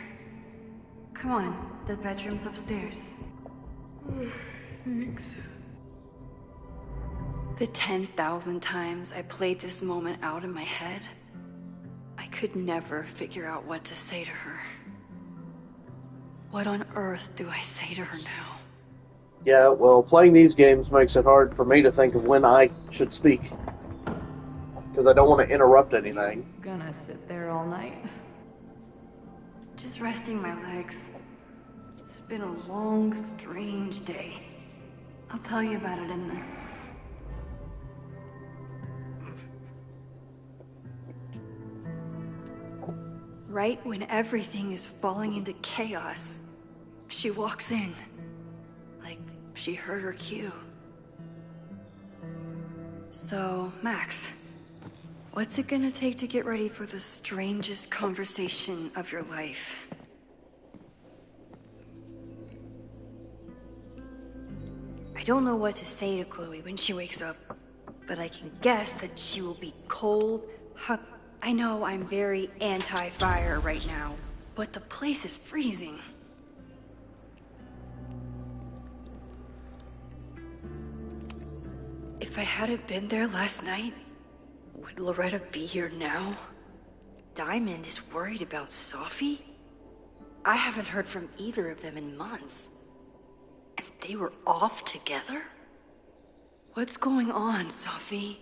Come on, the bedroom's upstairs. Thanks. The 10,000 times I played this moment out in my head, I could never figure out what to say to her. What on earth do I say to her now? Yeah, well, playing these games makes it hard for me to think of when I should speak. Because I don't want to interrupt anything. Gonna sit there all night? Just resting my legs. It's been a long, strange day. I'll tell you about it in the... Right when everything is falling into chaos, she walks in. Like she heard her cue. So, Max, what's it gonna take to get ready for the strangest conversation of your life? I don't know what to say to Chloe when she wakes up, but I can guess that she will be cold, I know I'm very anti-fire right now, but the place is freezing. If I hadn't been there last night, would Loretta be here now? Diamond is worried about Sophie? I haven't heard from either of them in months. And they were off together? What's going on, Sophie?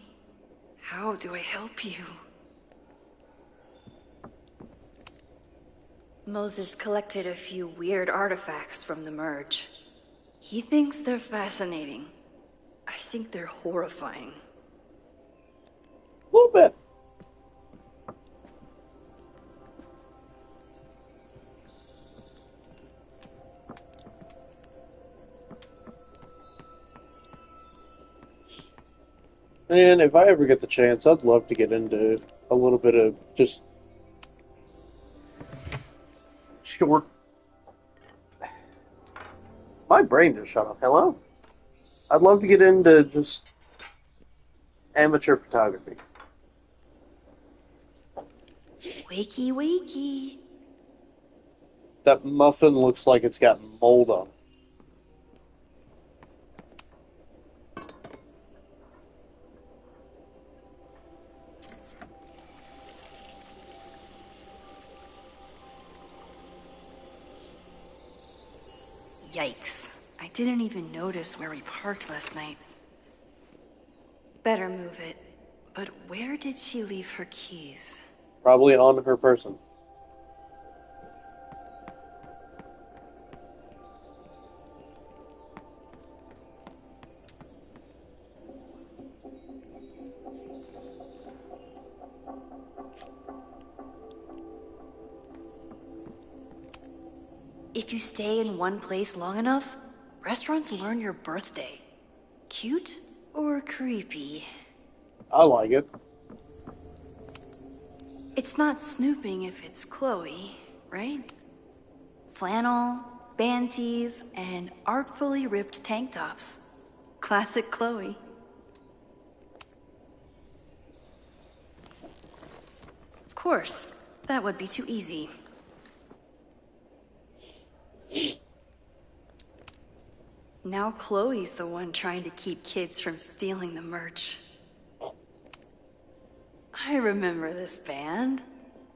How do I help you? Moses collected a few weird artifacts from the merge. He thinks they're fascinating. I think they're horrifying. A little bit. And if I ever get the chance, I'd love to get into a little bit of just short. My brain just shut off. Hello? I'd love to get into just amateur photography. Wakey, wakey. That muffin looks like it's got mold on it. Yikes. I didn't even notice where we parked last night. Better move it. But where did she leave her keys? Probably on her person. If you stay in one place long enough, restaurants learn your birthday. Cute or creepy? I like it. It's not snooping if it's Chloe, right? Flannel, band tees, and artfully ripped tank tops. Classic Chloe. Of course, that would be too easy. Now Chloe's the one trying to keep kids from stealing the merch. I remember this band.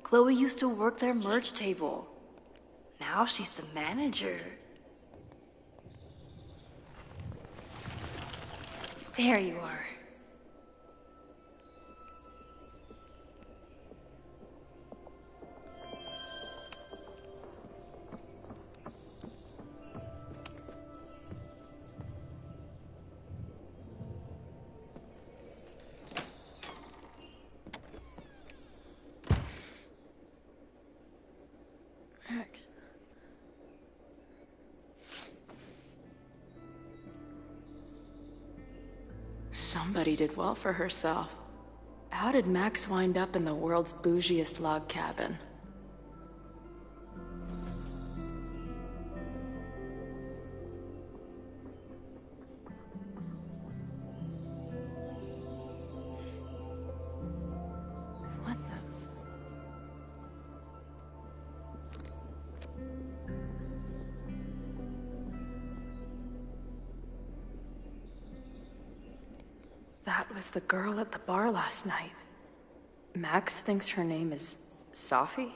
Chloe used to work their merch table. Now she's the manager. There you are. Max. Somebody did well for herself. How did Max wind up in the world's bougiest log cabin? What the? That was the girl at the bar last night. Max thinks her name is Sophie?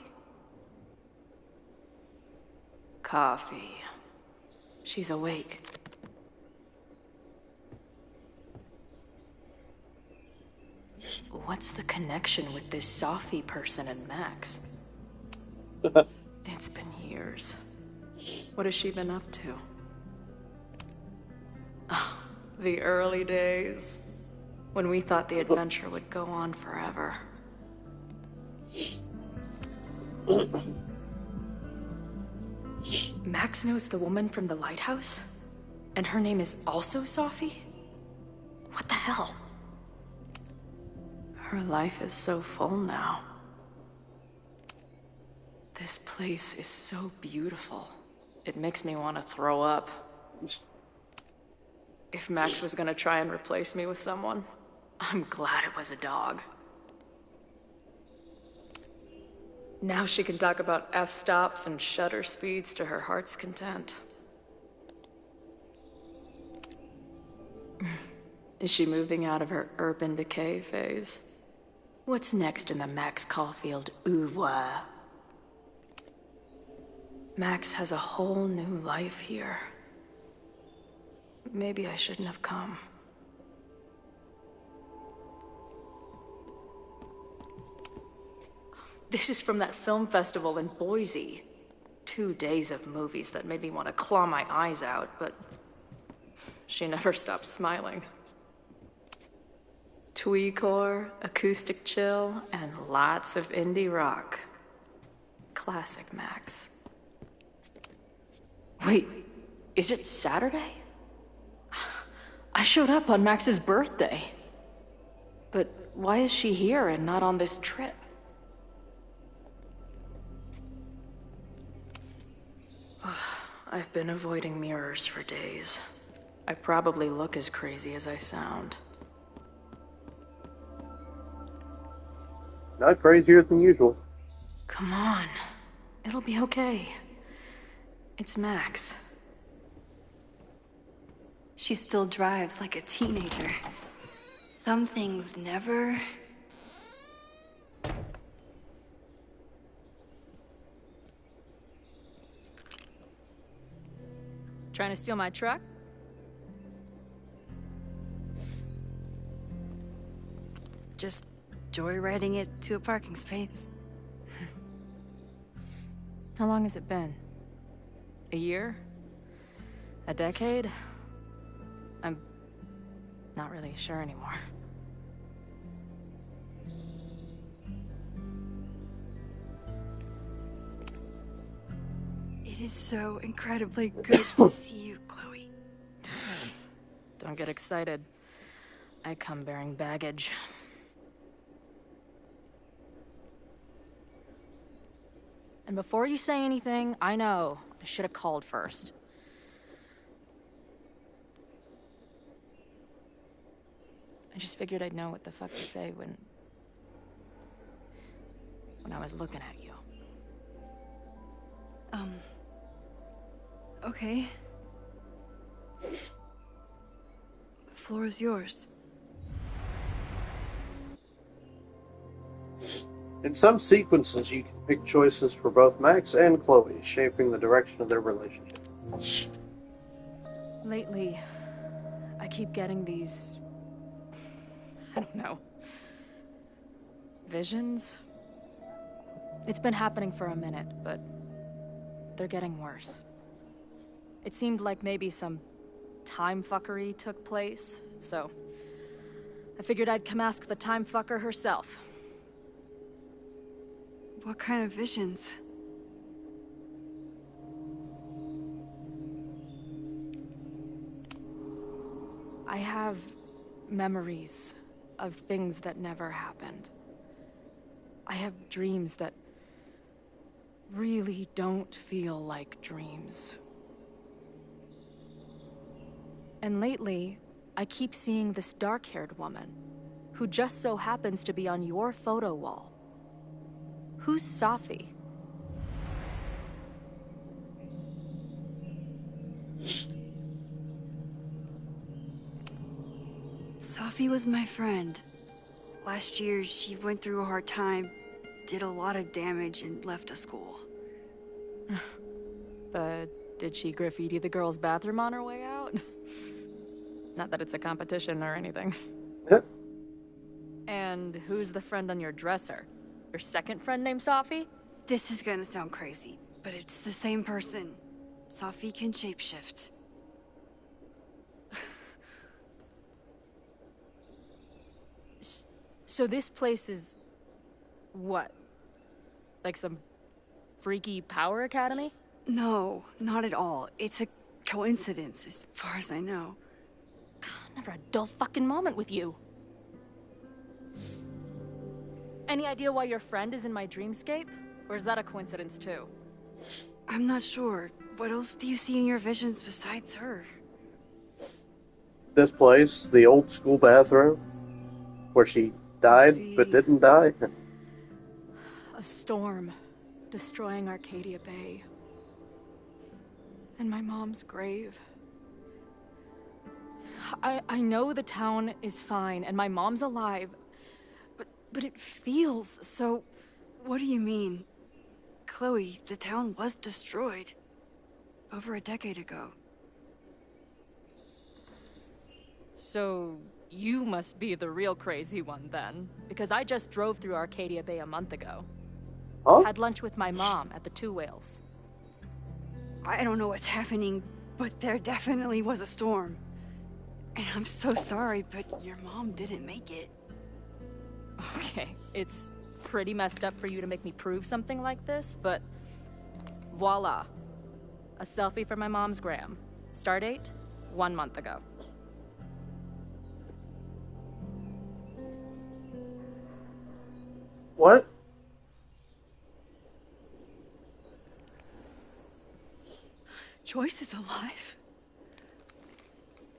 Coffee. She's awake. What's the connection with this Sophie person and Max? It's been years. What has she been up to? Oh, the early days. When we thought the adventure would go on forever. Max knows the woman from the lighthouse? And her name is also Sophie? What the hell? Her life is so full now. This place is so beautiful. It makes me want to throw up. If Max was gonna try and replace me with someone, I'm glad it was a dog. Now she can talk about f-stops and shutter speeds to her heart's content. Is she moving out of her urban decay phase? What's next in the Max Caulfield oeuvre? Max has a whole new life here. Maybe I shouldn't have come. This is from that film festival in Boise. 2 days of movies that made me want to claw my eyes out, but she never stopped smiling. Tweecore, acoustic chill, and lots of indie rock. Classic Max. Wait, is it Saturday? I showed up on Max's birthday. But why is she here and not on this trip? I've been avoiding mirrors for days. I probably look as crazy as I sound. Not crazier than usual. Come on. It'll be okay. It's Max. She still drives like a teenager. Some things never... Trying to steal my truck? Just joyriding it to a parking space. How long has it been? A year? A decade? I'm not really sure anymore. It is so incredibly good to see you, Chloe. Don't get excited. I come bearing baggage. And before you say anything, I know I should have called first. I just figured I'd know what the fuck to say when I was looking at you. Okay. The floor is yours. In some sequences, you can pick choices for both Max and Chloe, shaping the direction of their relationship. Lately, I keep getting these... I don't know... visions? It's been happening for a minute, but they're getting worse. It seemed like maybe some time fuckery took place, so I figured I'd come ask the time fucker herself. What kind of visions? I have memories of things that never happened. I have dreams that really don't feel like dreams. And lately, I keep seeing this dark-haired woman, who just so happens to be on your photo wall. Who's Safi? Safi was my friend. Last year, she went through a hard time, did a lot of damage, and left the school. But did she graffiti the girls' bathroom on her way out? Not that it's a competition or anything. And who's the friend on your dresser? Your second friend named Safi? This is gonna sound crazy, but it's the same person. Safi can shapeshift. So this place is... what? Like some freaky power academy? No, not at all. It's a coincidence, as far as I know. God, never a dull fucking moment with you. Any idea why your friend is in my dreamscape? Or is that a coincidence too? I'm not sure. What else do you see in your visions besides her? This place, the old school bathroom, where she died but didn't die. A storm destroying Arcadia Bay. And my mom's grave. I know the town is fine and my mom's alive, but it feels so... What do you mean? Chloe, the town was destroyed. Over a decade ago. So, you must be the real crazy one then, because I just drove through Arcadia Bay a month ago. Huh? Had lunch with my mom at the Two Whales. I don't know what's happening, but there definitely was a storm. And I'm so sorry, but your mom didn't make it. Okay, it's pretty messed up for you to make me prove something like this, but voila. A selfie for my mom's gram. Stardate, 1 month ago. What? Joyce is alive?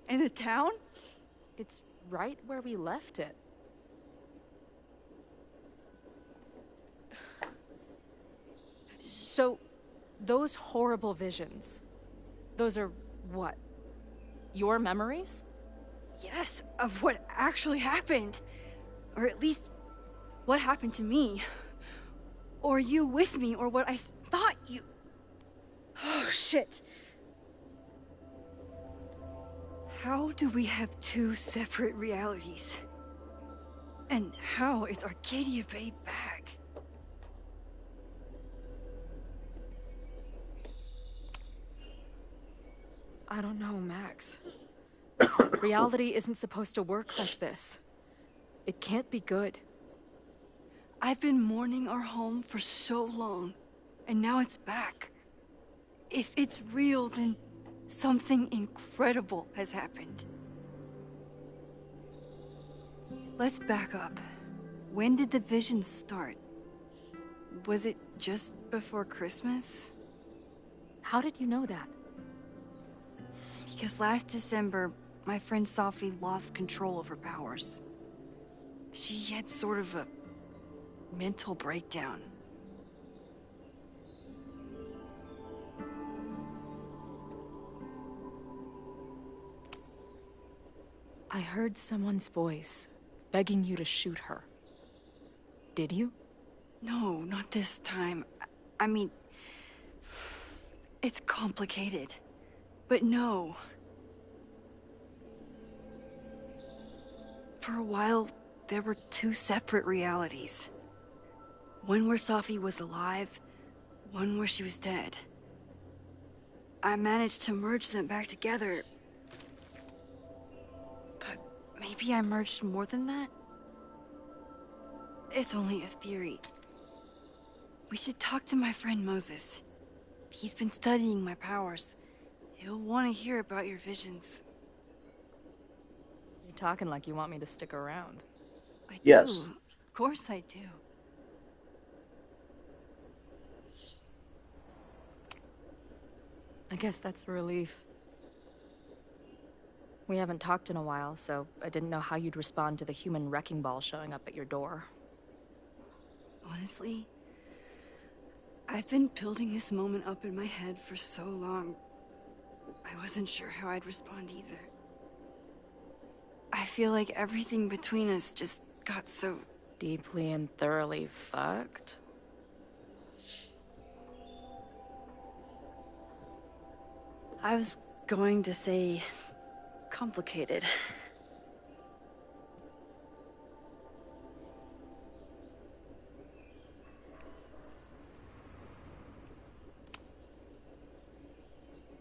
In the town? It's right where we left it. So, those horrible visions, those are what? Your memories? Yes, of what actually happened. Or at least, what happened to me. Or you with me, or what I thought you... Oh, shit. How do we have two separate realities? And how is Arcadia Bay back? I don't know, Max. Reality isn't supposed to work like this. It can't be good. I've been mourning our home for so long, and now it's back. If it's real, then something incredible has happened. Let's back up. When did the vision start? Was it just before Christmas? How did you know that? Because last December, my friend Sophie lost control of her powers. She had sort of a mental breakdown. I heard someone's voice, begging you to shoot her. Did you? No, not this time. I mean, it's complicated. But no. For a while, there were two separate realities. One where Sophie was alive, one where she was dead. I managed to merge them back together. But maybe I merged more than that? It's only a theory. We should talk to my friend Moses. He's been studying my powers. He'll want to hear about your visions. You're talking like you want me to stick around. I Yes. do. Of course I do. I guess that's a relief. We haven't talked in a while, so I didn't know how you'd respond to the human wrecking ball showing up at your door. Honestly, I've been building this moment up in my head for so long. I wasn't sure how I'd respond either. I feel like everything between us just got so... Deeply and thoroughly fucked? I was going to say... complicated.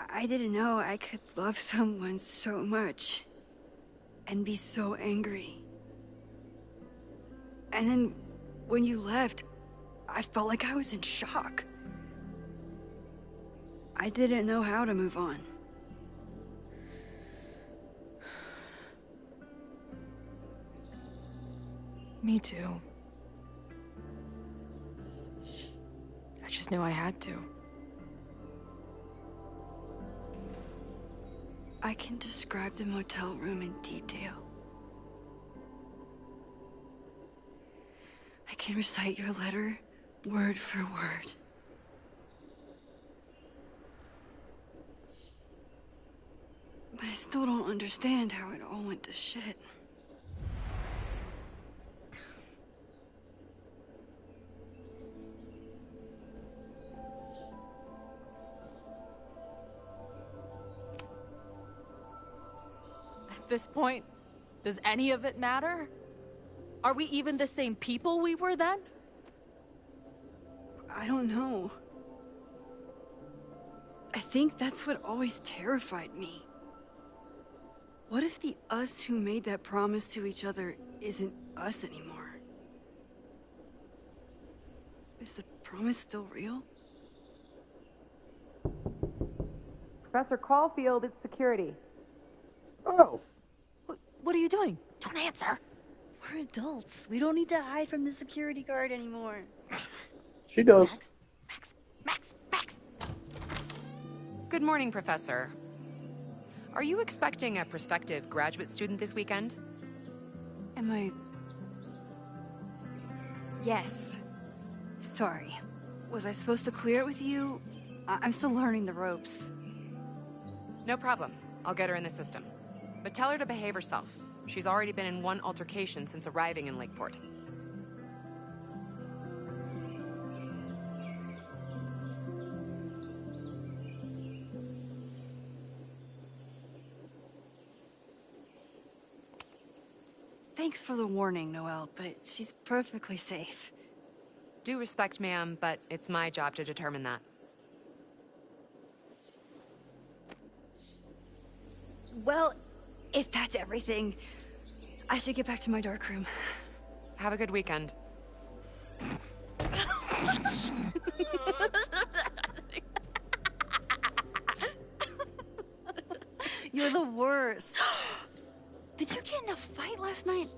I didn't know I could love someone so much and be so angry. And then when you left, I felt like I was in shock. I didn't know how to move on. Me too. I just knew I had to. I can describe the motel room in detail. I can recite your letter word for word. But I still don't understand how it all went to shit. At this point, does any of it matter? Are we even the same people we were then? I don't know. I think that's what always terrified me. What if the us who made that promise to each other isn't us anymore? Is the promise still real? Professor Caulfield, it's security. Oh. What are you doing? Don't answer. We're adults. We don't need to hide from the security guard anymore. She does. Max! Good morning, Professor. Are you expecting a prospective graduate student this weekend? Am I... Yes. Sorry. Was I supposed to clear it with you? I'm still learning the ropes. No problem. I'll get her in the system. But tell her to behave herself. She's already been in one altercation since arriving in Lakeport. Thanks for the warning, Noelle, but she's perfectly safe. Due respect, ma'am, but it's my job to determine that. Well, if that's everything, I should get back to my darkroom. Have a good weekend. You're the worst. Did you get in a fight last night?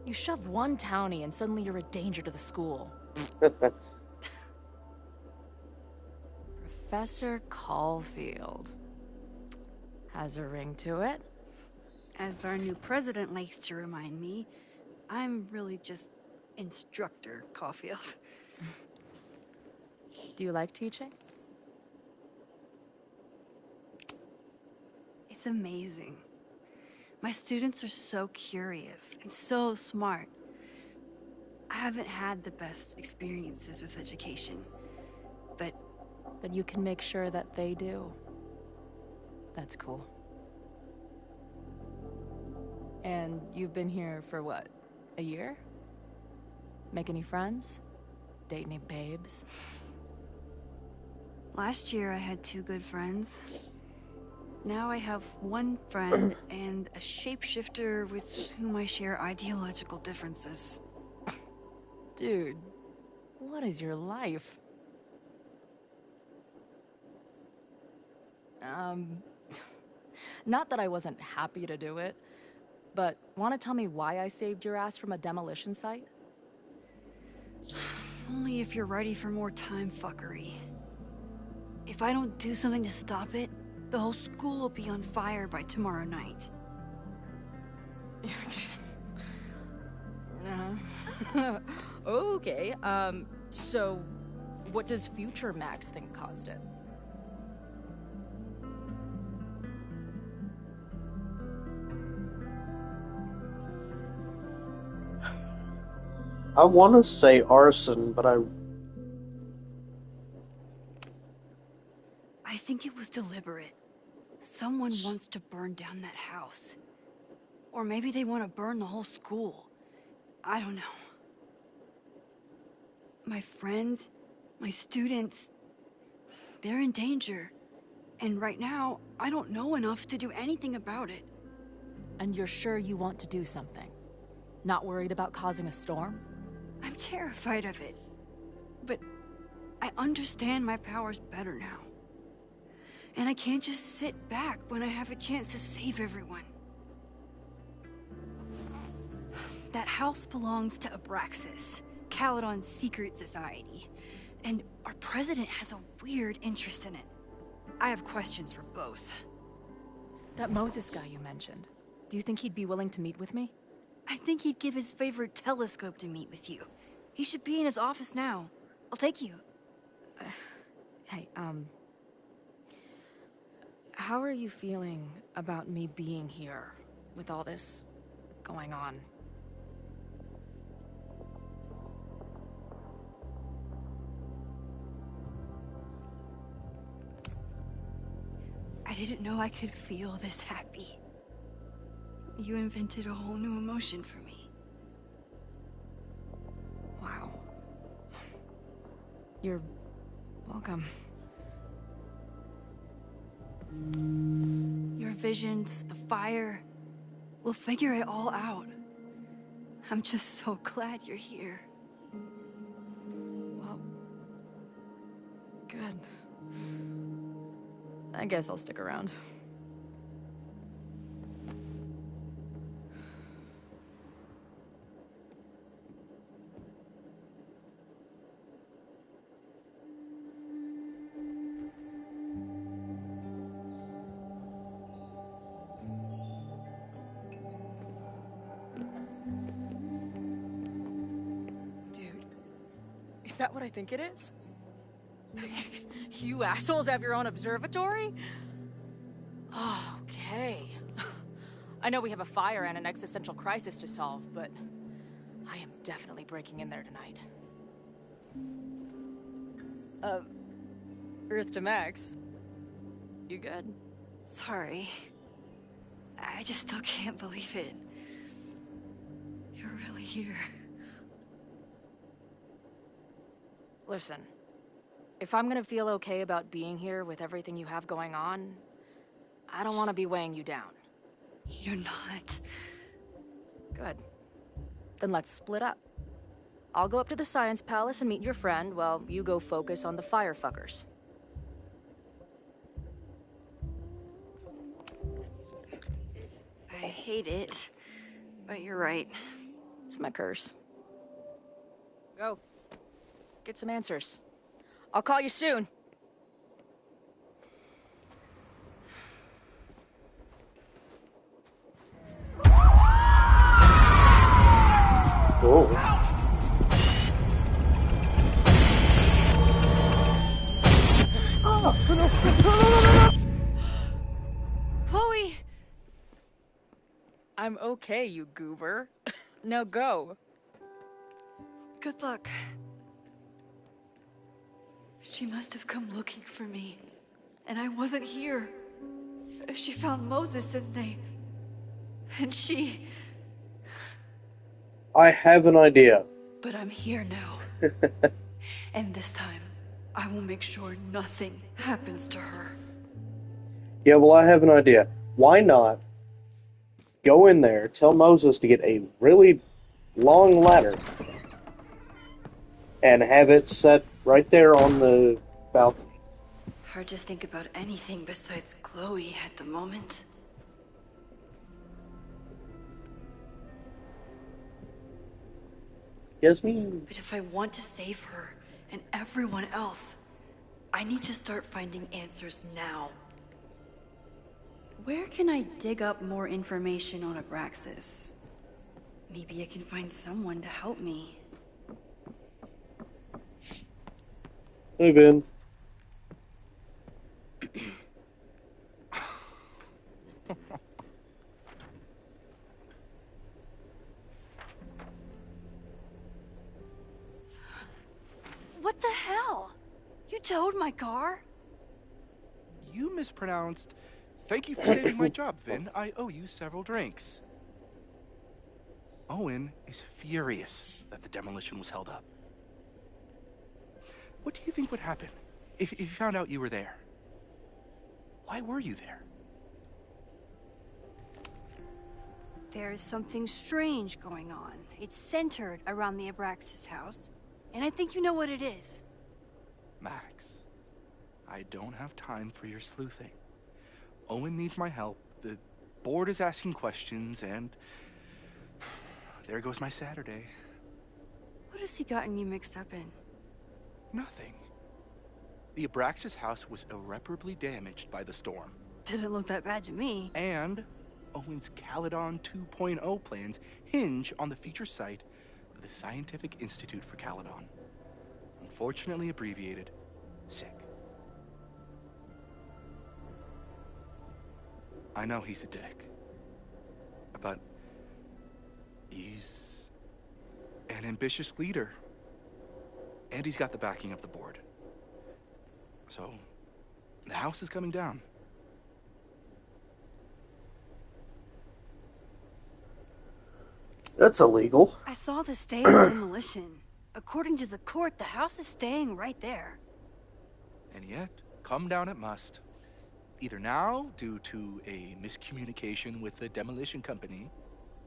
You shove one townie and suddenly you're a danger to the school. Professor Caulfield. Has a ring to it. As our new president likes to remind me, I'm really just Instructor Caulfield. Do you like teaching? It's amazing. My students are so curious and so smart. I haven't had the best experiences with education, but you can make sure that they do. That's cool. And you've been here for what? A year? Make any friends? Date any babes? last year I had 2 good friends. Now I have 1 friend and a shapeshifter with whom I share ideological differences. Dude, what is your life? Not that I wasn't happy to do it, but want to tell me why I saved your ass from a demolition site? Only if you're ready for more time fuckery. If I don't do something to stop it, the whole school will be on fire by tomorrow night. Okay, so what does future Max think caused it? I want to say arson, but I think it was deliberate. Someone wants to burn down that house. Or maybe they want to burn the whole school. I don't know. My friends, my students, they're in danger. And right now, I don't know enough to do anything about it. And you're sure you want to do something? Not worried about causing a storm? I'm terrified of it. But I understand my powers better now. And I can't just sit back when I have a chance to save everyone. That house belongs to Abraxas, Caledon's secret society. And our president has a weird interest in it. I have questions for both. That Moses guy you mentioned, do you think he'd be willing to meet with me? I think he'd give his favorite telescope to meet with you. He should be in his office now. I'll take you. Hey, how are you feeling about me being here with all this going on? I didn't know I could feel this happy. You invented a whole new emotion for me. Wow. You're welcome. Your visions, the fire, we'll figure it all out. I'm just so glad you're here. Well, good. I guess I'll stick around. Is that what I think it is? You assholes have your own observatory? Okay. I know we have a fire and an existential crisis to solve, but I am definitely breaking in there tonight. Earth to Max. You good? Sorry. I just still can't believe it. You're really here. Listen, if I'm gonna feel okay about being here with everything you have going on, I don't want to be weighing you down. You're not. Good. Then let's split up. I'll go up to the Science Palace and meet your friend while you go focus on the firefuckers. I hate it, but you're right. It's my curse. Go. Get some answers. I'll call you soon. Oh. Chloe! I'm okay, you goober. Now go. Good luck. She must have come looking for me, and I wasn't here. She found Moses, and she... I have an idea. But I'm here now. And this time, I will make sure nothing happens to her. Yeah, well, I have an idea. Why not go in there, tell Moses to get a really long ladder, and have it set right there on the balcony. Hard to think about anything besides Chloe at the moment. Yasmin. But if I want to save her and everyone else, I need to start finding answers now. Where can I dig up more information on Abraxas? Maybe I can find someone to help me. Hey, Ben. What the hell? You towed my car? You mispronounced. Thank you for saving my job, Vin. I owe you several drinks. Owen is furious that the demolition was held up. What do you think would happen if he found out you were there? Why were you there? There is something strange going on. It's centered around the Abraxas house, and I think you know what it is. Max, I don't have time for your sleuthing. Owen needs my help, the board is asking questions, and there goes my Saturday. What has he gotten you mixed up in? Nothing. The Abraxas house was irreparably damaged by the storm. Didn't look that bad to me. And Owen's Caledon 2.0 plans hinge on the future site of the Scientific Institute for Caledon. Unfortunately abbreviated, SICK. I know he's a dick. But he's an ambitious leader. And he's got the backing of the board. So, the house is coming down. That's illegal. I saw the stay of demolition. According to the court, the house is staying right there. And yet, come down it must. Either now, due to a miscommunication with the demolition company,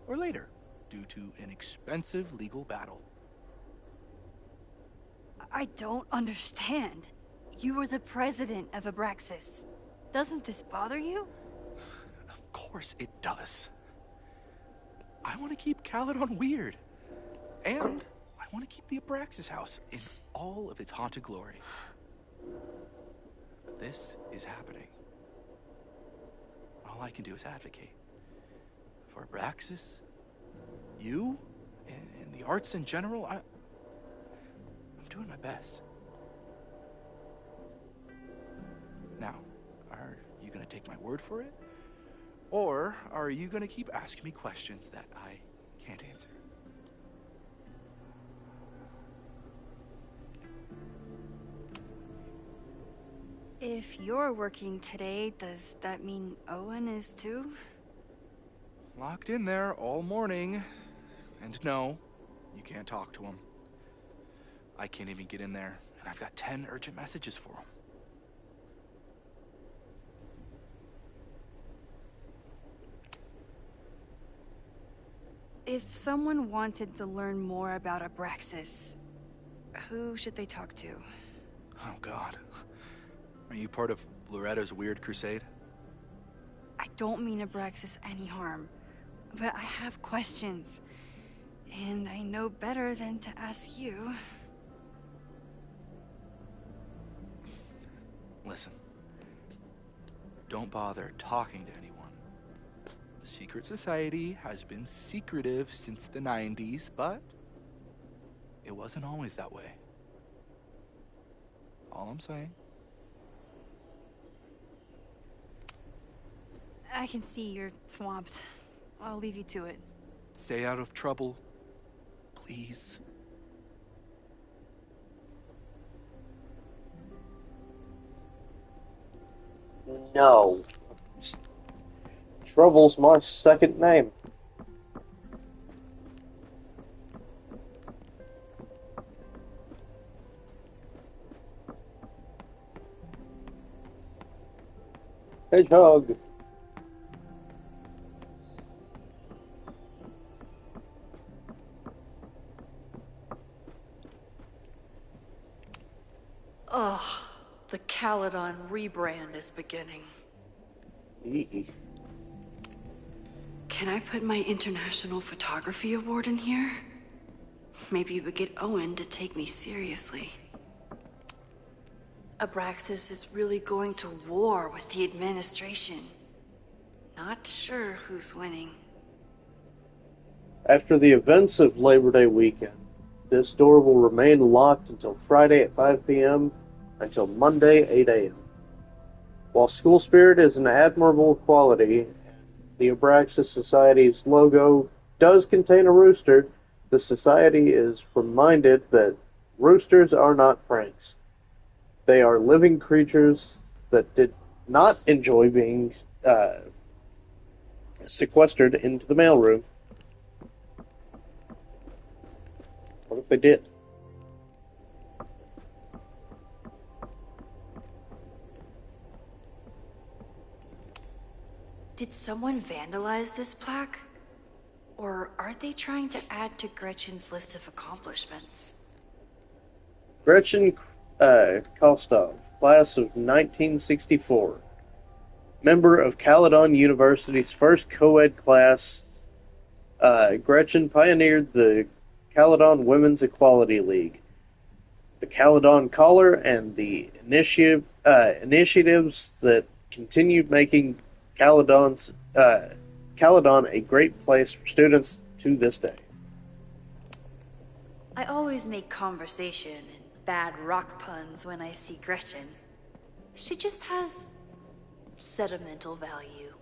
or later, due to an expensive legal battle. I don't understand. You were the president of Abraxas. Doesn't this bother you? Of course it does. I want to keep Caledon weird. And I want to keep the Abraxas house in all of its haunted glory. But this is happening. All I can do is advocate. For Abraxas, you, and the arts in general, I'm doing my best. Now, are you going to take my word for it? Or are you going to keep asking me questions that I can't answer? If you're working today, does that mean Owen is too? Locked in there all morning. And no, you can't talk to him. I can't even get in there, and I've got 10 urgent messages for him. If someone wanted to learn more about Abraxas, who should they talk to? Oh, God. Are you part of Loretta's weird crusade? I don't mean Abraxas any harm, but I have questions, and I know better than to ask you. Listen, don't bother talking to anyone. The secret society has been secretive since the 90s, but it wasn't always that way. All I'm saying. I can see you're swamped. I'll leave you to it. Stay out of trouble, please. No. Trouble's my second name. Hedgehog. Ugh, the Caledon rebrand is beginning. Can I put my International Photography Award in here? Maybe it would get Owen to take me seriously. Abraxas is really going to war with the administration. Not sure who's winning. After the events of Labor Day weekend, this door will remain locked until Friday at 5 p.m. until Monday 8 a.m. While school spirit is an admirable quality, the Abraxas Society's logo does contain a rooster, the Society is reminded that roosters are not pranks. They are living creatures that did not enjoy being sequestered into the mailroom. What if they did? Did someone vandalize this plaque? Or are they trying to add to Gretchen's list of accomplishments? Gretchen Kostov, class of 1964. Member of Caledon University's first co-ed class, Gretchen pioneered the Caledon Women's Equality League, the Caledon Collar, and the initiatives that continued making Caledon a great place for students to this day. I always make conversation and bad rock puns when I see Gretchen. She just has sentimental value.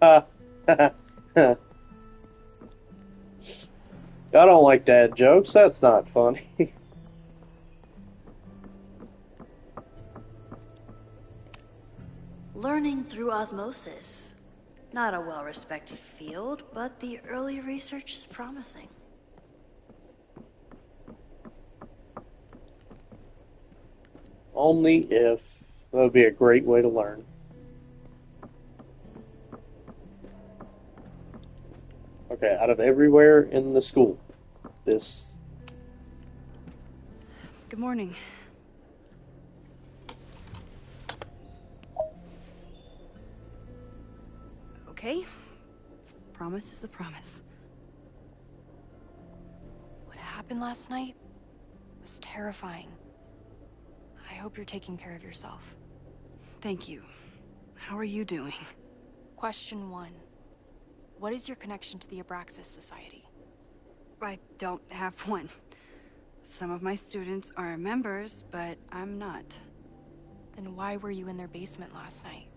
I don't like dad jokes. That's not funny. Learning through osmosis. Not a well-respected field, but the early research is promising. Only if. That would be a great way to learn. Okay, out of everywhere in the school, this. Good morning. Okay. Promise is a promise. What happened last night was terrifying. I hope you're taking care of yourself. Thank you. How are you doing? Question 1. What is your connection to the Abraxas Society? I don't have one. Some of my students are members, but I'm not. Then why were you in their basement last night?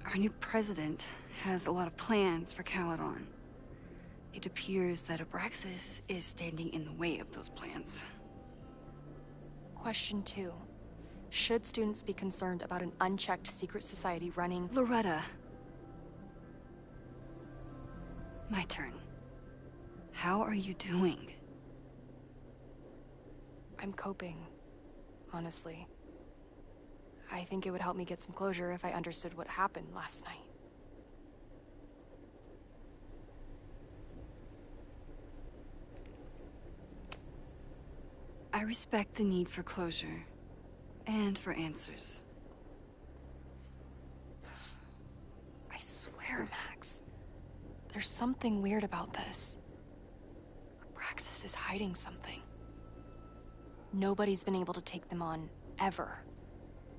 Our new president has a lot of plans for Caledon. It appears that Abraxas is standing in the way of those plans. Question 2. Should students be concerned about an unchecked secret society running... Loretta. My turn. How are you doing? I'm coping, honestly. I think it would help me get some closure if I understood what happened last night. I respect the need for closure. And for answers. I swear, Max. There's something weird about this. Abraxas is hiding something. Nobody's been able to take them on, ever.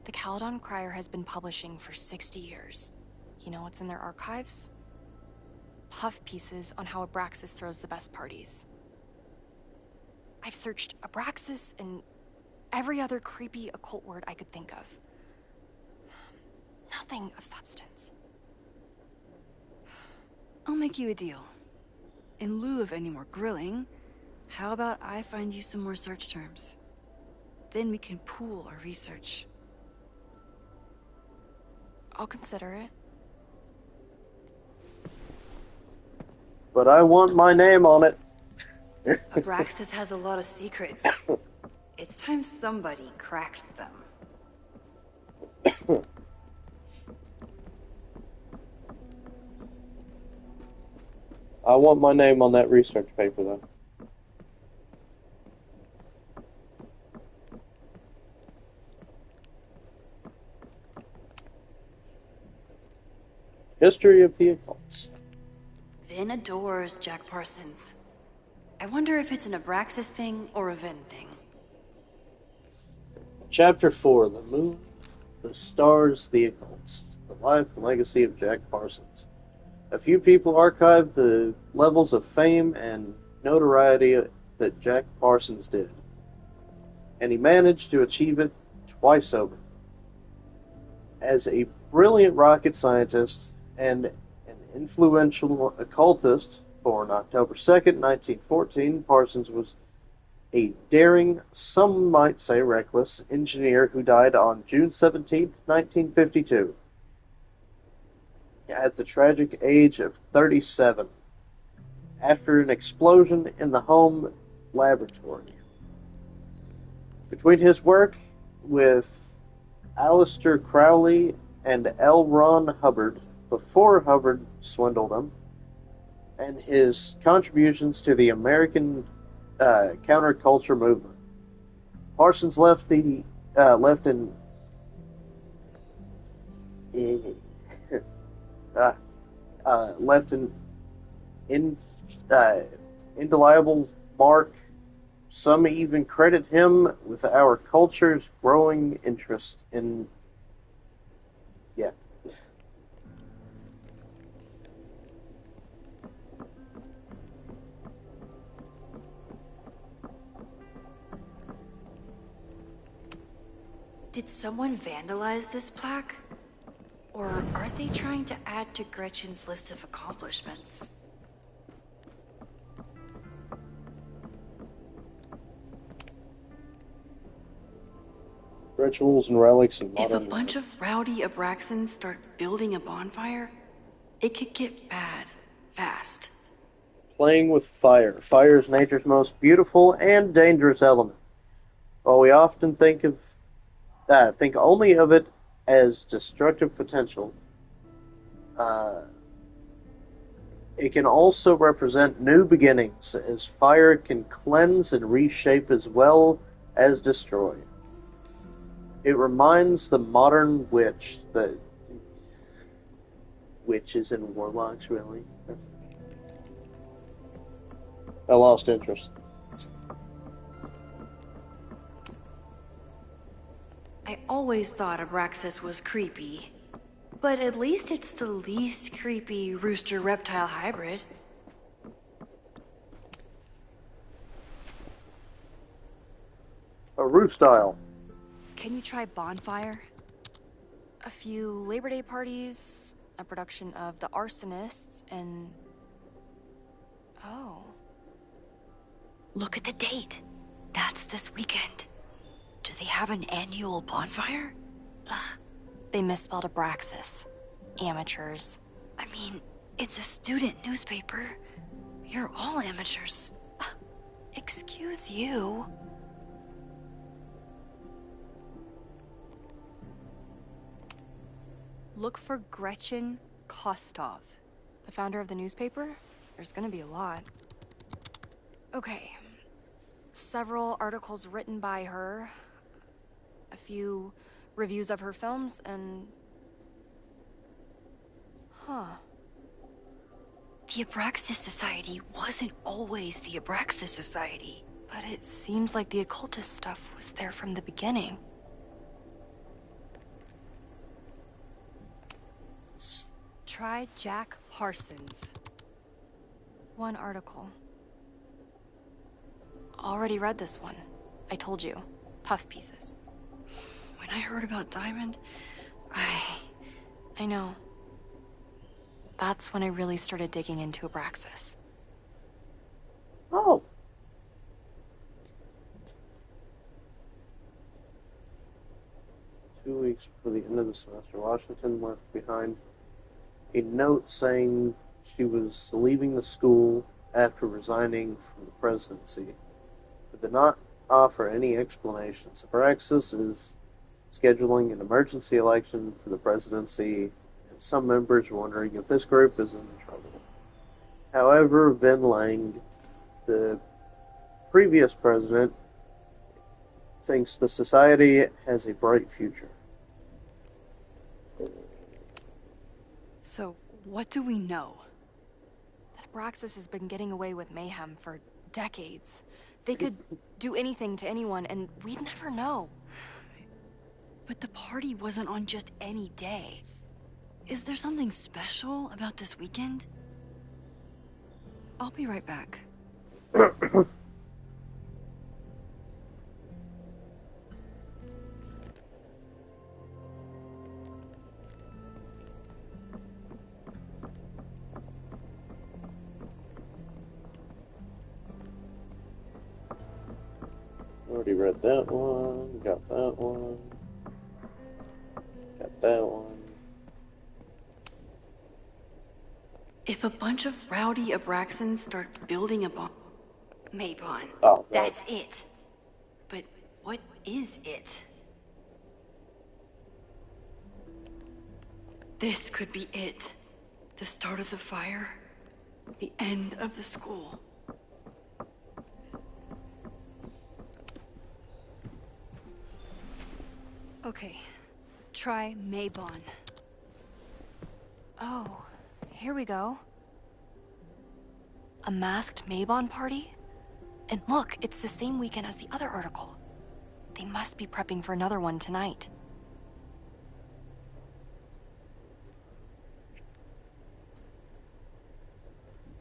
The Caledon Crier has been publishing for 60 years. You know what's in their archives? Puff pieces on how Abraxas throws the best parties. I've searched Abraxas and every other creepy occult word I could think of. Nothing of substance. I'll make you a deal. In lieu of any more grilling, how about I find you some more search terms? Then we can pool our research. I'll consider it. But I want my name on it. Abraxas has a lot of secrets. It's time somebody cracked them. I want my name on that research paper, though. History of the Occults. Vin adores Jack Parsons. I wonder if it's an Abraxas thing or a Vin thing. Chapter 4, The Moon, the Stars, the Occults. The Life and Legacy of Jack Parsons. A few people archive the levels of fame and notoriety that Jack Parsons did. And he managed to achieve it twice over. As a brilliant rocket scientist and an influential occultist, born October 2nd, 1914, Parsons was a daring, some might say reckless, engineer who died on June 17th, 1952, at the tragic age of 37, after an explosion in the home laboratory. Between his work with Aleister Crowley and L. Ron Hubbard, before Hubbard swindled him, and his contributions to the American counterculture movement, Parsons left in indelible mark. Some even credit him with our culture's growing interest in. Yeah. Did someone vandalize this plaque? Or are they trying to add to Gretchen's list of accomplishments? Rituals and relics in If a modern bunch life. of rowdy Abraxans start building a bonfire, it could get bad fast. Playing with fire. Fire is nature's most beautiful and dangerous element. While we often think only of it as destructive potential, it can also represent new beginnings, as fire can cleanse and reshape as well as destroy. It reminds the modern witch that witches and warlocks, really. I lost interest. I always thought Abraxas was creepy, but at least it's the least creepy rooster-reptile hybrid. A roof style. Can you try bonfire? A few Labor Day parties, a production of The Arsonists, and... Oh. Look at the date. That's this weekend. Do they have an annual bonfire? Ugh. They misspelled Abraxas. Amateurs. I mean, it's a student newspaper. You're all amateurs. Excuse you. Look for Gretchen Kostov. The founder of the newspaper? There's gonna be a lot. Okay. Several articles written by her. A few reviews of her films, and... Huh. The Abraxas Society wasn't always the Abraxas Society. But it seems like the occultist stuff was there from the beginning. Try Jack Parsons. One article. Already read this one. I told you. Puff pieces. When I heard about Diamond, I know. That's when I really started digging into Abraxas. Oh. Two weeks before the end of the semester, Washington left behind a note saying she was leaving the school after resigning from the presidency, but did not offer any explanations. Abraxas is scheduling an emergency election for the presidency, and some members are wondering if this group is in trouble. However, Vin Lang, the previous president, thinks the society has a bright future. So, what do we know? That Abraxas has been getting away with mayhem for decades. They could do anything to anyone, and we'd never know. But the party wasn't on just any day. Is there something special about this weekend? I'll be right back. Already read that one, got that one, got that one. If a bunch of rowdy Abraxans start building a bomb... Maybon. Oh, that's it. But what is it? This could be it. The start of the fire. The end of the school. Okay. Try Maybon. Oh, here we go. A masked Maybon party? And look, it's the same weekend as the other article. They must be prepping for another one tonight.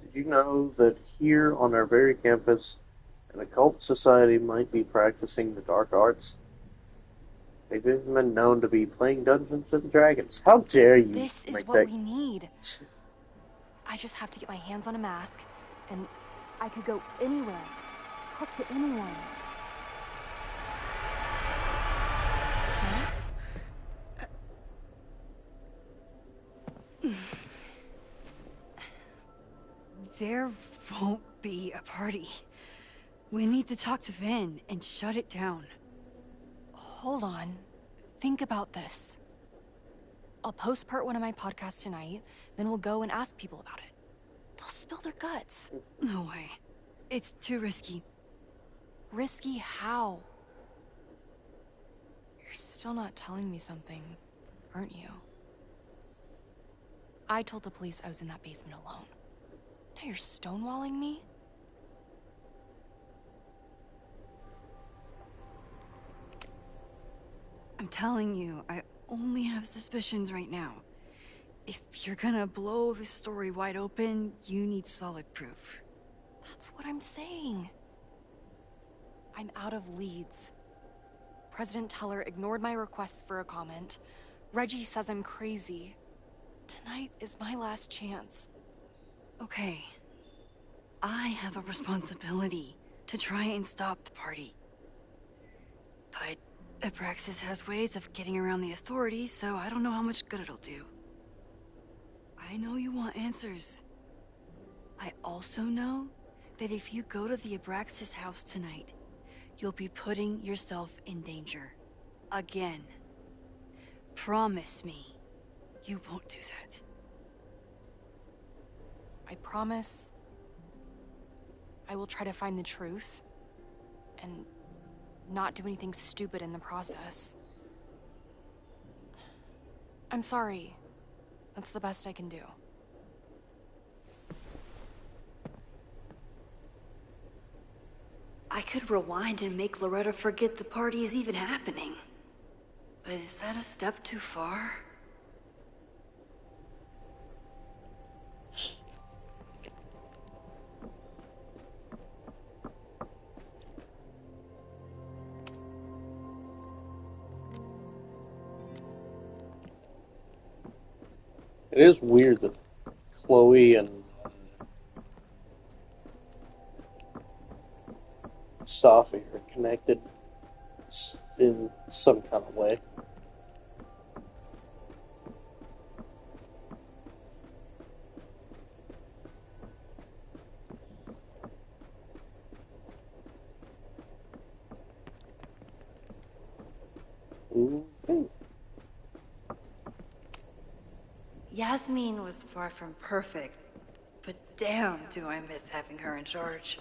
Did you know that here on our very campus, an occult society might be practicing the dark arts? They've even been known to be playing Dungeons and Dragons. How dare you This is make what that... we need. I just have to get my hands on a mask, and I could go anywhere, talk to anyone. Max? There won't be a party. We need to talk to Vin and shut it down. Hold on. Think about this. I'll post part 1 of my podcast tonight, then we'll go and ask people about it. They'll spill their guts. No way. It's too risky. Risky how? You're still not telling me something, aren't you? I told the police I was in that basement alone. Now you're stonewalling me? I'm telling you, I only have suspicions right now. If you're gonna blow this story wide open, you need solid proof. That's what I'm saying. I'm out of leads. President Teller ignored my requests for a comment. Reggie says I'm crazy. Tonight is my last chance. Okay. I have a responsibility to try and stop the party. But Abraxas has ways of getting around the authorities, so I don't know how much good it'll do. I know you want answers. I also know that if you go to the Abraxas house tonight, you'll be putting yourself in danger. Again. Promise me you won't do that. I promise I will try to find the truth and not do anything stupid in the process. I'm sorry. That's the best I can do. I could rewind and make Loretta forget the party is even happening. But is that a step too far? It is weird that Chloe and Sophie are connected in some kind of way. Okay. Yasmin was far from perfect, but damn do I miss having her in charge.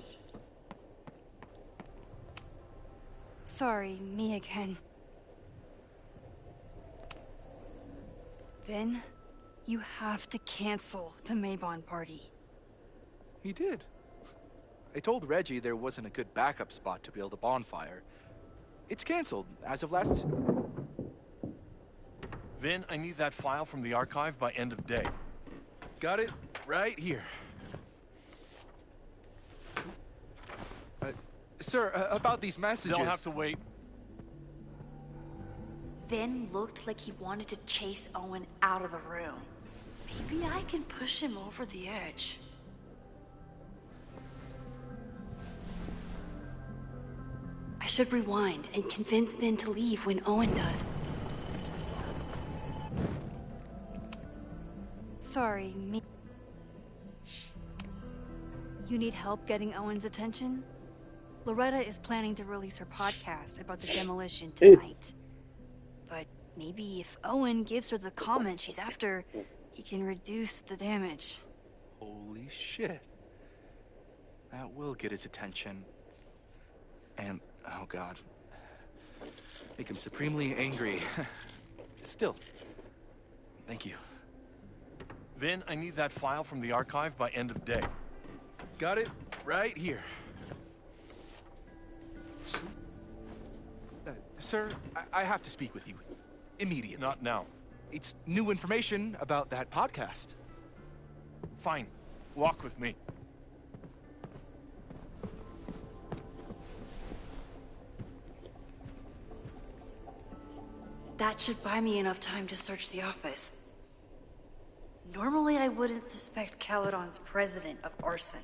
Sorry, me again. Vin, you have to cancel the Maybon party. He did. I told Reggie there wasn't a good backup spot to build a bonfire. It's canceled as of last... Vin, I need that file from the archive by end of day. Got it right here. Sir, about these messages... They'll have to wait. Vin looked like he wanted to chase Owen out of the room. Maybe I can push him over the edge. I should rewind and convince Vin to leave when Owen does. Sorry, me. You need help getting Owen's attention? Loretta is planning to release her podcast about the demolition tonight. But maybe if Owen gives her the comment she's after, he can reduce the damage. Holy shit. That will get his attention. And, oh god. Make him supremely angry. Still. Thank you. Vin, I need that file from the archive by end of day. Got it right here. Sir, I have to speak with you. Immediately. Not now. It's new information about that podcast. Fine. Walk with me. That should buy me enough time to search the office. Normally I wouldn't suspect Caledon's president of arson.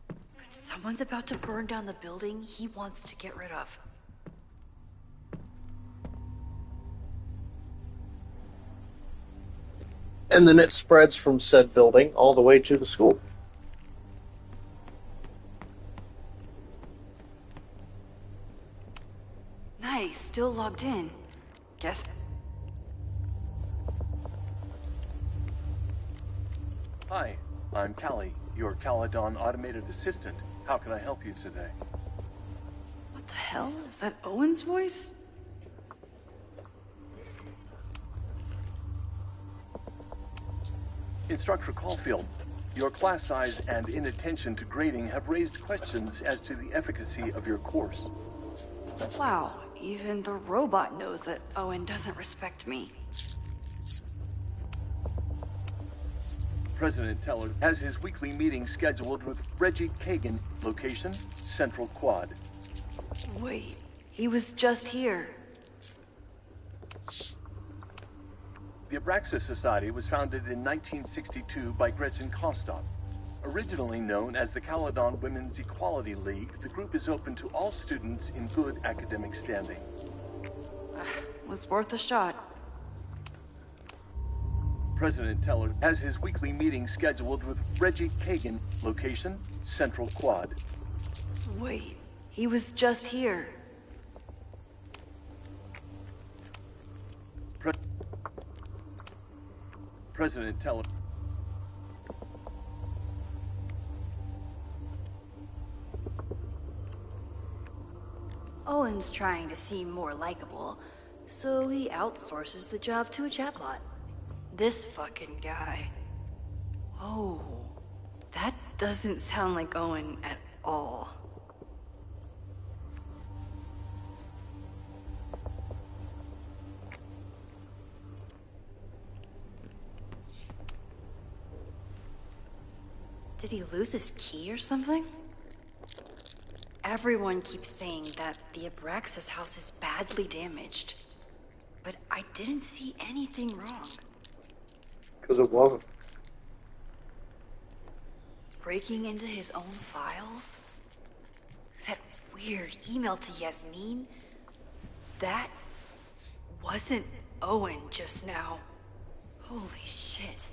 But someone's about to burn down the building he wants to get rid of. And then it spreads from said building all the way to the school. Nice, still logged in. Guess. Hi, I'm Callie, your Caledon automated assistant. How can I help you today? What the hell? Is that Owen's voice? Instructor Caulfield, your class size and inattention to grading have raised questions as to the efficacy of your course. Wow, even the robot knows that Owen doesn't respect me. President Teller has his weekly meeting scheduled with Reggie Kagan, location, Central Quad. Wait, he was just here. The Abraxas Society was founded in 1962 by Gretchen Kostov. Originally known as the Caledon Women's Equality League, the group is open to all students in good academic standing. Was worth a shot. President Teller has his weekly meeting scheduled with Reggie Kagan, location, Central Quad. Wait, he was just here. President Teller. Owen's trying to seem more likable, so he outsources the job to a chatbot. This fucking guy. Oh, that doesn't sound like Owen at all. Did he lose his key or something? Everyone keeps saying that the Abraxas house is badly damaged. But I didn't see anything wrong. Because it wasn't. Breaking into his own files? That weird email to Yasmin? That wasn't Owen just now. Holy shit.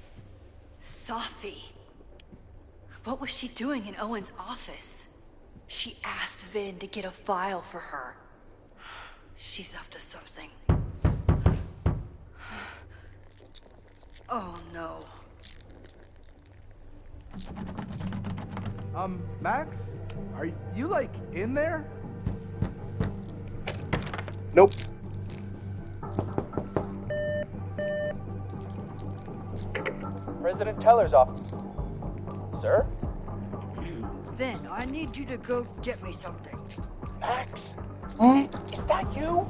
Sophie. What was she doing in Owen's office? She asked Vin to get a file for her. She's up to something. Oh no. Max? Are you, like, in there? Nope. President Teller's office. Sir? Vin, I need you to go get me something. Max? Is that you?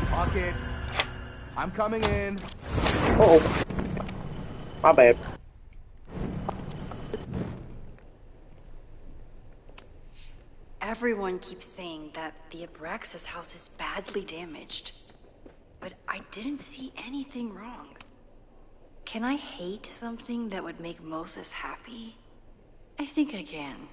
Fuck it. I'm coming in. Uh-oh. My bad. Everyone keeps saying that the Abraxas house is badly damaged. But I didn't see anything wrong. Can I hate something that would make Moses happy? I think I can.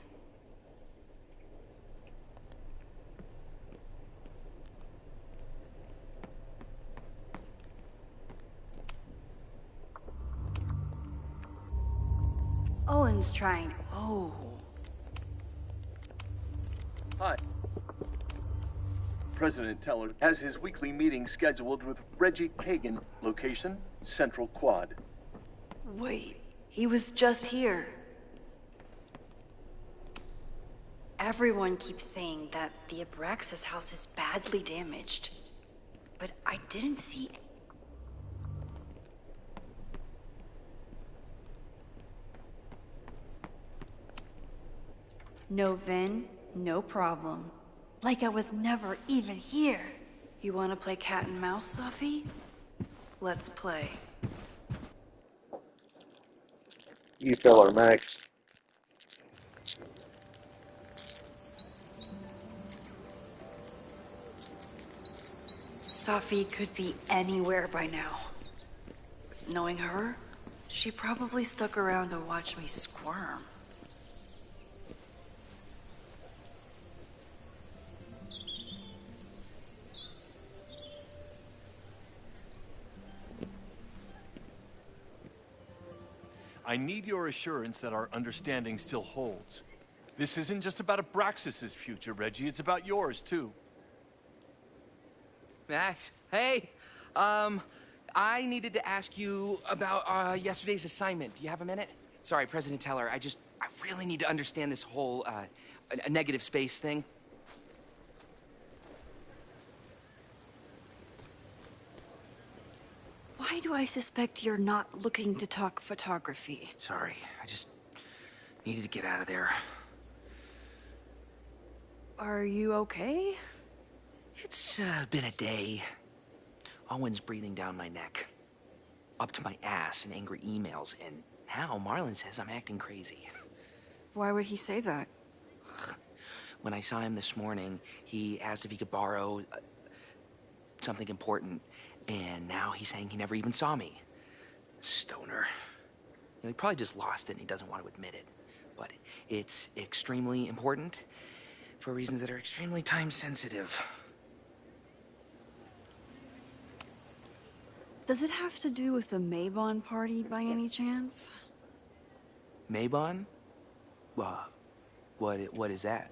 Owen's trying. Oh. Hi. President Teller has his weekly meeting scheduled with Reggie Kagan, location, Central Quad. Wait, he was just here. Everyone keeps saying that the Abraxas house is badly damaged. But I didn't see... No Vin, no problem. Like I was never even here. You want to play cat and mouse, Sophie? Let's play. You tell her, Max. Sophie could be anywhere by now. Knowing her, she probably stuck around to watch me squirm. I need your assurance that our understanding still holds. This isn't just about Abraxas's future, Reggie. It's about yours, too. Max, hey! I needed to ask you about yesterday's assignment. Do you have a minute? Sorry, President Teller, I really need to understand this whole, a negative space thing. Why do I suspect you're not looking to talk photography? Sorry, I just needed to get out of there. Are you okay? It's been a day. Owen's breathing down my neck, up to my ass in angry emails, and now Marlon says I'm acting crazy. Why would he say that? When I saw him this morning, he asked if he could borrow something important, and now he's saying he never even saw me. Stoner. You know, he probably just lost it and he doesn't want to admit it. But it's extremely important for reasons that are extremely time sensitive. Does it have to do with the Maybon party by any chance? Maybon? What is that?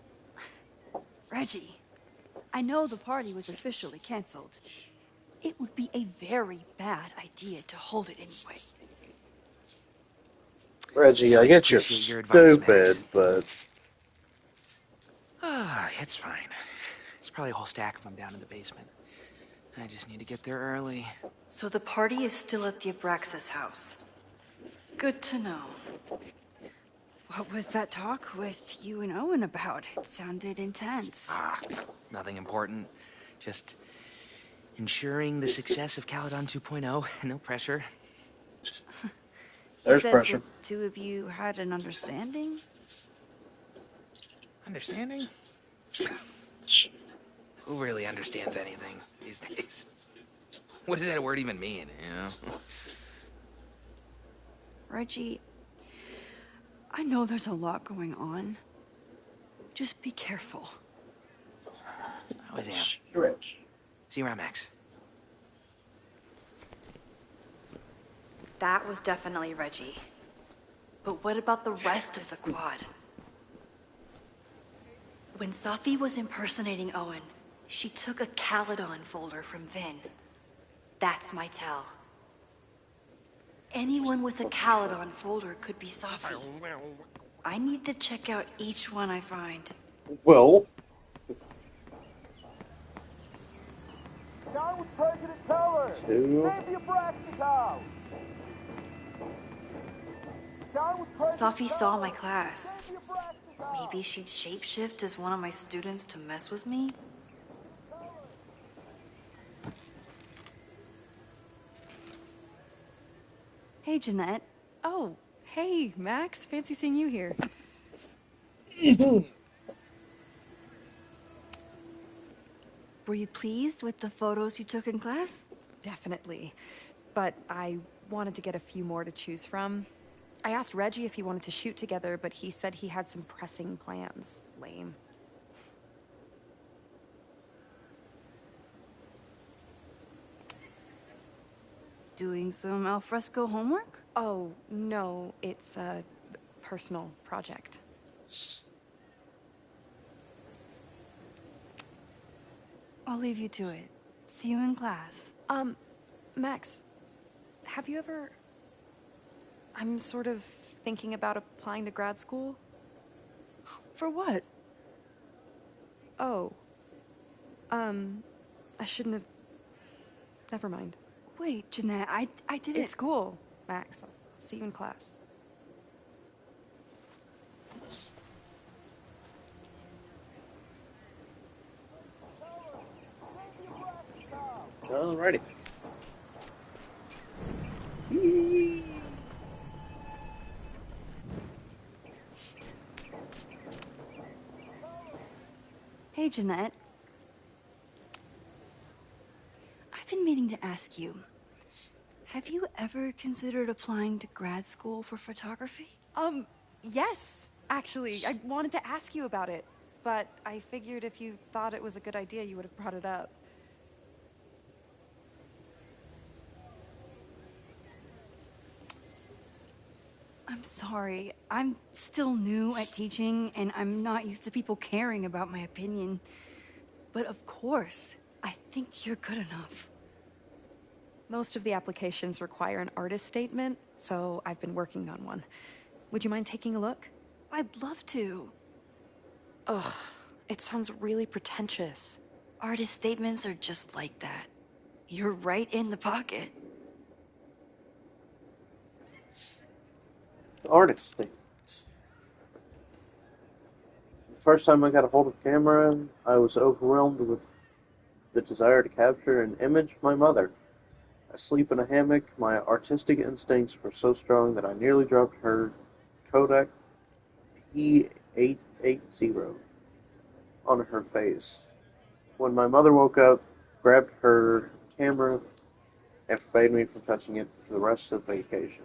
Reggie, I know the party was officially canceled. It would be a very bad idea to hold it anyway. Reggie, I get you're Appreciate your advice, stupid, but... It's fine. There's probably a whole stack of them down in the basement. I just need to get there early. So the party is still at the Abraxas house. Good to know. What was that talk with you and Owen about? It sounded intense. Nothing important. Just ensuring the success of Caledon 2.0. No pressure. There's said pressure. The two of you had an understanding? Understanding? Who really understands anything these days? What does that word even mean, you know? Reggie, I know there's a lot going on. Just be careful. Always am. See you around, Max. That was definitely Reggie. But what about the rest of the quad? When Sophie was impersonating Owen, she took a Caledon folder from Vin. That's my tell. Anyone with a Caledon folder could be Sophie. I need to check out each one I find. Well... Down with President Teller! Two. Save the Abraxas house! Sophie saw my class. Maybe she'd shapeshift as one of my students to mess with me? Hey, Jeanette. Oh, hey, Max. Fancy seeing you here. Were you pleased with the photos you took in class? Definitely. But I wanted to get a few more to choose from. I asked Reggie if he wanted to shoot together, but he said he had some pressing plans. Lame. Doing some alfresco homework? Oh, no, it's a personal project. I'll leave you to it. See you in class. Max, have you ever... I'm sort of thinking about applying to grad school. For what? Oh. I shouldn't have... Never mind. Wait, Jeanette, I didn't... It's cool, Max. I'll see you in class. Alrighty. Hey, Jeanette. meaning to ask you. Have you ever considered applying to grad school for photography? Yes, actually. I wanted to ask you about it, but I figured if you thought it was a good idea, you would have brought it up. I'm sorry. I'm still new at teaching, and I'm not used to people caring about my opinion. But of course, I think you're good enough. Most of the applications require an artist statement, so I've been working on one. Would you mind taking a look? I'd love to. Ugh, it sounds really pretentious. Artist statements are just like that. You're right in the pocket. Artist thing. The first time I got a hold of a camera, I was overwhelmed with the desire to capture an image of my mother. Asleep in a hammock, my artistic instincts were so strong that I nearly dropped her Kodak P880 on her face. When my mother woke up, grabbed her camera, and forbade me from touching it for the rest of the vacation.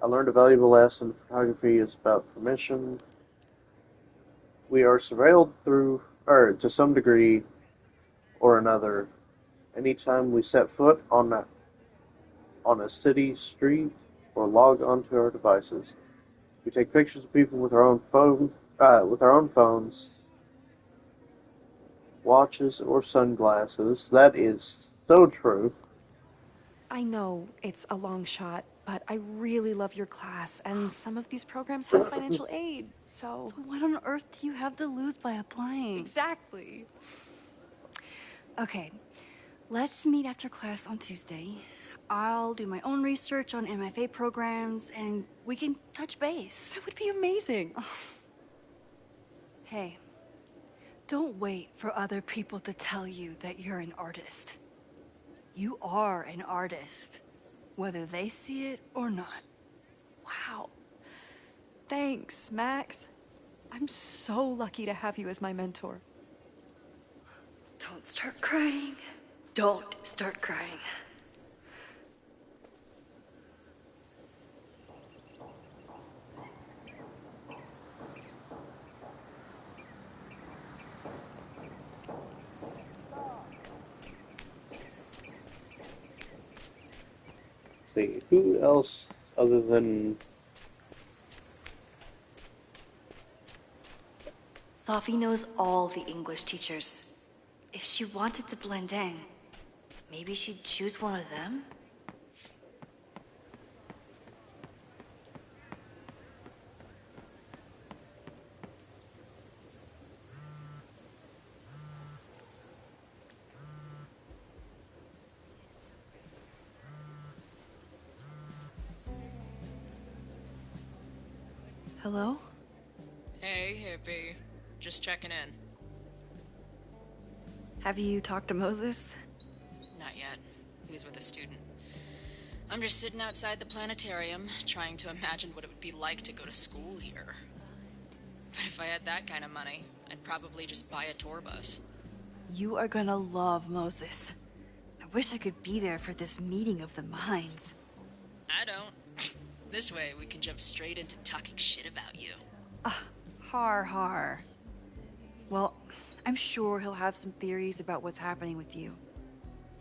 I learned a valuable lesson. Photography is about permission. We are surveilled to some degree or another. Anytime we set foot on a city street or log onto our devices, we take pictures of people with our own phones, watches, or sunglasses. That is so true. I know it's a long shot, but I really love your class, and some of these programs have financial aid, so... So what on earth do you have to lose by applying? Exactly. Okay, let's meet after class on Tuesday. I'll do my own research on MFA programs, and we can touch base. That would be amazing. Hey, don't wait for other people to tell you that you're an artist. You are an artist, whether they see it or not. Wow. Thanks, Max. I'm so lucky to have you as my mentor. Don't start crying. Don't start crying. See, who else other than... Sophie knows all the English teachers. If she wanted to blend in, maybe she'd choose one of them? Hello? Hey, hippie. Just checking in. Have you talked to Moses? Not yet. He was with a student. I'm just sitting outside the planetarium, trying to imagine what it would be like to go to school here. But if I had that kind of money, I'd probably just buy a tour bus. You are gonna love Moses. I wish I could be there for this meeting of the minds. I don't. This way, we can jump straight into talking shit about you. Har har. Well, I'm sure he'll have some theories about what's happening with you.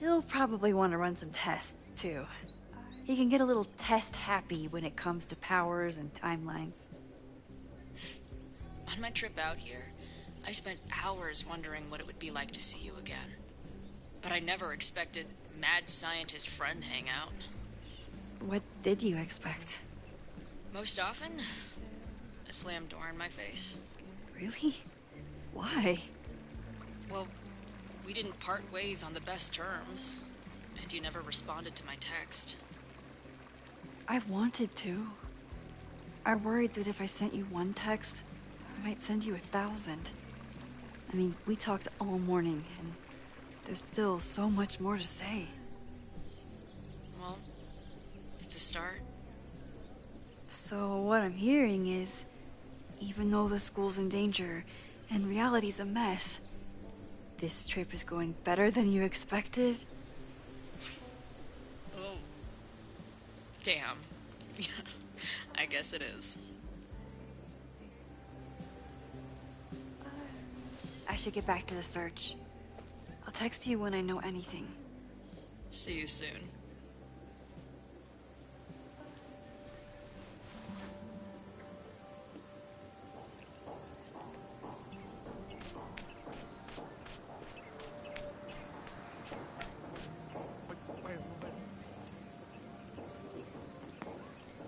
He'll probably want to run some tests, too. He can get a little test-happy when it comes to powers and timelines. On my trip out here, I spent hours wondering what it would be like to see you again. But I never expected mad scientist friend hangout. What did you expect? Most often, a slam door in my face. Really? Why? Well, we didn't part ways on the best terms, and you never responded to my text. I wanted to. I worried that if I sent you one text, I might send you 1,000. I mean, we talked all morning, and there's still so much more to say. Well, it's a start. So what I'm hearing is, even though the school's in danger and reality's a mess, this trip is going better than you expected. Oh. Damn. I guess it is. I should get back to the search. I'll text you when I know anything. See you soon.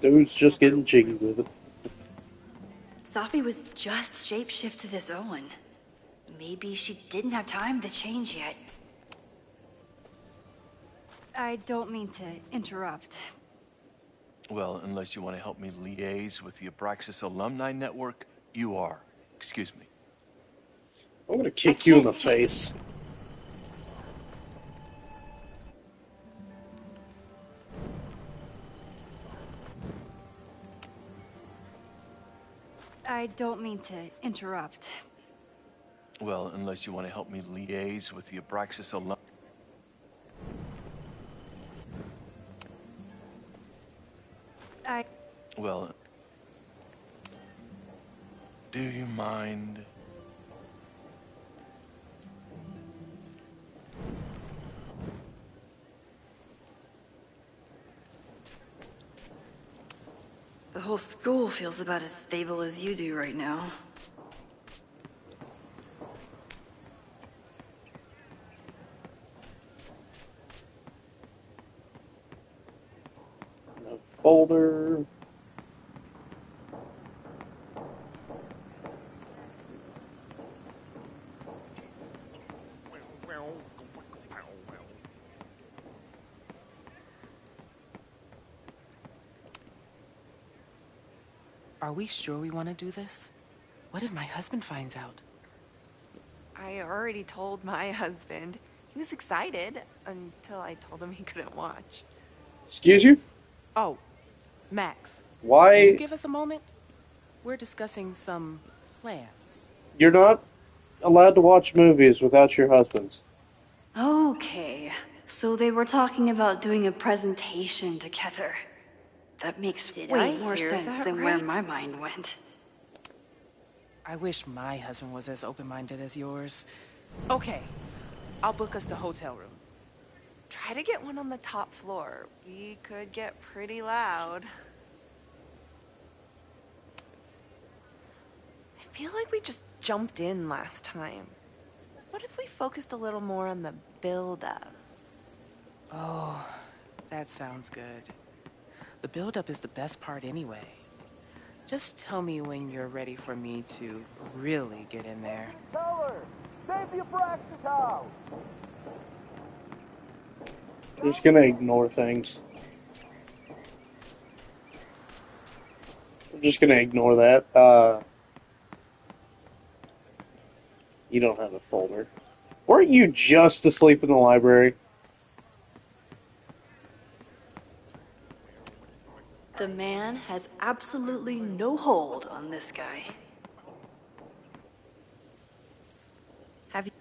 Dude's just getting jiggy with it. Sophie was just shapeshifted as Owen. Maybe she didn't have time to change yet. I don't mean to interrupt. Well, unless you want to help me liaise with the Abraxas Alumni Network, you are. Excuse me. I'm gonna kick you in the face. I don't mean to interrupt. Well, unless you want to help me liaise with the Abraxas Alumni... Well... Do you mind? The whole school feels about as stable as you do right now. Folder. Are we sure we want to do this? What if my husband finds out? I already told my husband. He was excited until I told him he couldn't watch. Excuse you? Oh, Max. Why? Can you give us a moment? We're discussing some plans. You're not allowed to watch movies without your husband's. Okay, so they were talking about doing a presentation together. That makes way more sense than where my mind went. I wish my husband was as open-minded as yours. Okay, I'll book us the hotel room. Try to get one on the top floor. We could get pretty loud. I feel like we just jumped in last time. What if we focused a little more on the build-up? Oh, that sounds good. The build-up is the best part anyway. Just tell me when you're ready for me to really get in there. Tell her! Save the Abraxas house! I'm just gonna ignore things. I'm just gonna ignore that. You don't have a folder. Weren't you just asleep in the library? The man has absolutely no hold on this guy. Have you...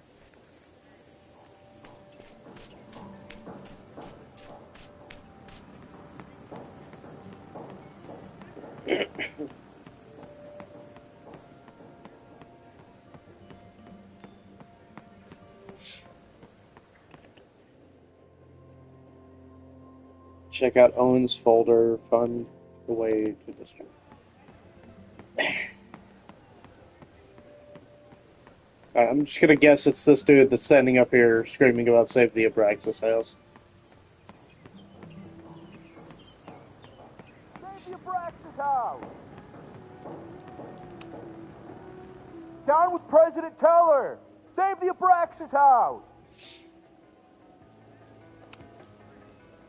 Check out Owen's folder. Find the way to this one. Alright, I'm just gonna guess it's this dude that's standing up here screaming about save the Abraxas house. Save the Abraxas house! Down with President Teller! Save the Abraxas house!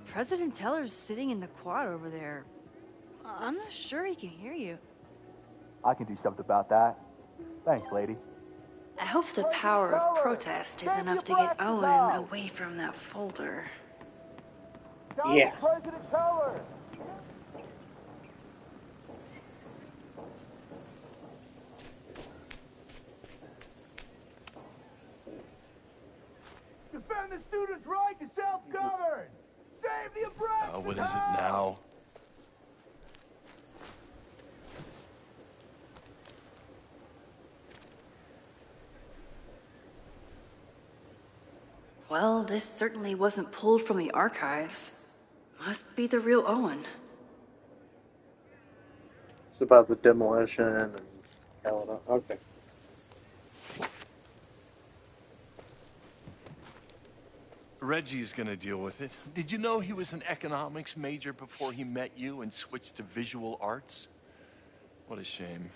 President Teller's sitting in the quad over there. I'm not sure he can hear you. I can do something about that. Thanks, lady. I hope the power of protest is enough to get Owen away from that folder. Yeah. President Teller! Defend the student's right to self-govern! Save the Abraxas! What is it now? Well, this certainly wasn't pulled from the archives. Must be the real Owen. It's about the demolition and Caledon. Okay. Reggie's gonna deal with it. Did you know he was an economics major before he met you and switched to visual arts? What a shame.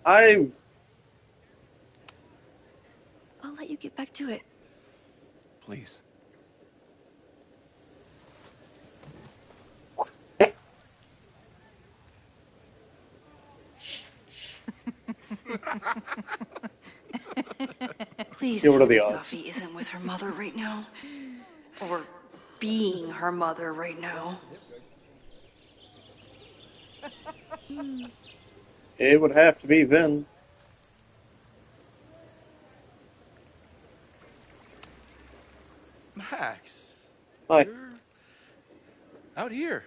I'll let you get back to it. Please. Please Give her tell the me odds. Sophie isn't with her mother right now. Or being her mother right now. It would have to be Vin. Max. Hi. You're out here.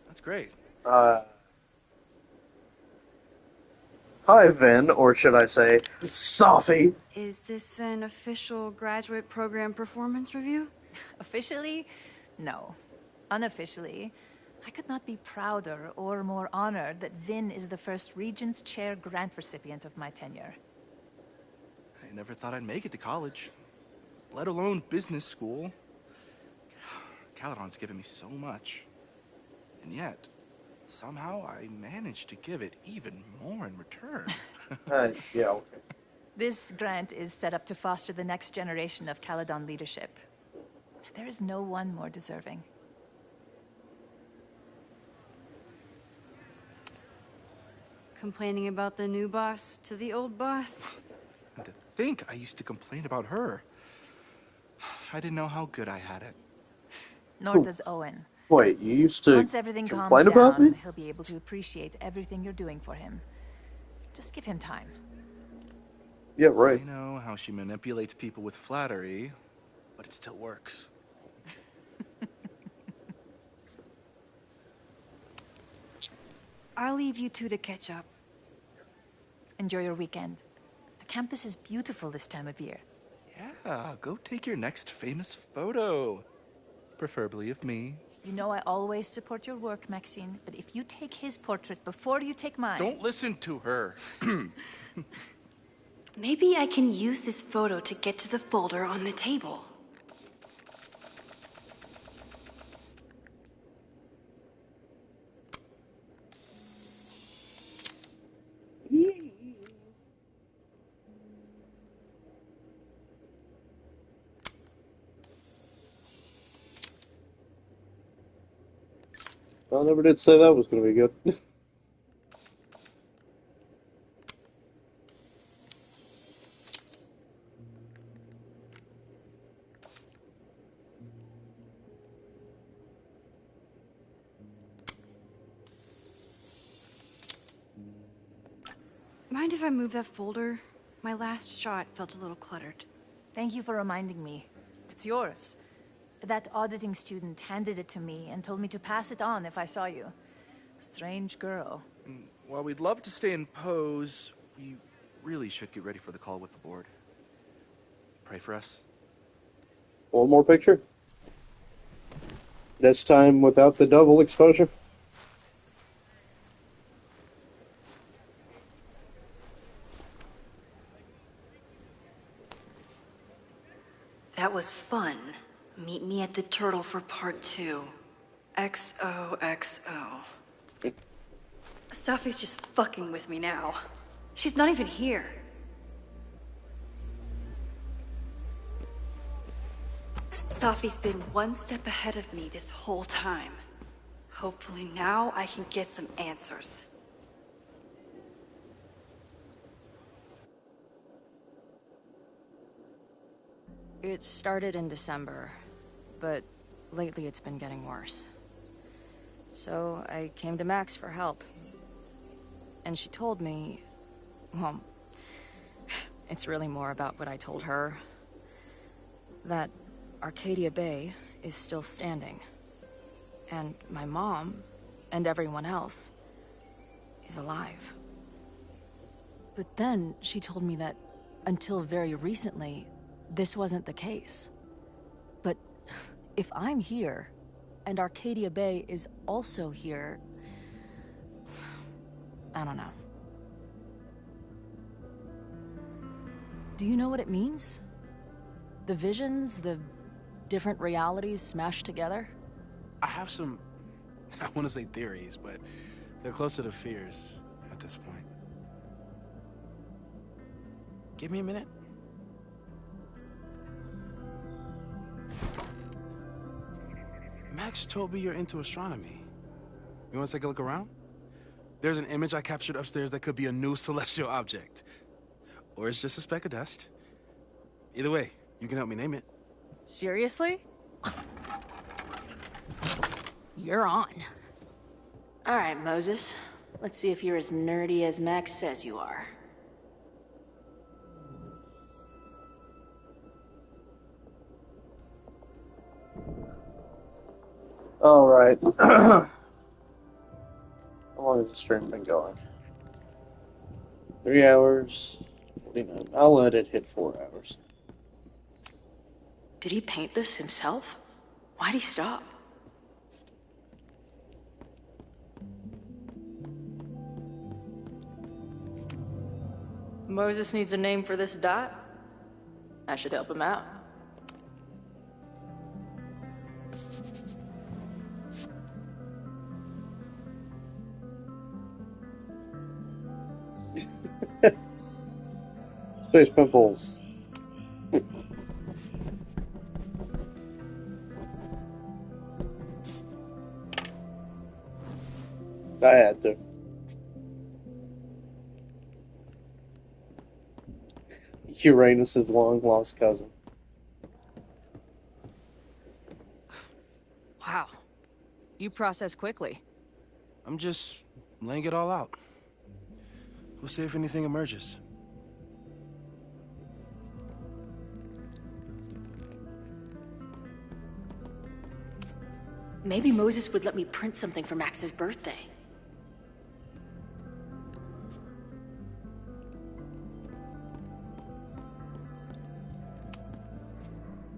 That's great. Hi, Vin, or should I say, Sophie. Is this an official graduate program performance review? Officially? No. Unofficially, I could not be prouder or more honored that Vin is the first Regents Chair grant recipient of my tenure. I never thought I'd make it to college, let alone business school. Caledon's given me so much. And yet, somehow I managed to give it even more in return. Yeah, okay. This grant is set up to foster the next generation of Caledon leadership. There is no one more deserving. Complaining about the new boss to the old boss? And to think I used to complain about her. I didn't know how good I had it. Nor does Owen. Wait, you used to Once everything calms complain about down, me? he'll be able to appreciate everything you're doing for him. Just give him time. Yeah, right. I know how she manipulates people with flattery, but it still works. I'll leave you two to catch up. Enjoy your weekend. The campus is beautiful this time of year. Yeah, go take your next famous photo. Preferably of me. You know I always support your work, Maxine, but if you take his portrait before you take mine... Don't listen to her. Maybe I can use this photo to get to the folder on the table. I never did say that was going to be good. Mind if I move that folder? My last shot felt a little cluttered. Thank you for reminding me. It's yours. That auditing student handed it to me and told me to pass it on if I saw you. Strange girl. While we'd love to stay in pose, we really should get ready for the call with the board. Pray for us. One more picture? This time without the double exposure? That was fun. Meet me at the Turtle for part 2. XOXO. Sophie's just fucking with me now. She's not even here. Sophie's been one step ahead of me this whole time. Hopefully now I can get some answers. It started in December, but lately it's been getting worse. So I came to Max for help. And she told me, well, It's really more about what I told her. That Arcadia Bay is still standing. And my mom, and everyone else, is alive. But then she told me that until very recently, this wasn't the case. But if I'm here, and Arcadia Bay is also here, I don't know. Do you know what it means? The visions, the different realities smashed together? I have some, I want to say theories, but they're closer to fears at this point. Give me a minute. Max told me you're into astronomy. You want to take a look around? There's an image I captured upstairs that could be a new celestial object. Or it's just a speck of dust. Either way, you can help me name it. Seriously? You're on. All right, Moses. Let's see if you're as nerdy as Max says you are. Alright. How long has the stream been going? 3 hours, 49. I'll let it hit 4 hours. Did he paint this himself? Why'd he stop? Moses needs a name for this dot. I should help him out. Space pimples. I had to. Uranus's long-lost cousin. Wow. You process quickly. I'm just laying it all out. We'll see if anything emerges. Maybe Moses would let me print something for Max's birthday.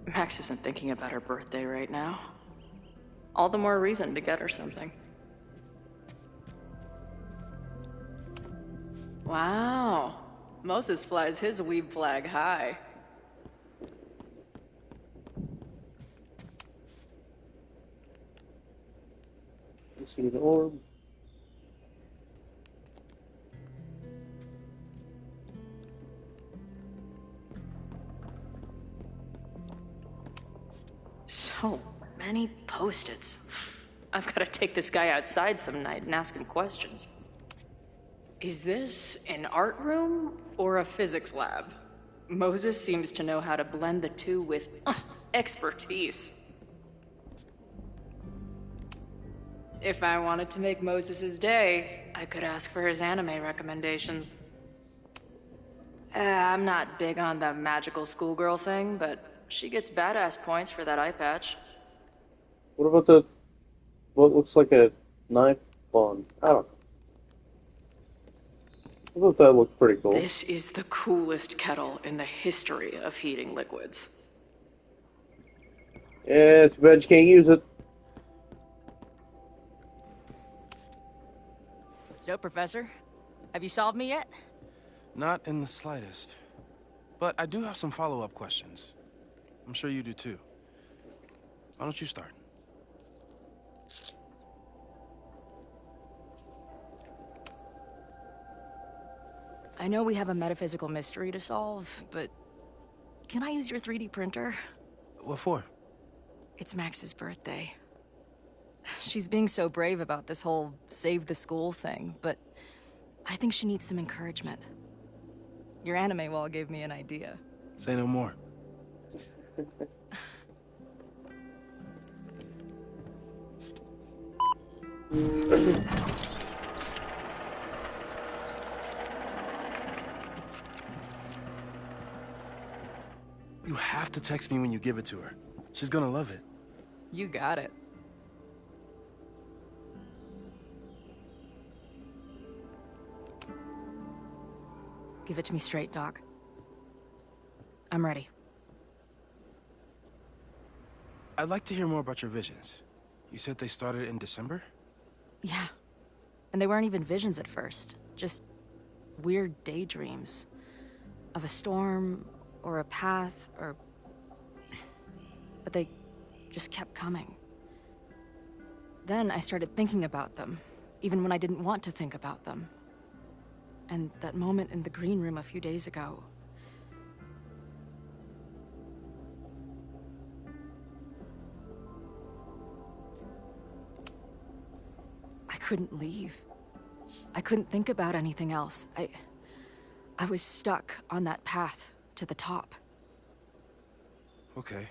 Max isn't thinking about her birthday right now. All the more reason to get her something. Wow. Moses flies his weeb flag high. You see the orb? So many Post-its. I've got to take this guy outside some night and ask him questions. Is this an art room or a physics lab? Moses seems to know how to blend the two with expertise. If I wanted to make Moses's day, I could ask for his anime recommendations. I'm not big on the magical schoolgirl thing, but she gets badass points for that eye patch. What about what looks like a knife on? I don't know. I thought that looked pretty cool. This is the coolest kettle in the history of heating liquids. Yeah, it's bad you can't use it. So, Professor, have you solved me yet? Not in the slightest. But I do have some follow-up questions. I'm sure you do too. Why don't you start? I know we have a metaphysical mystery to solve, but can I use your 3D printer? What for? It's Max's birthday. She's being so brave about this whole save the school thing, but I think she needs some encouragement. Your anime wall gave me an idea. Say no more. You have to text me when you give it to her. She's gonna love it. You got it. Give it to me straight, Doc. I'm ready. I'd like to hear more about your visions. You said they started in December? Yeah. And they weren't even visions at first. Just weird daydreams. Of a storm, or a path, or... But they just kept coming. Then I started thinking about them, even when I didn't want to think about them. And that moment in the green room a few days ago... I couldn't leave. I couldn't think about anything else. I was stuck on that path to the top. Okay.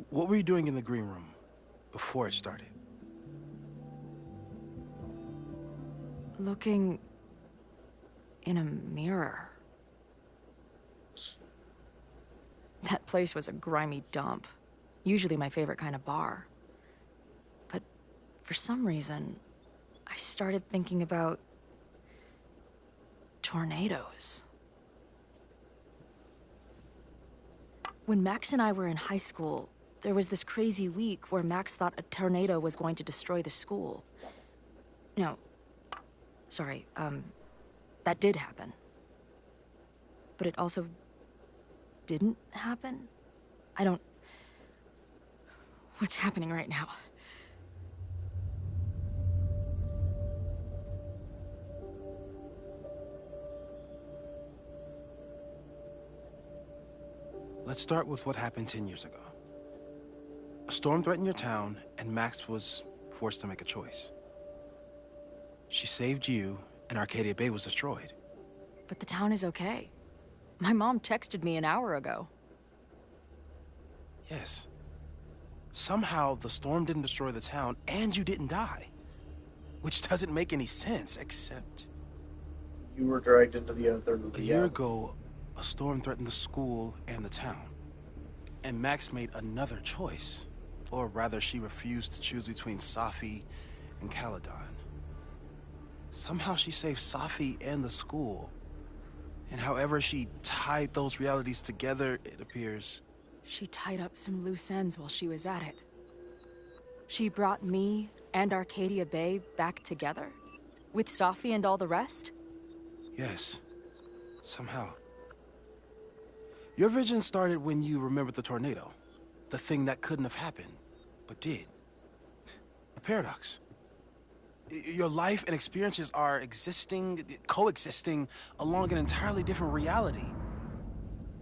What were you doing in the green room before it started? Looking in a mirror. That place was a grimy dump. Usually my favorite kind of bar. But for some reason, I started thinking about tornadoes. When Max and I were in high school, there was this crazy week where Max thought a tornado was going to destroy the school. No, sorry, that did happen. But it also didn't happen? What's happening right now? Let's start with what happened 10 years ago. A storm threatened your town, and Max was forced to make a choice. She saved you, and Arcadia Bay was destroyed. But the town is okay. My mom texted me an hour ago. Yes. Somehow, the storm didn't destroy the town, and you didn't die. Which doesn't make any sense, except... You were dragged into the other... A year ago, a storm threatened the school and the town. And Max made another choice. Or rather, she refused to choose between Safi and Caledon. Somehow she saved Safi and the school. And however she tied those realities together, it appears... She tied up some loose ends while she was at it. She brought me and Arcadia Bay back together? With Safi and all the rest? Yes. Somehow. Your vision started when you remembered the tornado. The thing that couldn't have happened, but did. A paradox. Your life and experiences are coexisting along an entirely different reality.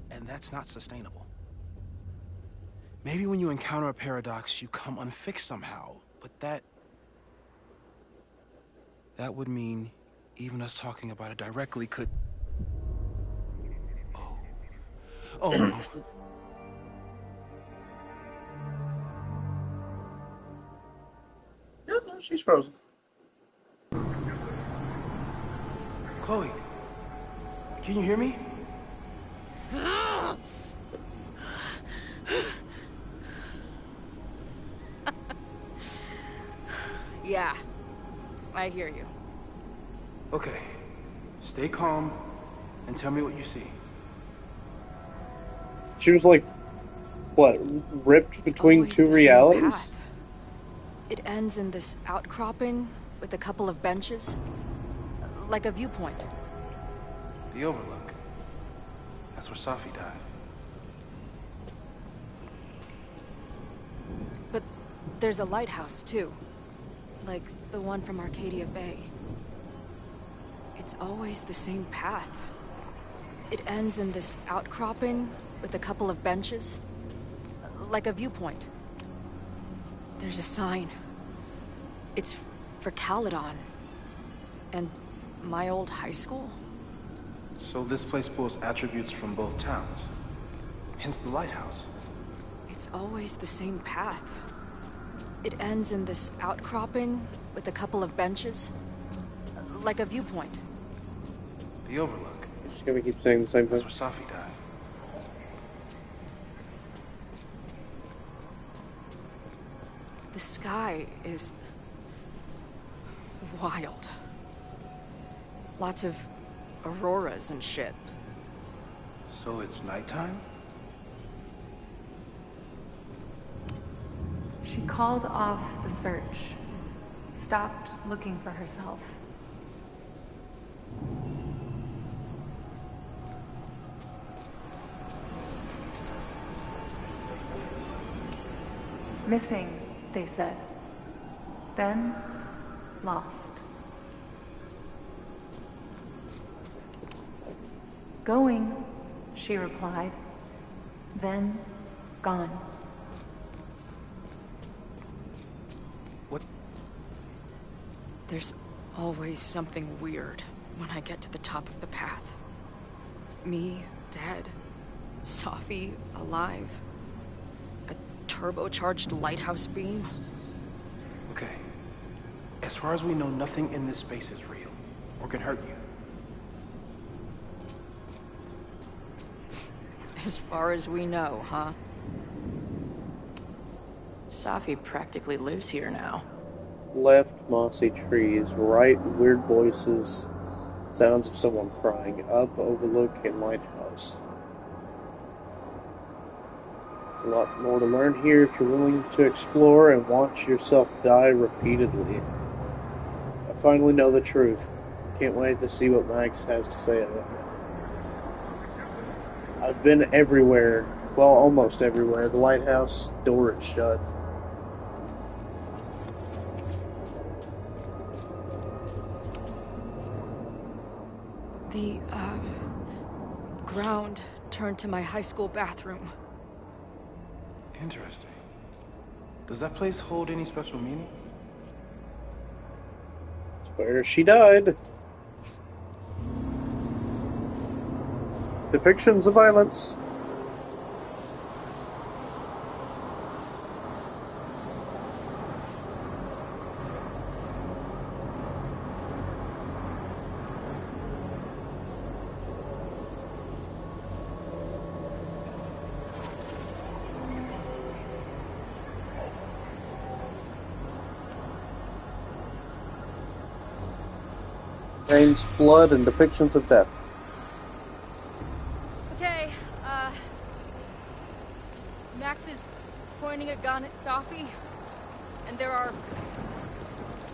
And that's not sustainable. Maybe when you encounter a paradox, you come unfixed somehow, but that would mean even us talking about it directly could... Oh no. No, she's frozen. Chloe, can you hear me? Yeah, I hear you. Okay, stay calm and tell me what you see. She was like, what, ripped between two realities? Path. It ends in this outcropping with a couple of benches, like a viewpoint. The Overlook. That's where Safi died. But there's a lighthouse, too. Like the one from Arcadia Bay. It's always the same path. It ends in this outcropping with a couple of benches, like a viewpoint. There's a sign. It's for Caledon. And my old high school. So this place pulls attributes from both towns. Hence the lighthouse. It's always the same path. It ends in this outcropping with a couple of benches, like a viewpoint. The Overlook. She's gonna keep saying the same thing. That's where Safi died. The sky is wild. Lots of auroras and shit. So it's nighttime? She called off the search, stopped looking for herself. Missing, they said. Then, lost. Going, she replied. Then, gone. What? There's always something weird when I get to the top of the path. Me, dead. Safi, alive. A turbocharged lighthouse beam. Okay. As far as we know, nothing in this space is real, or can hurt you. As far as we know, huh? Safi practically lives here now. Left, mossy trees. Right, weird voices. Sounds of someone crying. Up, overlooking lighthouse. A lot more to learn here if you're willing to explore and watch yourself die repeatedly. I finally know the truth. Can't wait to see what Max has to say about it. I've been everywhere. Well, almost everywhere. The lighthouse door is shut. The, ground turned to my high school bathroom. Interesting. Does that place hold any special meaning? It's where she died. Depictions of violence. Rains, blood, and depictions of death. Okay, Max is pointing a gun at Safi, and there are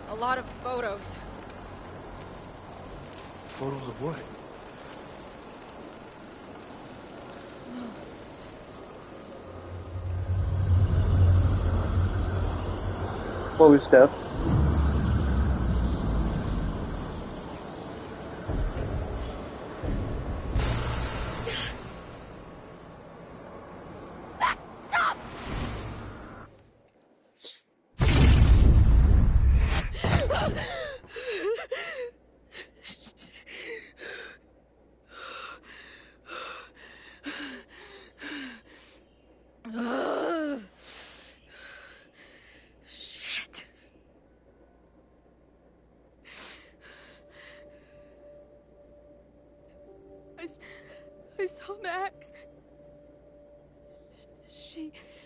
a lot of photos. Photos of what? Chloe's death. Shit. I saw Max.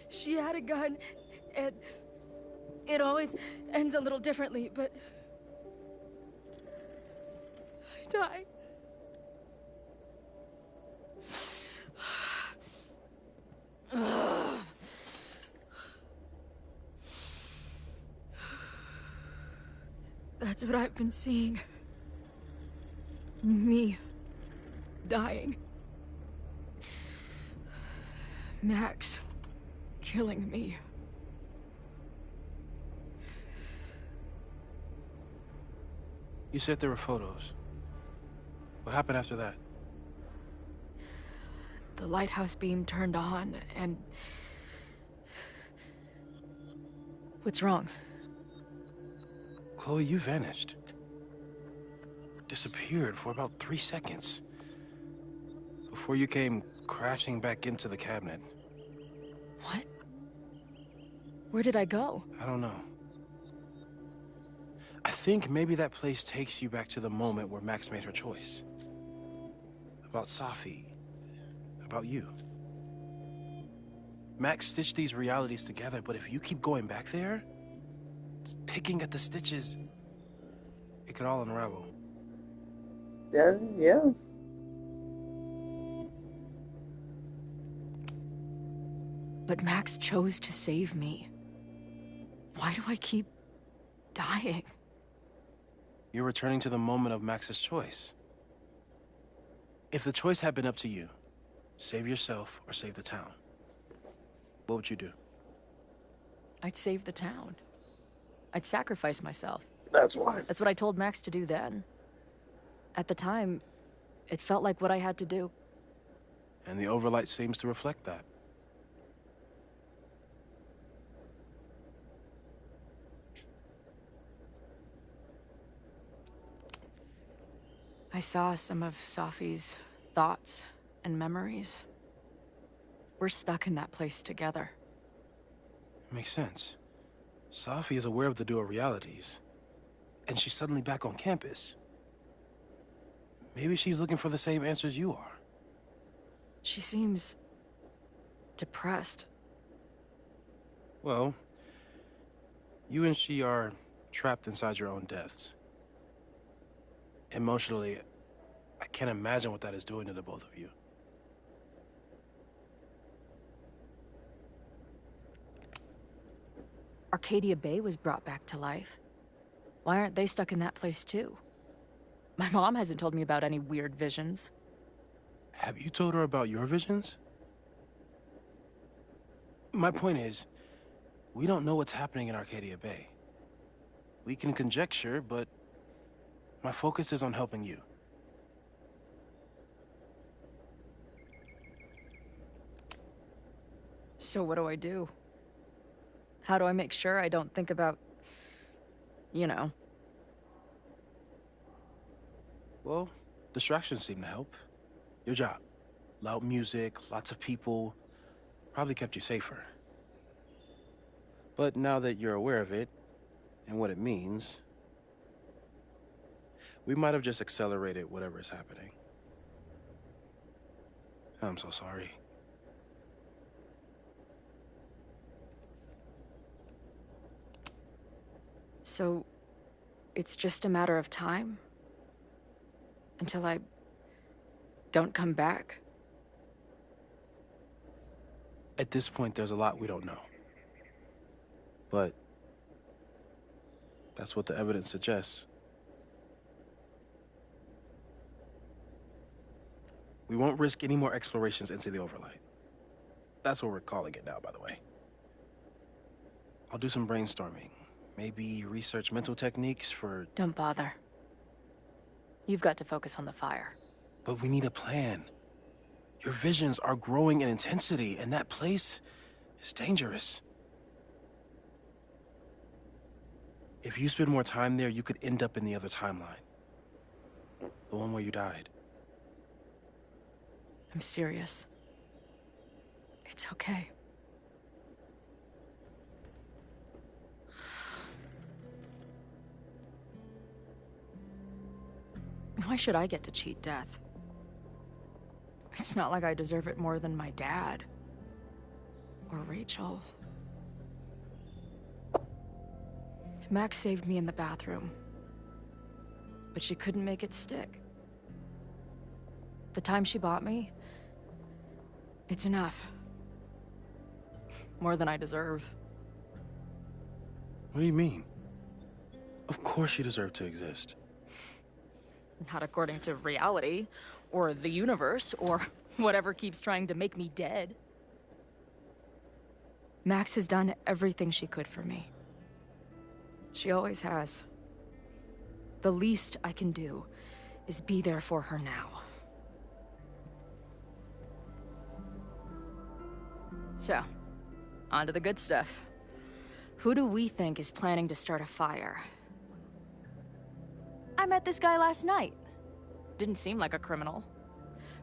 She had a gun, and it always ends a little differently, but I died. That's what I've been seeing. Me dying. Max killing me. You said there were photos. What happened after that? The lighthouse beam turned on, and... What's wrong? Chloe, you vanished. Disappeared for about 3 seconds. Before you came crashing back into the cabinet. What? Where did I go? I don't know. I think maybe that place takes you back to the moment where Max made her choice. About Safi. About you. Max stitched these realities together, but if you keep going back there, picking at the stitches, it could all unravel. Yeah. But Max chose to save me. Why do I keep dying? You're returning to the moment of Max's choice. If the choice had been up to you, save yourself or save the town, what would you do? I'd save the town. I'd sacrifice myself. That's why. That's what I told Max to do then. At the time, it felt like what I had to do. And the overlight seems to reflect that. I saw some of Safi's thoughts and memories. We're stuck in that place together. Makes sense. Safi is aware of the dual realities, and she's suddenly back on campus. Maybe she's looking for the same answers you are. She seems depressed. Well, you and she are trapped inside your own deaths. Emotionally, I can't imagine what that is doing to the both of you. Arcadia Bay was brought back to life. Why aren't they stuck in that place too? My mom hasn't told me about any weird visions. Have you told her about your visions? My point is, we don't know what's happening in Arcadia Bay. We can conjecture, but my focus is on helping you. So what do I do? How do I make sure I don't think about, you know? Well, distractions seem to help. Your job. Loud music, lots of people, probably kept you safer. But now that you're aware of it, and what it means, we might have just accelerated whatever is happening. I'm so sorry. So, it's just a matter of time? Until I don't come back? At this point, there's a lot we don't know. But that's what the evidence suggests. We won't risk any more explorations into the overlight. That's what we're calling it now, by the way. I'll do some brainstorming. Maybe research mental techniques for... Don't bother. You've got to focus on the fire. But we need a plan. Your visions are growing in intensity, and that place is dangerous. If you spend more time there, you could end up in the other timeline. The one where you died. I'm serious. It's okay. Why should I get to cheat death? It's not like I deserve it more than my dad. Or Rachel. Max saved me in the bathroom. But she couldn't make it stick. The time she bought me, it's enough. More than I deserve. What do you mean? Of course you deserve to exist. Not according to reality, or the universe, or whatever keeps trying to make me dead. Max has done everything she could for me. She always has. The least I can do is be there for her now. So, on to the good stuff. Who do we think is planning to start a fire? I met this guy last night. Didn't seem like a criminal.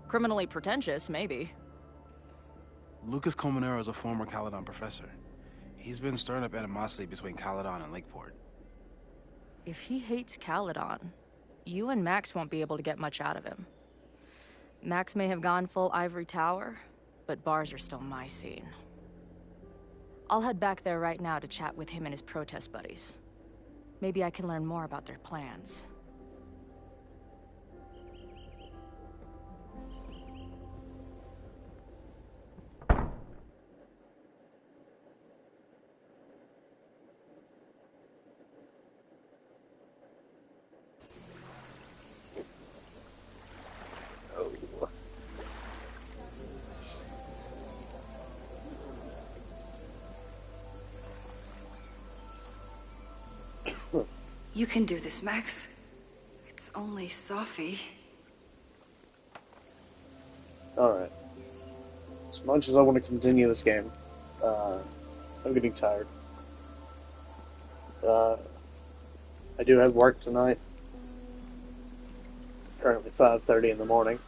Criminally pretentious, maybe. Lucas Colmenero is a former Caledon professor. He's been stirring up animosity between Caledon and Lakeport. If he hates Caledon, you and Max won't be able to get much out of him. Max may have gone full ivory tower, but bars are still my scene. I'll head back there right now to chat with him and his protest buddies. Maybe I can learn more about their plans. You can do this, Max. It's only Sophie. Alright. As much as I want to continue this game, I'm getting tired. I do have work tonight. It's currently 5:30 in the morning.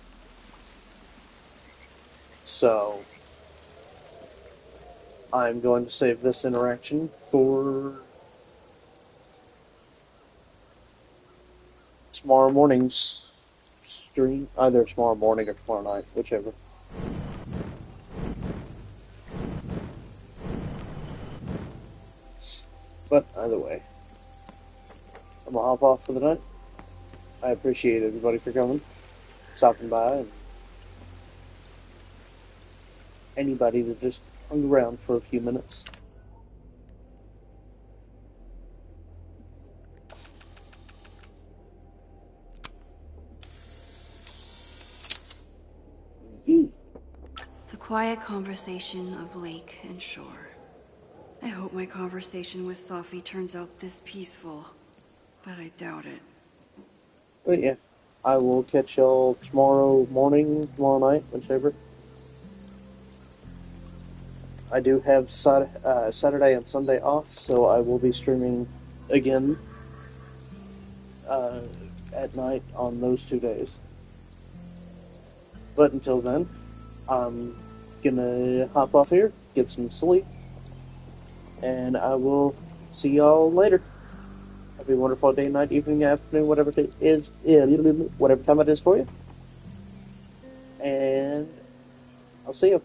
So, I'm going to save this interaction for tomorrow morning's stream. Either tomorrow morning or tomorrow night, whichever. But either way, I'm gonna hop off for the night. I appreciate everybody for coming, stopping by, and anybody that just hung around for a few minutes. The quiet conversation of lake and shore. I hope my conversation with Sophie turns out this peaceful, but I doubt it. But yeah, I will catch y'all tomorrow morning, tomorrow night, whichever. I do have Saturday and Sunday off, so I will be streaming again at night on those 2 days. But until then, I'm gonna hop off here, get some sleep, and I will see y'all later. Have a wonderful day, night, evening, afternoon, whatever it is, whatever time it is for you. And I'll see you.